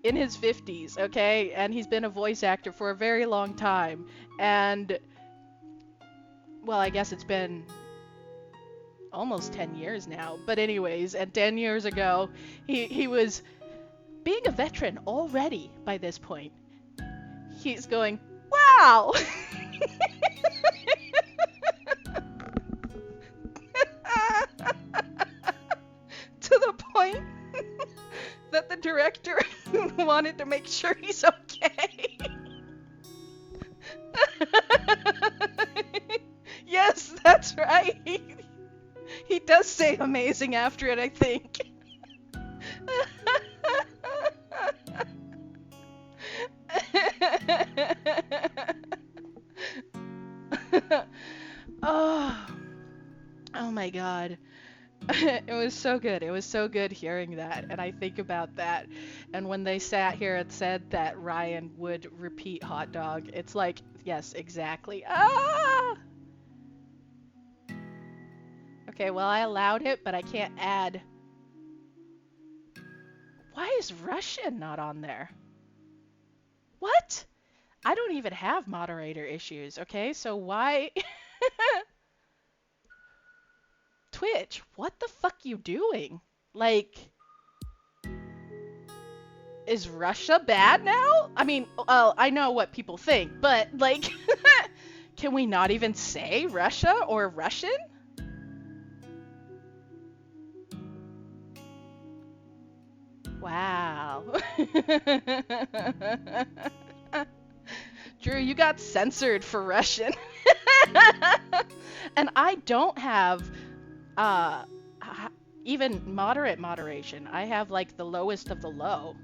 in his 50s, okay? And he's been a voice actor for a very long time. And, well, I guess it's been almost 10 years now. But anyways, and 10 years ago, he was being a veteran already by this point. He's going, wow! To the point that the director wanted to make sure he's okay. Yes, that's right. He does say amazing after it, I think. Oh my god. It was so good. It was so good hearing that, and I think about that, And when they sat here and said that Ryan would repeat hot dog, it's like, yes, exactly. Ah! Okay, well, I allowed it, but I can't add. Why is Russian not on there? What? I don't even have moderator issues, okay? So why? Twitch, what the fuck you doing? Like, is Russia bad now? I mean, I know what people think, but like, can we not even say Russia or Russian? Wow. Drew, you got censored for Russian. And I don't have even moderate moderation. I have like the lowest of the low.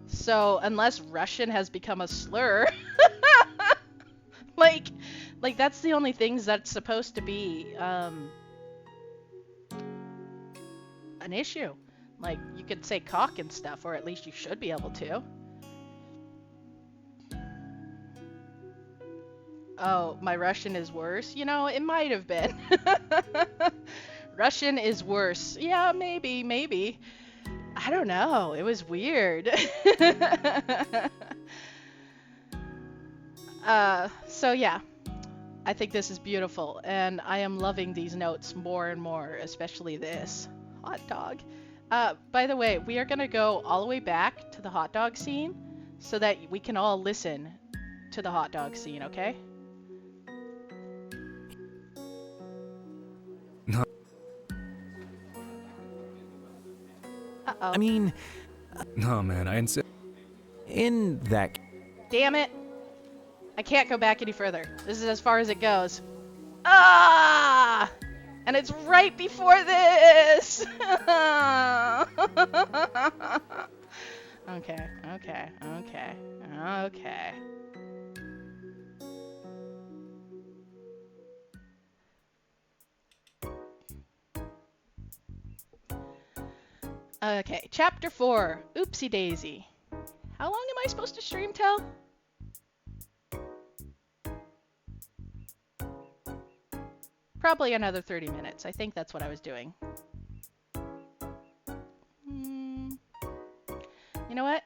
So unless Russian has become a slur, like that's the only things that's supposed to be an issue. Like you could say cock and stuff, or at least you should be able to. Oh, my Russian is worse? You know, it might have been. Russian is worse. Yeah, maybe. I don't know. It was weird. So yeah, I think this is beautiful, and I am loving these notes more and more, especially this hot dog. By the way, we are gonna go all the way back to the hot dog scene so that we can all listen to the hot dog scene, okay? No. Uh-oh. I mean, No, man, I insist. in that. Damn it. I can't go back any further. This is as far as it goes. Ah! And it's right before this! Okay. Okay, chapter 4. Oopsie daisy. How long am I supposed to stream till? Probably another 30 minutes. I think that's what I was doing. You know what?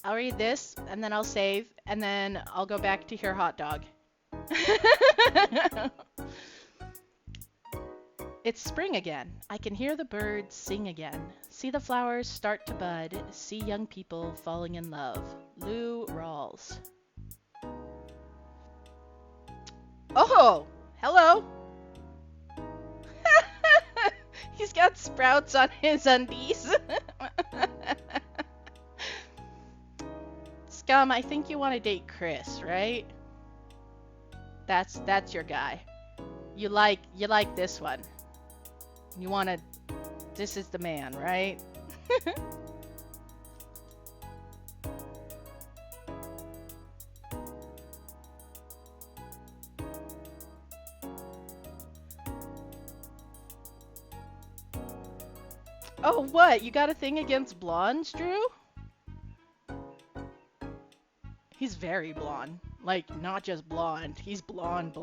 I'll read this, and then I'll save, and then I'll go back to hear hot dog. It's spring again. I can hear the birds sing again. See the flowers start to bud. See young people falling in love. Lou Rawls. Oh! Hello! He's got sprouts on his undies. Scum, I think you want to date Chris, right? That's your guy. You like this one. You want to... This is the man, right? Oh, what? You got a thing against blondes, Drew? He's very blonde. Like, not just blonde. He's blonde.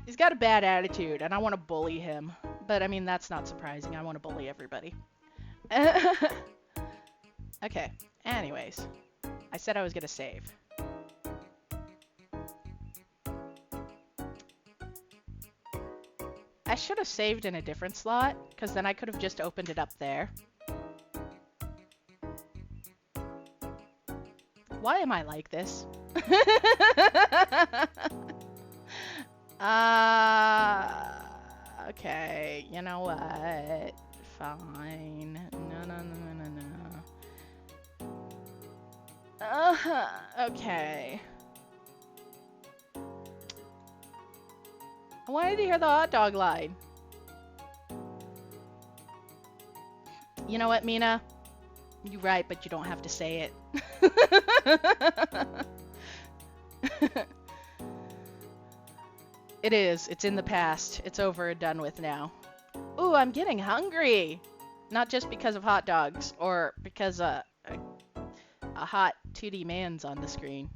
He's got a bad attitude, and I want to bully him. But, I mean, that's not surprising. I want to bully everybody. Okay. Anyways. I said I was going to save. I should have saved in a different slot, because then I could have just opened it up there. Why am I like this? Okay, you know what? Fine. No. Okay. I wanted to hear the hot dog line. You know what, Mina? You're right, but you don't have to say it. It is. It's in the past. It's over and done with now. Ooh, I'm getting hungry. Not just because of hot dogs or because a hot 2D man's on the screen.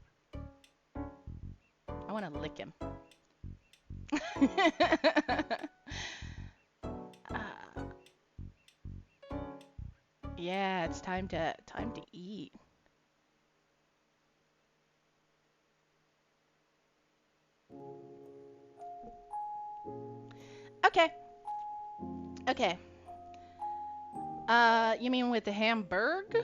I want to lick him. uh, yeah, it's time to eat. Okay. Okay. You mean with the hamburg?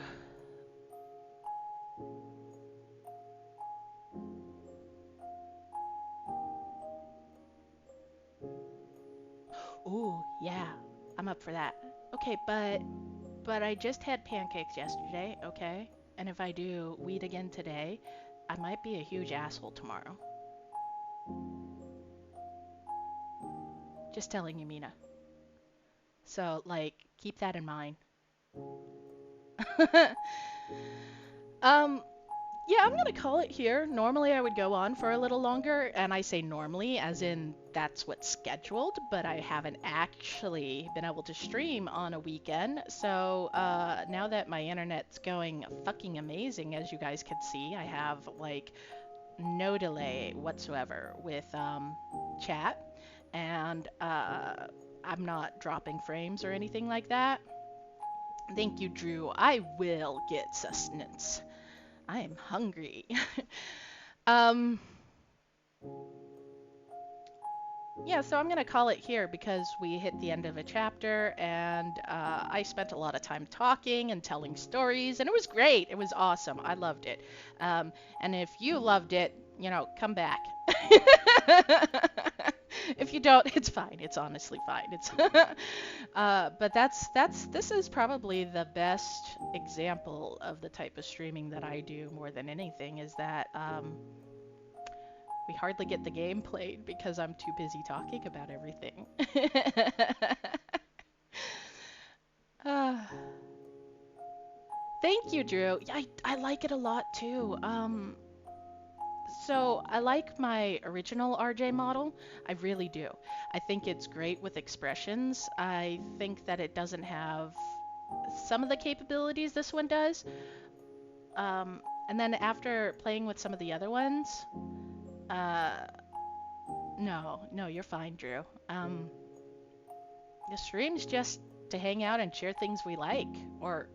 Ooh, yeah. I'm up for that. Okay, but I just had pancakes yesterday, okay? And if I do wheat again today, I might be a huge asshole tomorrow. Just telling you, Mina. So, like, keep that in mind. um, yeah, I'm gonna call it here. Normally I would go on for a little longer, and I say normally as in that's what's scheduled, but I haven't actually been able to stream on a weekend. So now that my internet's going fucking amazing, as you guys can see, I have like no delay whatsoever with chat, and I'm not dropping frames or anything like that. Thank you, Drew. I will get sustenance. I am hungry. um, yeah, so I'm going to call it here because we hit the end of a chapter and I spent a lot of time talking and telling stories, and it was great. It was awesome. I loved it. And if you loved it, come back. If you don't, it's fine. It's honestly fine. It's but this is probably the best example of the type of streaming that I do more than anything is that we hardly get the game played because I'm too busy talking about everything. uh, Thank you, Drew. Yeah, I like it a lot too. So I like my original RJ model. I really do. I think it's great with expressions. I think that it doesn't have some of the capabilities this one does. And then after playing with some of the other ones, uh, no, you're fine, Drew. The stream's just to hang out and share things we like or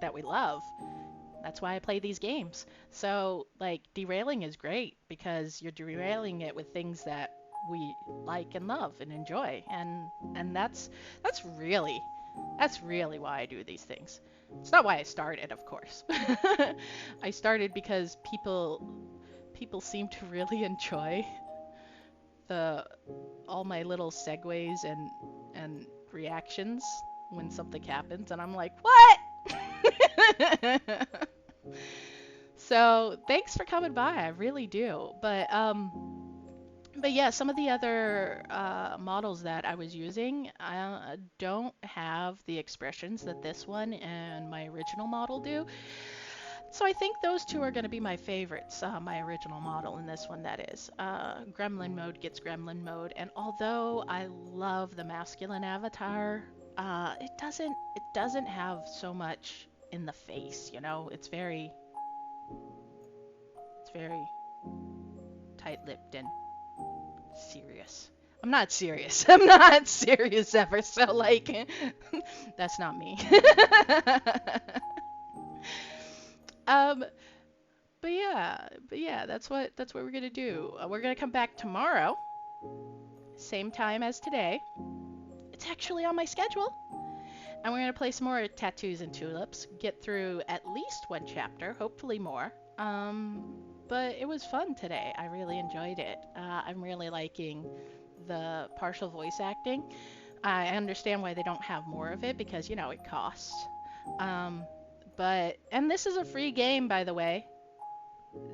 that we love. That's why I play these games. So, like, derailing is great because you're derailing it with things that we like and love and enjoy. And that's really that's really why I do these things. It's not why I started, of course. I started because people seem to really enjoy the all my little segues and reactions when something happens, and I'm like, what? So thanks for coming by. I really do. But yeah, some of the other models that I was using don't have the expressions that this one and my original model do. So I think those two are going to be my favorites, my original model and this one that is. Gremlin mode gets gremlin mode, and although I love the masculine avatar, it doesn't have so much in the face, it's very tight-lipped and serious. I'm not serious. I'm not serious ever. So like that's not me. um but yeah, that's what we're gonna do. We're gonna come back tomorrow, same time as today. It's actually on my schedule, and we're gonna play some more Tattoos and Tulips. Get through at least one chapter, hopefully more. But it was fun today. I really enjoyed it. I'm really liking the partial voice acting. I understand why they don't have more of it because it costs. Um, and this is a free game, by the way.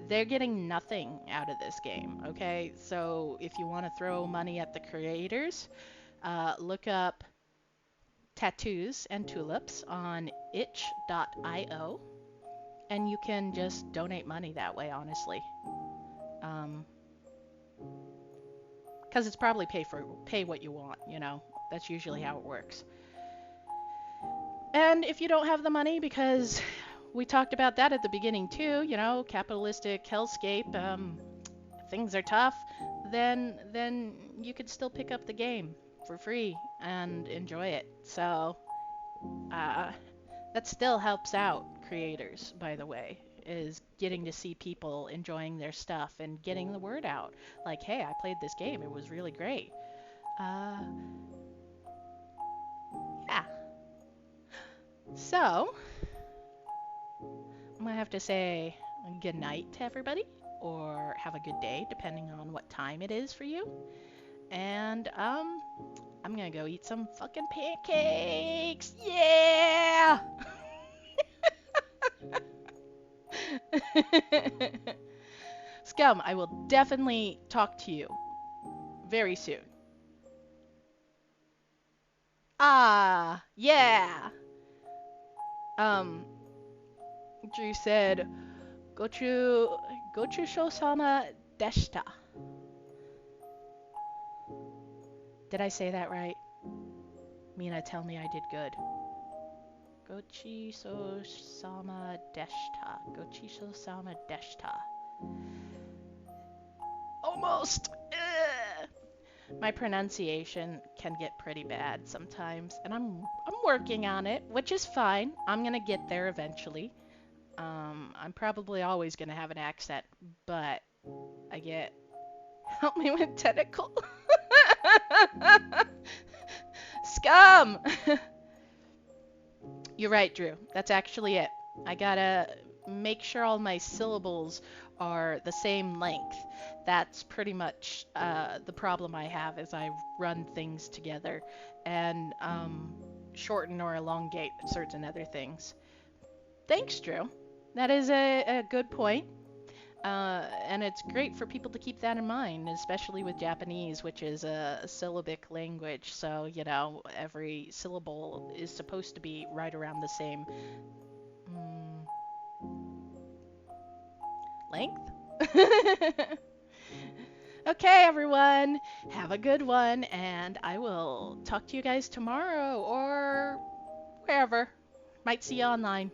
They're getting nothing out of this game, okay? So if you want to throw money at the creators, look up Tattoos and Tulips on itch.io, and you can just donate money that way, honestly. Because Because it's probably pay what you want, you know. That's usually how it works. And if you don't have the money, because we talked about that at the beginning too, you know, capitalistic hellscape, things are tough, then you could still pick up the game for free and enjoy it. So uh, that still helps out creators, by the way, is getting to see people enjoying their stuff and getting the word out. Like, hey, I played this game, it was really great. Uh, yeah. So, I'm gonna have to say good night to everybody, or have a good day, depending on what time it is for you. And I'm gonna go eat some fucking pancakes. Yeah! Scum, I will definitely talk to you very soon. Ah, yeah. Um, Drew said, Gochu Shosama Deshita. Did I say that right? Mina, tell me I did good. Gochi Sama Deshita. Gochi Sama Deshita. Almost! Ugh. My pronunciation can get pretty bad sometimes, and I'm working on it, which is fine. I'm gonna get there eventually. I'm probably always gonna have an accent, but I get help me with tentacle. Scum! You're right, Drew. That's actually it. I gotta make sure all my syllables are the same length. That's pretty much the problem I have as I run things together and shorten or elongate certain other things. Thanks, Drew. That is a good point. And it's great for people to keep that in mind, especially with Japanese, which is a syllabic language. So, you know, every syllable is supposed to be right around the same length. Okay, everyone, have a good one, and I will talk to you guys tomorrow or wherever. Might see you online.